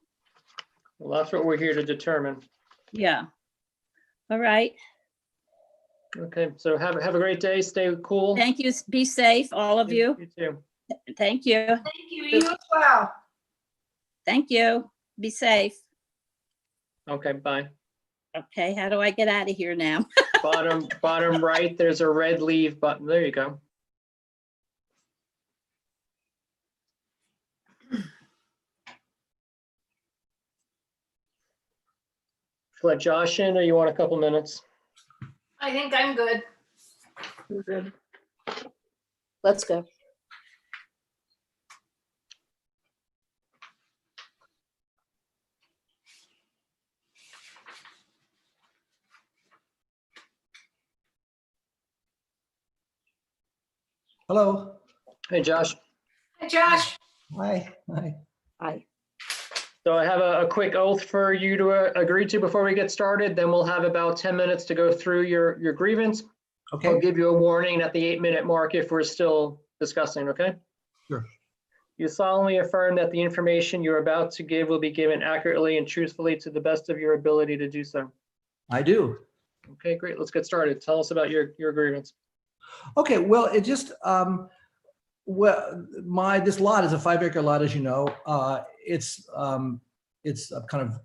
Well, that's what we're here to determine. Yeah. All right. Okay, so have a great day. Stay cool. Thank you. Be safe, all of you. You too. Thank you. Thank you. You as well. Thank you. Be safe. Okay, bye. Okay, how do I get out of here now? Bottom right, there's a red leave button. There you go. Let Josh in, or you want a couple minutes? I think I'm good. You're good. Let's go. Hello. Hey, Josh. Hi, Josh. Hi. Hi. Hi. So I have a quick oath for you to agree to before we get started. Then we'll have about 10 minutes to go through your grievance. Okay. I'll give you a warning at the 8-minute mark if we're still discussing, okay? Sure. You solemnly affirm that the information you're about to give will be given accurately and truthfully to the best of your ability to do so. I do. Okay, great. Let's get started. Tell us about your grievance. Okay. Well, it just this lot is a 5-acre lot, as you know. It's kind of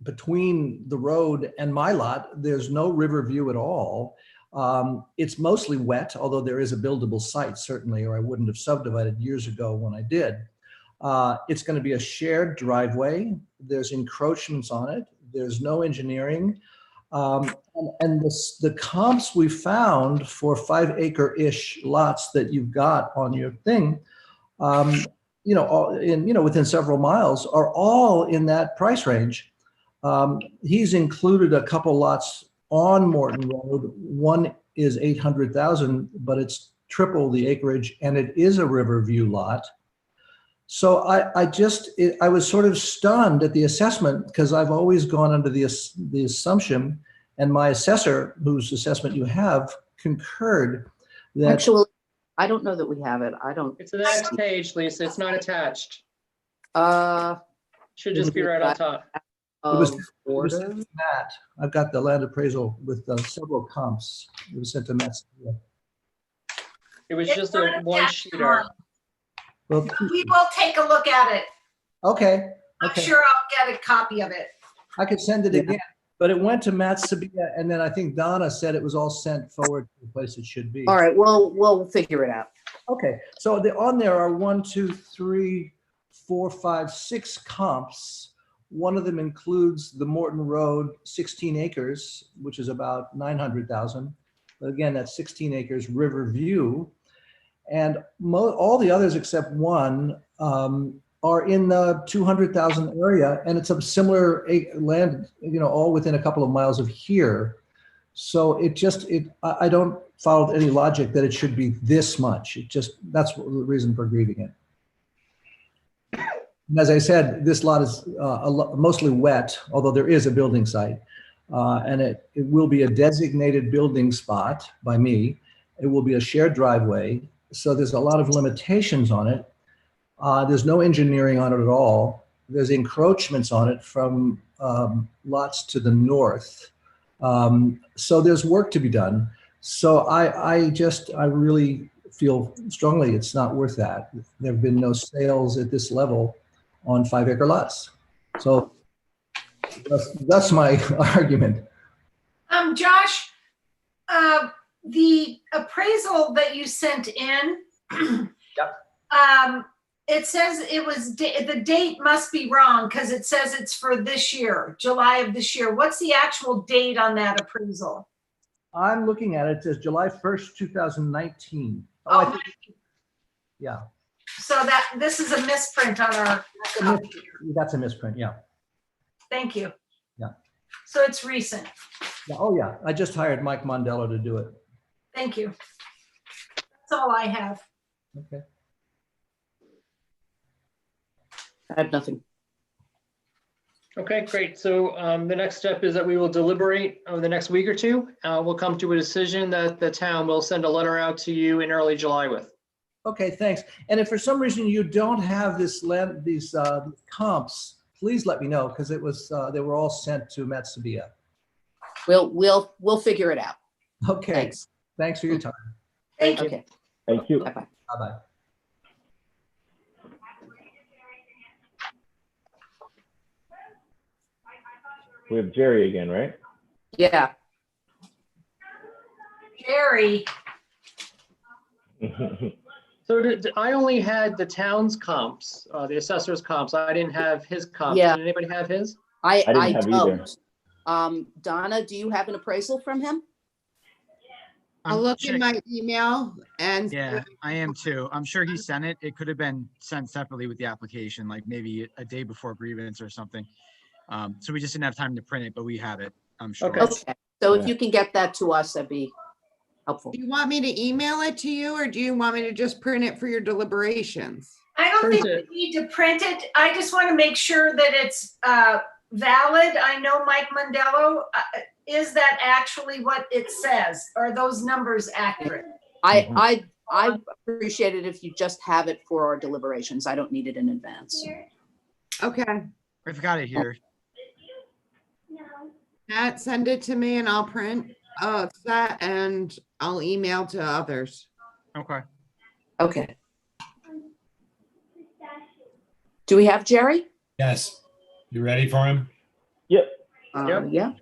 between the road and my lot. There's no river view at all. It's mostly wet, although there is a buildable site, certainly, or I wouldn't have subdivided years ago when I did. It's going to be a shared driveway. There's encroachments on it. There's no engineering. And the comps we found for 5-acre-ish lots that you've got on your thing, within several miles, are all in that price range. He's included a couple lots on Morton Road. One is 800,000, but it's triple the acreage, and it is a Riverview lot. So I was sort of stunned at the assessment because I've always gone under the assumption, and my assessor, whose assessment you have, concurred that. Actually, I don't know that we have it. I don't. It's the next page, Lisa. It's not attached. Should It just be right on top. It was sent to Matt. I've got the land appraisal with several comps. It was sent to Matt. It was just a one-sheeter. Well, We will take a look at it. okay. I'm sure I'll get a copy of it. I could send it again, but it went to Matt Sabia, and then I think Donna said it was all sent forward to the place it should be. All right, we'll figure it out. Okay, so on there are 1, 2, 3, 4, 5, 6 comps. One of them includes the Morton Road 16 acres, which is about 900,000. But again, that's 16 acres Riverview. And all the others except one are in the 200,000 area, and it's a similar land, all within a couple of miles of here. So I don't follow any logic that it should be this much. That's the reason for grieving it. And as I said, this lot is mostly wet, although there is a building site. And it will be a designated building spot by me. It will be a shared driveway. So there's a lot of limitations on it. There's no engineering on it at all. There's encroachments on it from lots to the north. So there's work to be done. So I really feel strongly it's not worth that. There have been no sales at this level on 5-acre lots. So that's my argument. Josh, the appraisal that you sent in, it says it was, the date must be wrong because it says it's for this year, July of this year. What's the actual date on that appraisal? I'm looking at it. It says July 1st, 2019. Yeah. So this is a misprint on our copy. That's a misprint, yeah. Thank you. Yeah. So it's recent. Yeah. Oh, yeah. I just hired Mike Mondello to do it. Thank you. That's all I have. Okay. I have nothing. Okay, great. So the next step is that we will deliberate over the next week or two. We'll come to a decision that the town will send a letter out to you in early July with. Okay, thanks. And if for some reason you don't have these comps, please let me know because they were all sent to Matt Sabia. We'll figure it out. Okay. Thanks for your time. Thank you. Okay. Thank you. Bye-bye. Bye-bye. We have Jerry again, right? Yeah. Jerry. So I only had the town's comps, the assessor's comps. I didn't have his comps. Yeah. Did anybody have his? I didn't have either. don't. Donna, do you have an appraisal from him? I'll look in my email and. Yeah, I am too. I'm sure he sent it. It could have been sent separately with the application, like maybe a day before grievance or something. So we just didn't have time to print it, but we have it, I'm sure. Okay. So if you can get that to us, that'd be helpful. Do you want me to email it to you or do you want me to just print it for your deliberations? I don't think we need to print it. I just want to make sure that it's valid. I know Mike Mondello. Is that actually what it says? Are those numbers accurate? I appreciate it if you just have it for our deliberations. I don't need it in advance. Okay. I've got it here. Matt, send it to me and I'll print that and I'll email to others. Okay. Okay. Do we have Jerry? Yes. You ready for him? Yep. Yeah.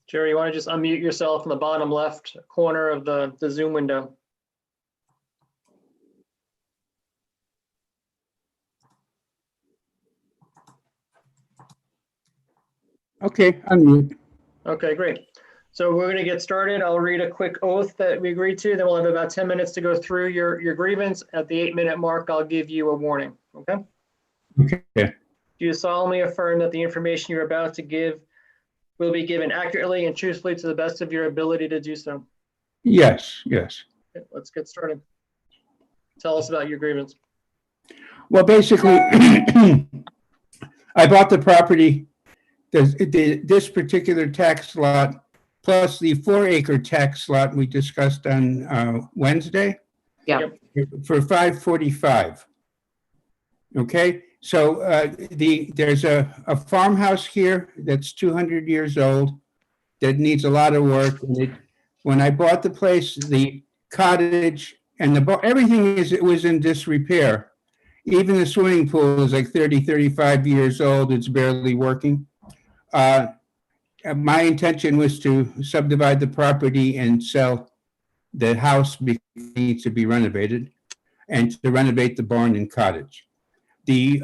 Jerry, you want to just unmute yourself in the bottom left corner of the Zoom window? Okay, unmute. Okay, great. So we're going to get started. I'll read a quick oath that we agreed to. Then we'll have about 10 minutes to go through your grievance. At the 8-minute mark, I'll give you a warning. Okay? Okay. Do you solemnly affirm that the information you're about to give will be given accurately and truthfully to the best of your ability to do so? Yes, yes. Okay, let's get started. Tell us about your grievance. Well, basically, I bought the property, this particular tax lot, plus the 4-acre tax lot we discussed on Wednesday. Yeah. For $545. Okay, so there's a farmhouse here that's 200 years old that needs a lot of work. And when I bought the place, the cottage and everything was in disrepair. Even the swimming pool is like 30, 35 years old. It's barely working. My intention was to subdivide the property and sell the house because it needs to be renovated, and to renovate the barn and cottage. The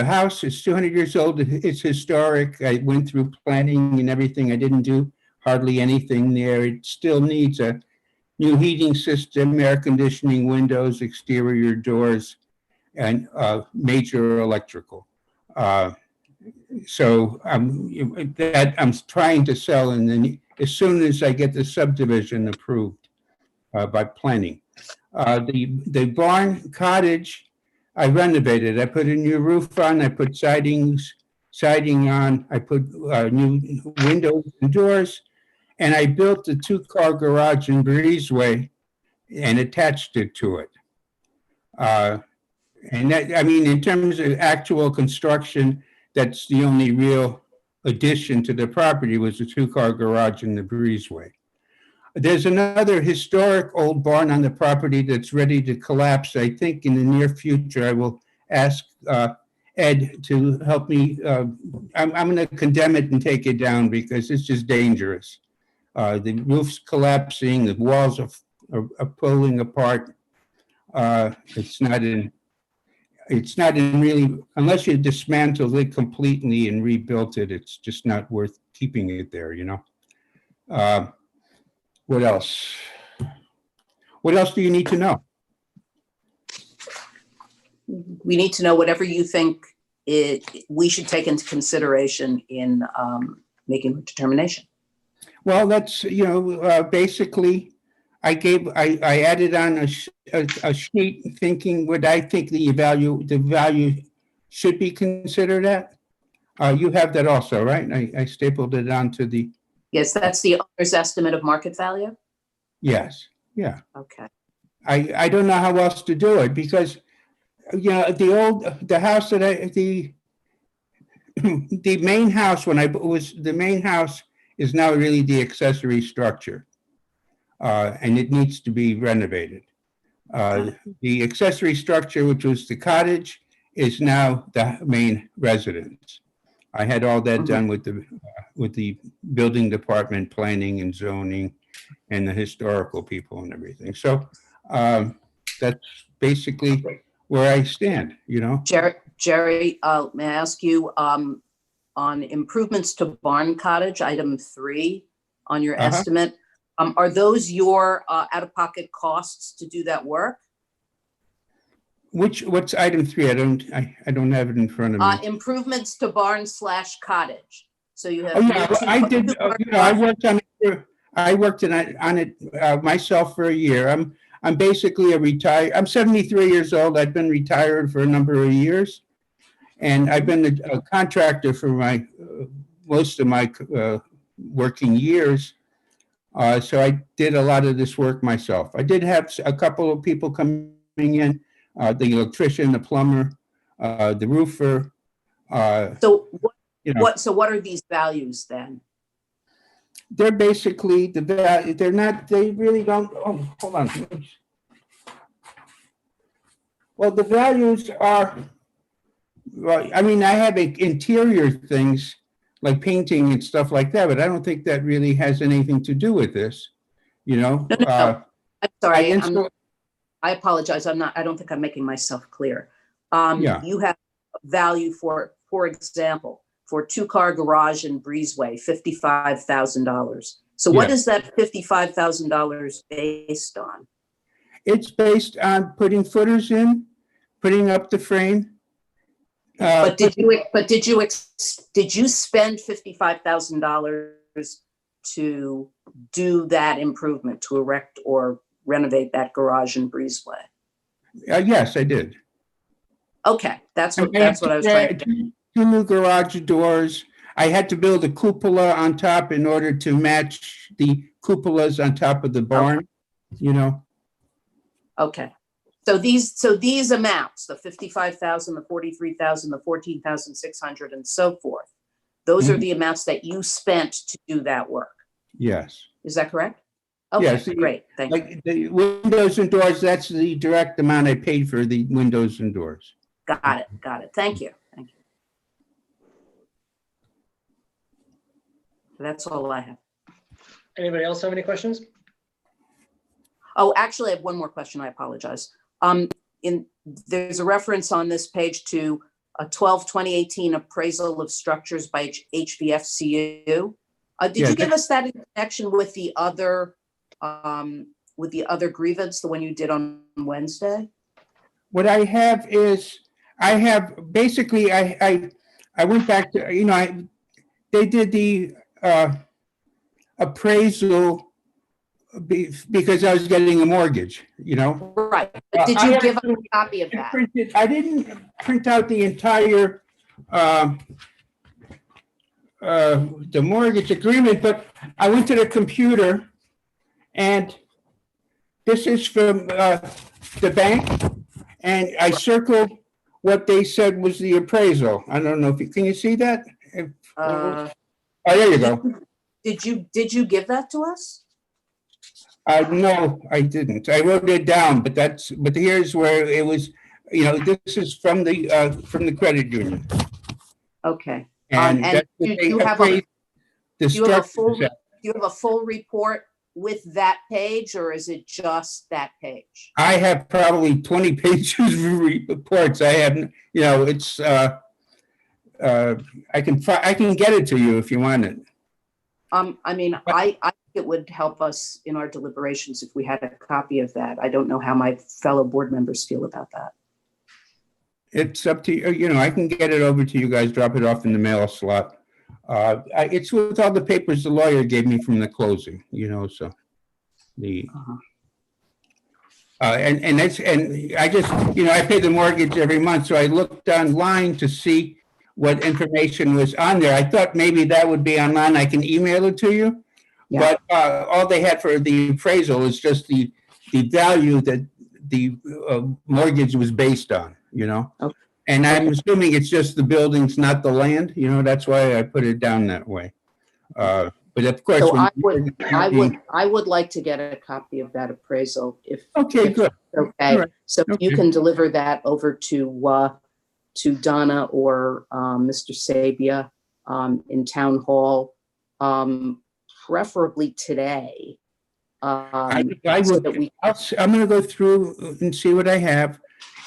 house is 200 years old. It's historic. I went through planning and everything. I didn't do hardly anything there. It still needs a new heating system, air conditioning, windows, exterior doors, and major electrical. So that I'm trying to sell, and then as soon as I get the subdivision approved by planning. The barn cottage, I renovated. I put a new roof on. I put siding on. I put new windows and doors, and I built a 2-car garage in breezeway and attached it to it. And that, I mean, in terms of actual construction, that's the only real addition to the property was a 2-car garage in the breezeway. There's another historic old barn on the property that's ready to collapse. I think in the near future, I will ask Ed to help me. I'm going to condemn it and take it down because it's just dangerous. The roof's collapsing, the walls are pulling apart. It's not in really, unless you dismantle it completely and rebuilt it, it's just not worth keeping it there, you know? What else? What else do you need to know? We need to know whatever you think we should take into consideration in making a determination. Well, that's, you know, basically, I added on a sheet thinking what I think the value should be considered at. You have that also, right? I stapled it onto the. Yes, that's the owner's estimate of market value? Yes, yeah. Okay. I don't know how else to do it because, you know, the house that the main house the main house is now really the accessory structure. And it needs to be renovated. The accessory structure, which was the cottage, is now the main residence. I had all that done with the building department, planning and zoning, and the historical people and everything. So that's basically where I stand, you know. Jerry, may I ask you on improvements to barn cottage, item 3 on your estimate, are those your out-of-pocket costs to do that work? What's item 3? I don't have it in front of me. Improvements to barn / cottage. So you have. Oh yeah, I did. You know, I worked on it. I worked on it myself for a year. I'm basically I'm 73 years old. I've been retired for a number of years, and I've been a contractor for most of my working years. So I did a lot of this work myself. I did have a couple of people coming in, the electrician, the plumber, the roofer. So what are these values then? They're basically they really don't, oh, hold on. Well, the values are, well, I mean, I have interior things like painting and stuff like that, but I don't think that really has anything to do with this, you know? No. I'm sorry. I apologize. I don't think I'm making myself clear. Yeah. You have value for example, for 2-car garage and breezeway, $55,000. So what Yes. is that $55,000 based on? It's based on putting footers in, putting up the frame. But did you spend $55,000 to do that improvement, to erect or renovate that garage and breezeway? Yes, I did. Okay, that's what I was trying to. Two new garage doors. I had to build a cupola on top in order to match the cupolas on top of the barn, you know. Okay. So these amounts, the 55,000, the 43,000, the 14,600 and so forth, those are the amounts that you spent to do that work. Yes. Is that correct? Okay, Yes. great. Thank you. Like the windows and doors, that's the direct amount I paid for the windows and doors. Got it. Thank you. That's all I have. Anybody else have any questions? Oh, actually, I have one more question. I apologize. There's a reference on this page to a 12/2018 appraisal of structures by HVFCU. Did you give us that in connection with the other grievance, the one you did on Wednesday? What I have is, I went back to, you know, they did the appraisal because I was getting a mortgage, you know? Right. But did you give us a copy of that? I didn't print out the entire the mortgage agreement, but I went to the computer and this is from the bank, and I circled what they said was the appraisal. I don't know if can you see that? Oh, there you go. Did you give that to us? No, I didn't. I wrote it down, but here's where it was, you know, this is from the credit union. Okay. And do you have a full report with that page, or is it just that page? I have probably 20 pages of reports. I have, you know, it's I can get it to you if you want it. I mean, I think it would help us in our deliberations if we had a copy of that. I don't know how my fellow board members feel about that. It's up to you. You know, I can get it over to you guys, drop it off in the mail slot. It's with all the papers the lawyer gave me from the closing, you know, so and I just, you know, I pay the mortgage every month, so I looked online to see what information was on there. I thought maybe that would be online. I can email it to you. Yeah. But all they had for the appraisal is just the value that the mortgage was based on, you know. Okay. And I'm assuming it's just the buildings, not the land. You know, that's why I put it down that way. But of course, so I would like to get a copy of that appraisal. If good. Okay. Right. So you can deliver that over to Donna or Mr. Sabia in town hall, preferably today. I'm going to go through and see what I have.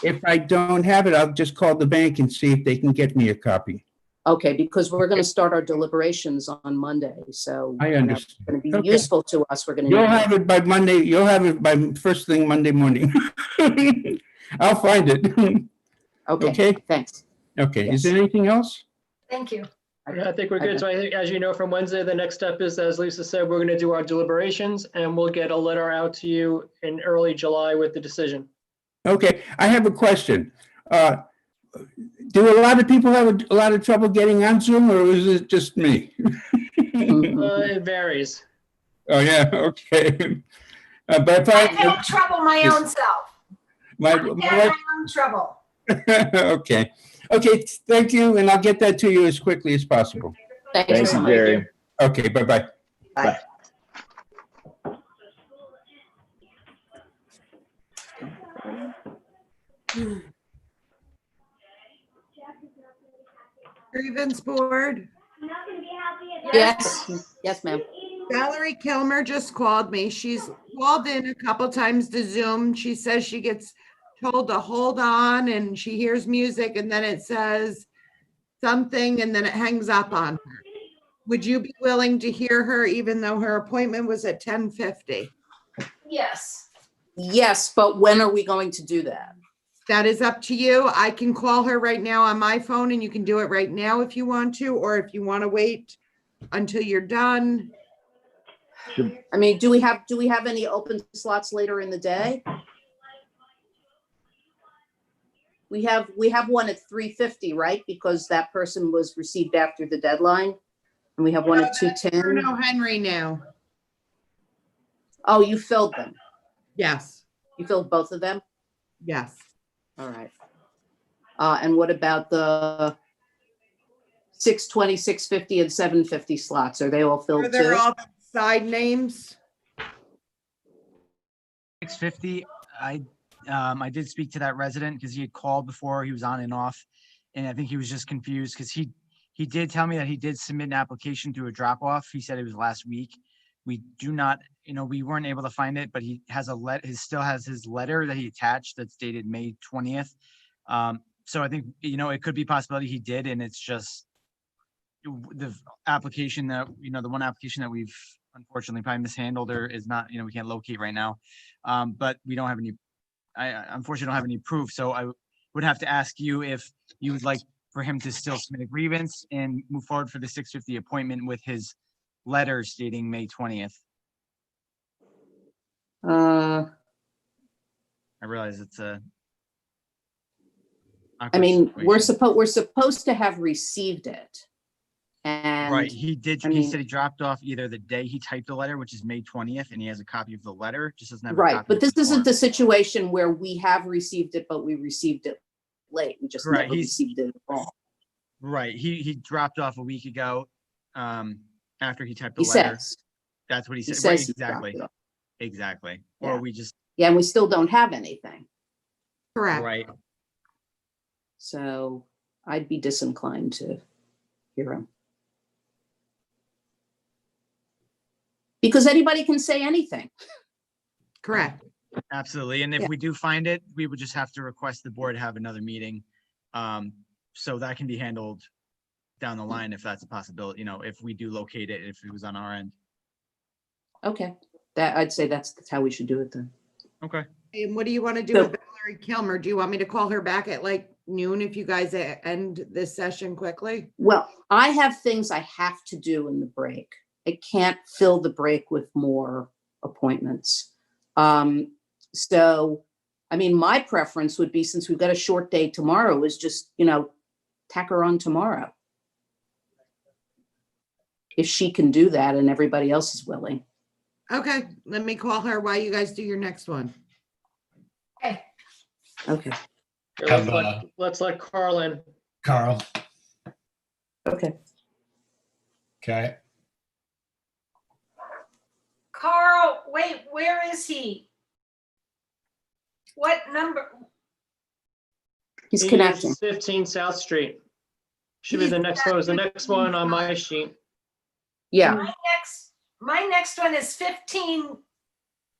If I don't have it, I'll just call the bank and see if they can get me a copy. Okay, because we're going to start our deliberations on Monday, so I understand. It's going to be useful to us. We're going to. You'll have it by Monday. You'll have it by first thing Monday morning. I'll find it. Okay. Thanks. Okay. Yes. Is there anything else? Thank you. I think we're good. So I think, as you know, from Wednesday, the next step is, as Lisa said, we're going to do our deliberations, and we'll get a letter out to you in early July with the decision. Okay. I have a question. Do a lot of people have a lot of trouble getting on Zoom, or is it just me? It varies. Oh, yeah. Okay. But if I have trouble my own self. My own trouble. Okay. Okay. Thank you. And I'll get that to you as quickly as possible. Thank you, Jerry. Okay. Bye-bye. Bye. Grievance board. Yes, ma'am. Valerie Kilmer just called me. She's called in a couple times to Zoom. She says she gets told to hold on and she hears music and then it says something and then it hangs up on her. Would you be willing to hear her even though her appointment was at 10:50? Yes. Yes, but when are we going to do that? That is up to you. I can call her right now on my phone and you can do it right now if you want to, or if you want to wait until you're done. I mean, do we have any open slots later in the day? We have one at 3:50, right? Because that person was received after the deadline. And we have one at 2:10. Bruno Henry now. Oh, you filled them. Yes. You filled both of them? Yes. All right. And what about the 6:20, 6:50, and 7:50 slots? Are they all filled Are there too? all the side names? 6:50, I did speak to that resident because he had called before, he was on and off. And I think he was just confused because he did tell me that he did submit an application through a drop off. He said it was last week. We do not, we weren't able to find it, but he has he still has his letter that he attached that's dated May 20th. So I think, it could be a possibility he did, and it's just the application that, the one application that we've unfortunately probably mishandled or is not, we can't locate right now. But we don't have any, I unfortunately don't have any proof. So I would have to ask you if you would like for him to still submit a grievance and move forward for the 6:50 appointment with his letter stating May 20th. I realize it's a. I mean, we're supposed to have received it. And Right, he did, I he mean, said he dropped off either the day he typed the letter, which is May 20th, and he has a copy of the letter, just doesn't have a right, copy but of this the isn't form. the situation where we have received it, but we received it late. We just Correct, never received it at all. Right, he dropped off a week ago, after he typed the He letter. says. That's what he He said, right, says he dropped exactly, it off. exactly. Yeah. Or we just, Yeah, and we still don't have anything. Correct. right, So I'd be disinclined to hear him. Because anybody can say anything. Correct. absolutely, and if Yeah. we do find it, we would just have to request the board have another meeting. So that can be handled down the line if that's a possibility, if we do locate it, if it was on our end. Okay, I'd say that's how we should do it then. Okay. And what do you want to do So- with Valerie Kilmer? Do you want me to call her back at like noon if you guys end this session quickly? Well, I have things I have to do in the break. I can't fill the break with more appointments. So, I mean, my preference would be, since we've got a short day tomorrow, is just, tack her on tomorrow. If she can do that and everybody else is willing. Okay, let me call her while you guys do your next one. Okay. Okay. Here, let's let Carl in. Carl. Okay. Okay. Carl, wait, where is he? What number? He's connecting. 15 South Street. Should be the next one, was the next one on my sheet. Yeah. My next one is 15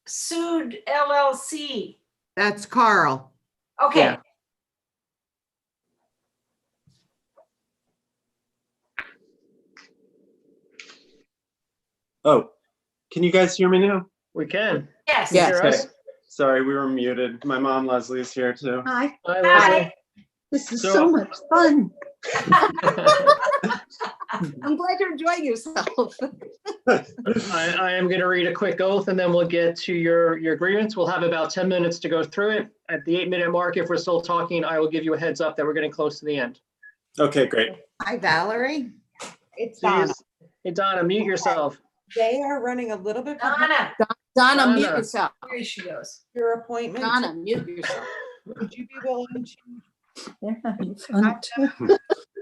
Sud LLC. That's Carl. Okay. Yeah. Oh, can you guys hear me now? We can. Yes. You hear us? Sorry, we were muted. My mom Leslie's here too. Hi. Hi, Hi. Leslie. This is So- so much fun. I'm glad you're enjoying yourself. I am going to read a quick oath and then we'll get to your grievance. We'll have about 10 minutes to go through it. At the 8-minute mark, if we're still talking, I will give you a heads up that we're getting close to the end. Okay, great. Hi, Valerie. It's Please. Donna. Hey, Donna, mute yourself. They are running a little bit behind Donna, mute Donna. yourself. Here she goes. your appointment. Donna, mute yourself. Would you be willing to?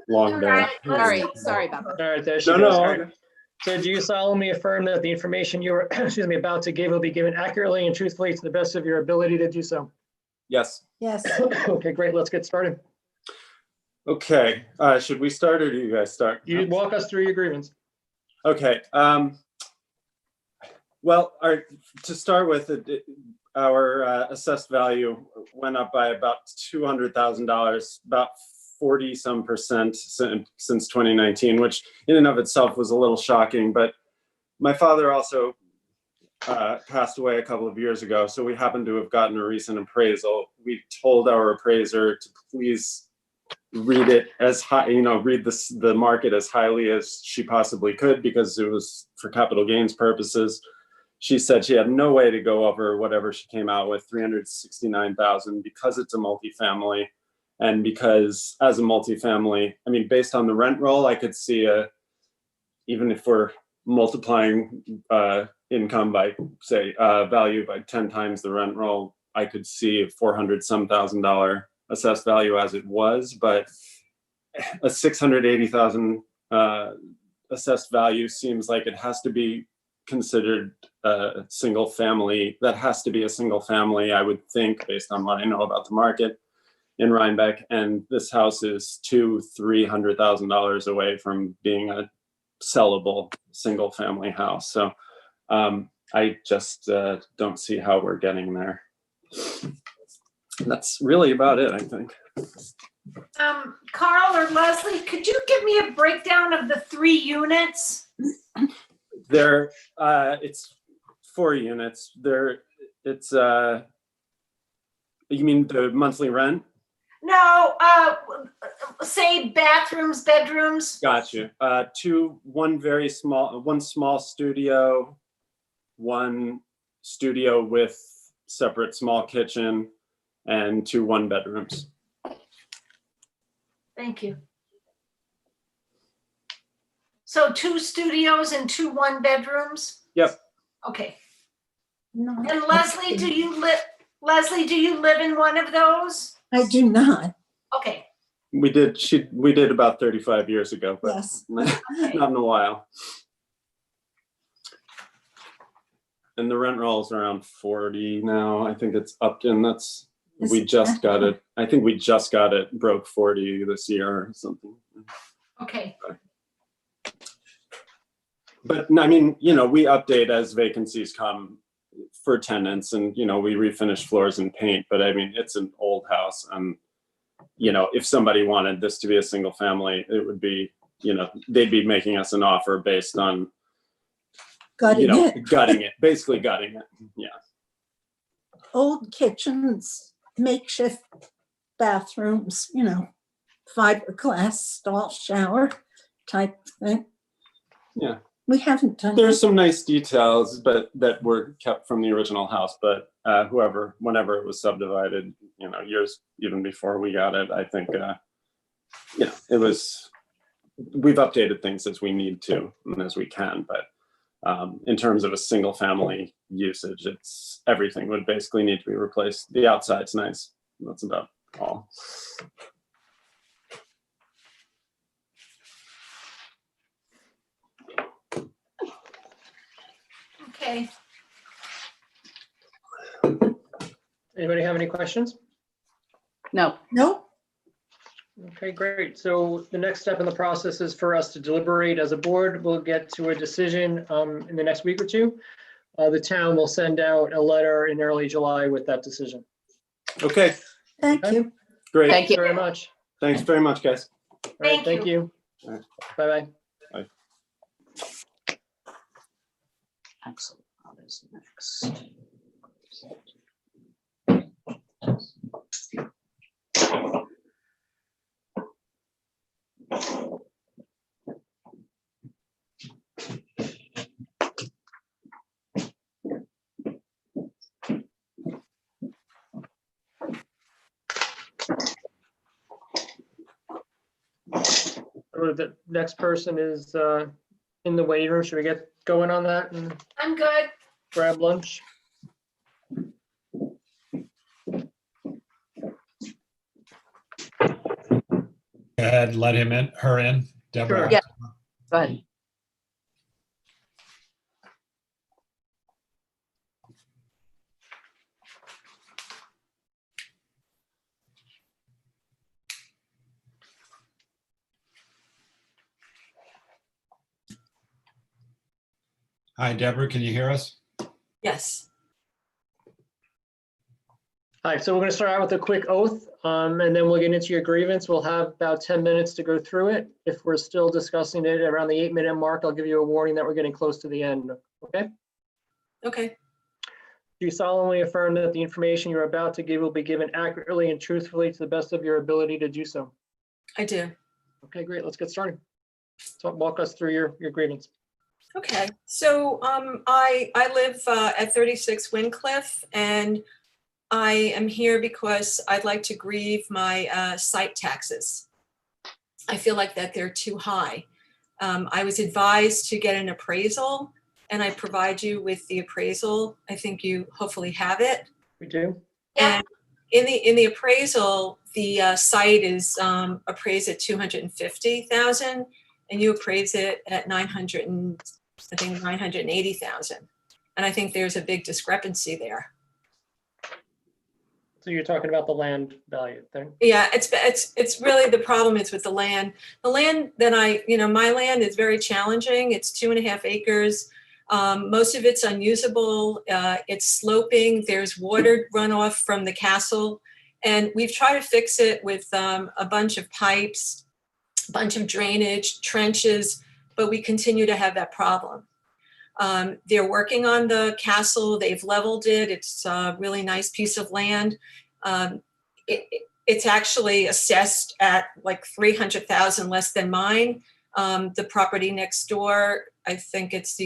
Long day. Sorry about that. All right, there she No, goes. no. All right. So do you solemnly affirm that the information you are, about to give will be given accurately and truthfully to the best of your ability to do so? Yes. Yes. Okay, great. Let's get started. Okay. Should we start or do you guys start? You walk us through your grievance. Okay. Well, to start with, our assessed value went up by about $200,000, about 40 some percent since 2019, which in and of itself was a little shocking. But my father also passed away a couple of years ago, so we happen to have gotten a recent appraisal. We told our appraiser to please read it as high, read the market as highly as she possibly could, because it was for capital gains purposes. She said she had no way to go over whatever she came out with, 369,000, because it's a multifamily. And because as a multifamily, I mean, based on the rent roll, I could see even if we're multiplying income by, say, value by 10 times the rent roll, I could see a $400-some thousand assessed value as it was, but a 680,000 assessed value seems like it has to be considered a single family. That has to be a single family, I would think, based on what I know about the market in Rhinebeck. And this house is $200,000-$300,000 away from being a sellable single family house. So I just don't see how we're getting there. That's really about it, I think. Carl or Leslie, could you give me a breakdown of the 3 units? It's 4 units. It's you mean the monthly rent? No, say bathrooms, bedrooms. Got you. One small studio, one studio with separate small kitchen, and 2 1-bedrooms. Thank you. So 2 studios and 2 1-bedrooms? Yep. Okay. And Leslie, do you live in one of those? I do not. Okay. We did about 35 years ago, but Yes. not in a while. And the rent roll is around 40 now. I think it's up, and we just got it. I think we just got it, broke 40 this year or something. Okay. But I mean, we update as vacancies come for tenants, and we refinish floors and paint. But I mean, it's an old house, and if somebody wanted this to be a single family, it would be, they'd be making us an offer based on Gutting it. Basically gutting it. Yeah. Old kitchens, makeshift bathrooms, fiberglass stall shower type thing. Yeah. We haven't done. There's some nice details, but that were kept from the original house. But whenever it was subdivided, years even before we got it, I think, it was. We've updated things as we need to and as we can, but in terms of a single family usage, everything would basically need to be replaced. The outside's nice. That's about all. Okay. Anybody have any questions? No. Nope. Okay, great. So the next step in the process is for us to deliberate as a board. We'll get to a decision in the next week or 2. The town will send out a letter in early July with that decision. Okay. Thank you. Great. Thank you very much. Thanks very much, guys. All right, thank you. All right. Bye-bye. Bye. Excellent. What is next? So the next person is in the waiting room. Should we get going on that and I'm good. grab lunch? Go ahead, let her in, Deborah. Yeah. Go ahead. Hi, Deborah, can you hear us? Yes. All right, so we're going to start out with a quick oath, and then we'll get into your grievance. We'll have about 10 minutes to go through it. If we're still discussing it around the 8-minute mark, I'll give you a warning that we're getting close to the end, okay? Okay. Do you solemnly affirm that the information you're about to give will be given accurately and truthfully to the best of your ability to do so? I do. Okay, great. Let's get started. So walk us through your grievance. Okay, so I live at 36 Wincliffe, and I am here because I'd like to grieve my site taxes. I feel like that they're too high. I was advised to get an appraisal, and I provide you with the appraisal. I think you hopefully have it. We do. And in the appraisal, the site is appraised at 250,000, and you appraise it at 980,000. And I think there's a big discrepancy there. So you're talking about the land value thing? Yeah, it's really, the problem is with the land. The land that my land is very challenging. It's 2.5 acres. Most of it's unusable. It's sloping. There's water runoff from the castle. And we've tried to fix it with a bunch of pipes, a bunch of drainage, trenches, but we continue to have that problem. They're working on the castle. They've leveled it. It's a really nice piece of land. It's actually assessed at like 300,000 less than mine. The property next door, I think it's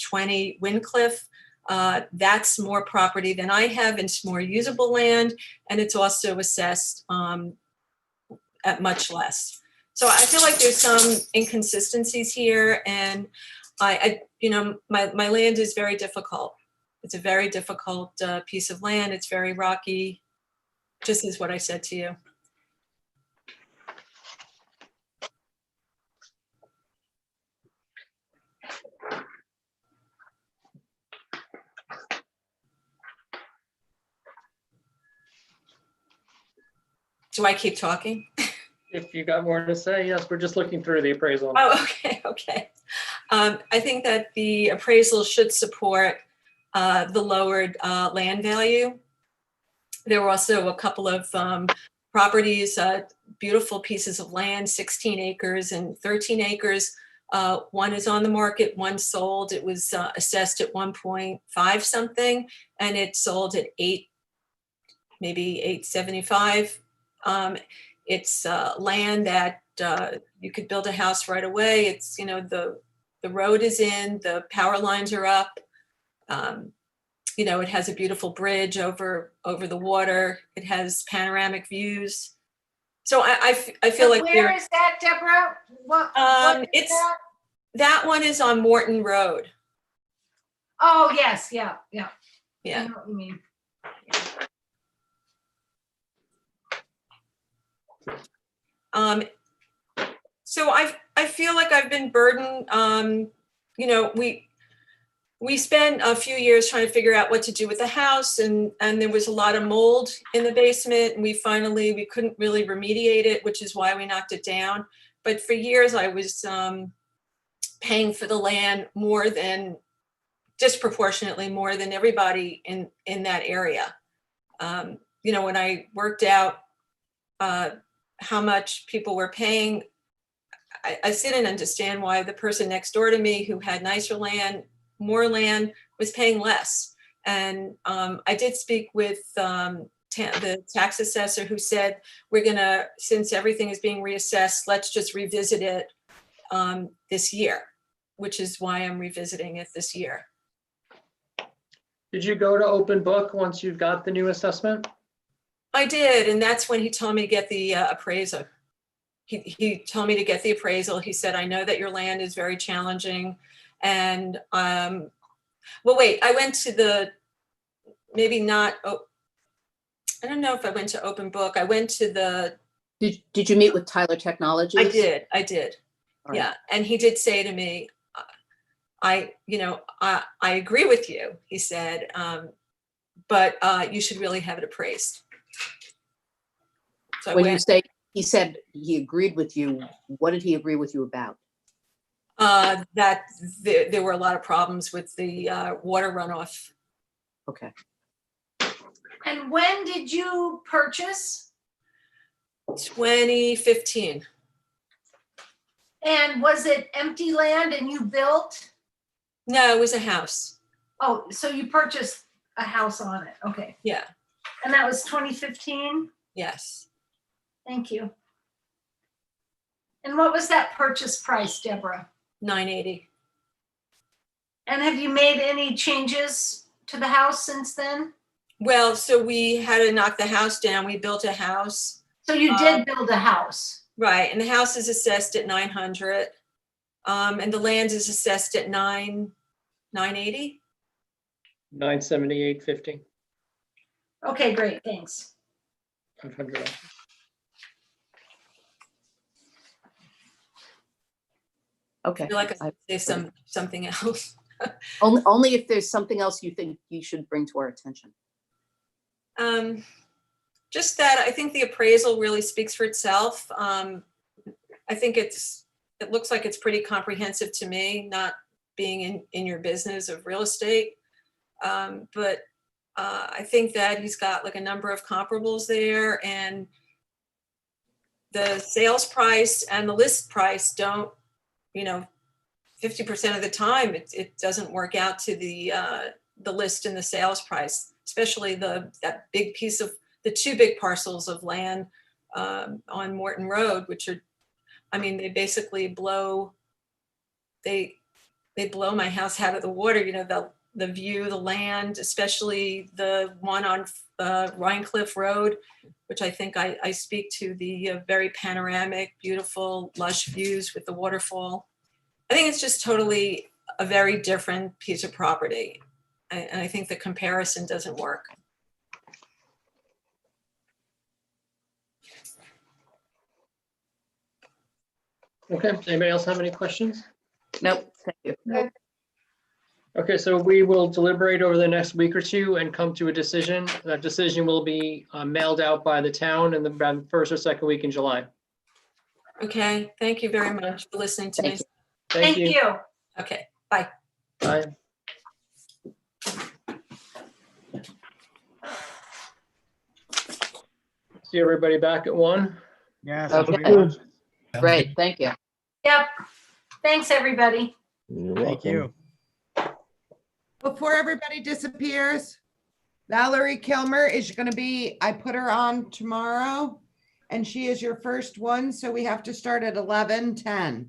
20 Wincliffe. That's more property than I have, and it's more usable land, and it's also assessed at much less. So I feel like there's some inconsistencies here, and my land is very difficult. It's a very difficult piece of land. It's very rocky, just as what I said to you. Do I keep talking? If you got more to say, yes, we're just looking through the appraisal. Oh, okay. I think that the appraisal should support the lowered land value. There were also a couple of properties, beautiful pieces of land, 16 acres and 13 acres. One is on the market, one sold. It was assessed at 1.5 something, and it sold at maybe 875. It's land that you could build a house right away. It's, the road is in, the power lines are up. It has a beautiful bridge over the water. It has panoramic views. So I feel like where is that, Deborah? What is that? That one is on Morton Road. Oh, yes, yeah. Yeah. I know what you mean. So I feel like I've been burdened. We spent a few years trying to figure out what to do with the house, and there was a lot of mold in the basement, and we couldn't really remediate it, which is why we knocked it down. But for years I was paying for the land disproportionately more than everybody in that area. When I worked out how much people were paying, I didn't understand why the person next door to me who had nicer land, more land, was paying less. And I did speak with the tax assessor, who said, since everything is being reassessed, let's just revisit it this year, which is why I'm revisiting it this year. Did you go to open book once you've got the new assessment? I did, and that's when he told me to get the appraisal. He told me to get the appraisal. He said, I know that your land is very challenging. And, well, wait, I went to I don't know if I went to open book. I went to the. Did you meet with Tyler Technologies? I did. All right. Yeah. And he did say to me, I agree with you, he said, but you should really have it appraised. So when you say he said he agreed with you, what did he agree with you about? That there were a lot of problems with the water runoff. Okay. And when did you purchase? 2015. And was it empty land and you built? No, it was a house. Oh, so you purchased a house on it. Okay. Yeah. And that was 2015? Yes. Thank you. And what was that purchase price, Deborah? $980. And have you made any changes to the house since then? Well, so we had to knock the house down. We built a house. So you did build a house? Right. And the house is assessed at 900. And the land is assessed at 980. 978.50. Okay, great, thanks. 500. Okay. I feel like I should say something else. Only if there's something else you think you should bring to our attention. Just that I think the appraisal really speaks for itself. I think it looks like it's pretty comprehensive to me, not being in your business of real estate. But I think that he's got like a number of comparables there, and the sales price and the list price don't, 50% of the time it doesn't work out to the list and the sales price, especially that big piece of the two big parcels of land on Morton Road, which are, they basically blow my house out of the water. The view, the land, especially the one on Rhinecliff Road, which I think I speak to, the very panoramic, beautiful, lush views with the waterfall. I think it's just totally a very different piece of property. And I think the comparison doesn't work. Okay, anybody else have any questions? Nope, thank you. No. Okay, so we will deliberate over the next week or two and come to a decision. That decision will be mailed out by the town in the first or second week in July. Okay, thank you very much for listening to me. Thank you. Okay, bye. Bye. See everybody back at 1. Yeah. Okay. Great, thank you. Yep. Thanks, everybody. Thank you. Before everybody disappears, Valerie Kilmer is going to be, I put her on tomorrow, and she is your first one, so we have to start at 11:10.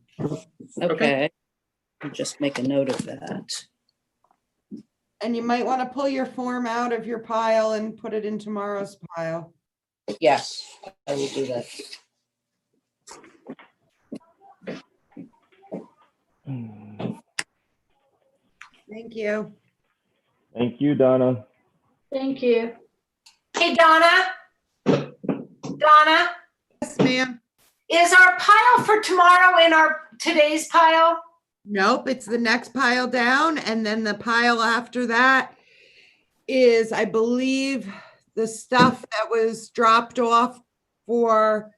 Okay. I'll just make a note of that. And you might want to pull your form out of your pile and put it in tomorrow's pile. Yes, I will do that. Thank you. Thank you, Donna. Thank you. Hey, Donna. Donna? Yes, ma'am. Is our pile for tomorrow in our today's pile? Nope, it's the next pile down, and then the pile after that is, I believe, the stuff that was dropped off for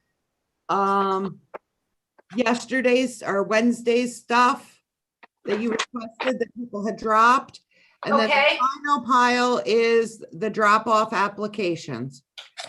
yesterday's or Wednesday's stuff that you requested that people had dropped. And then the final pile is the drop-off applications.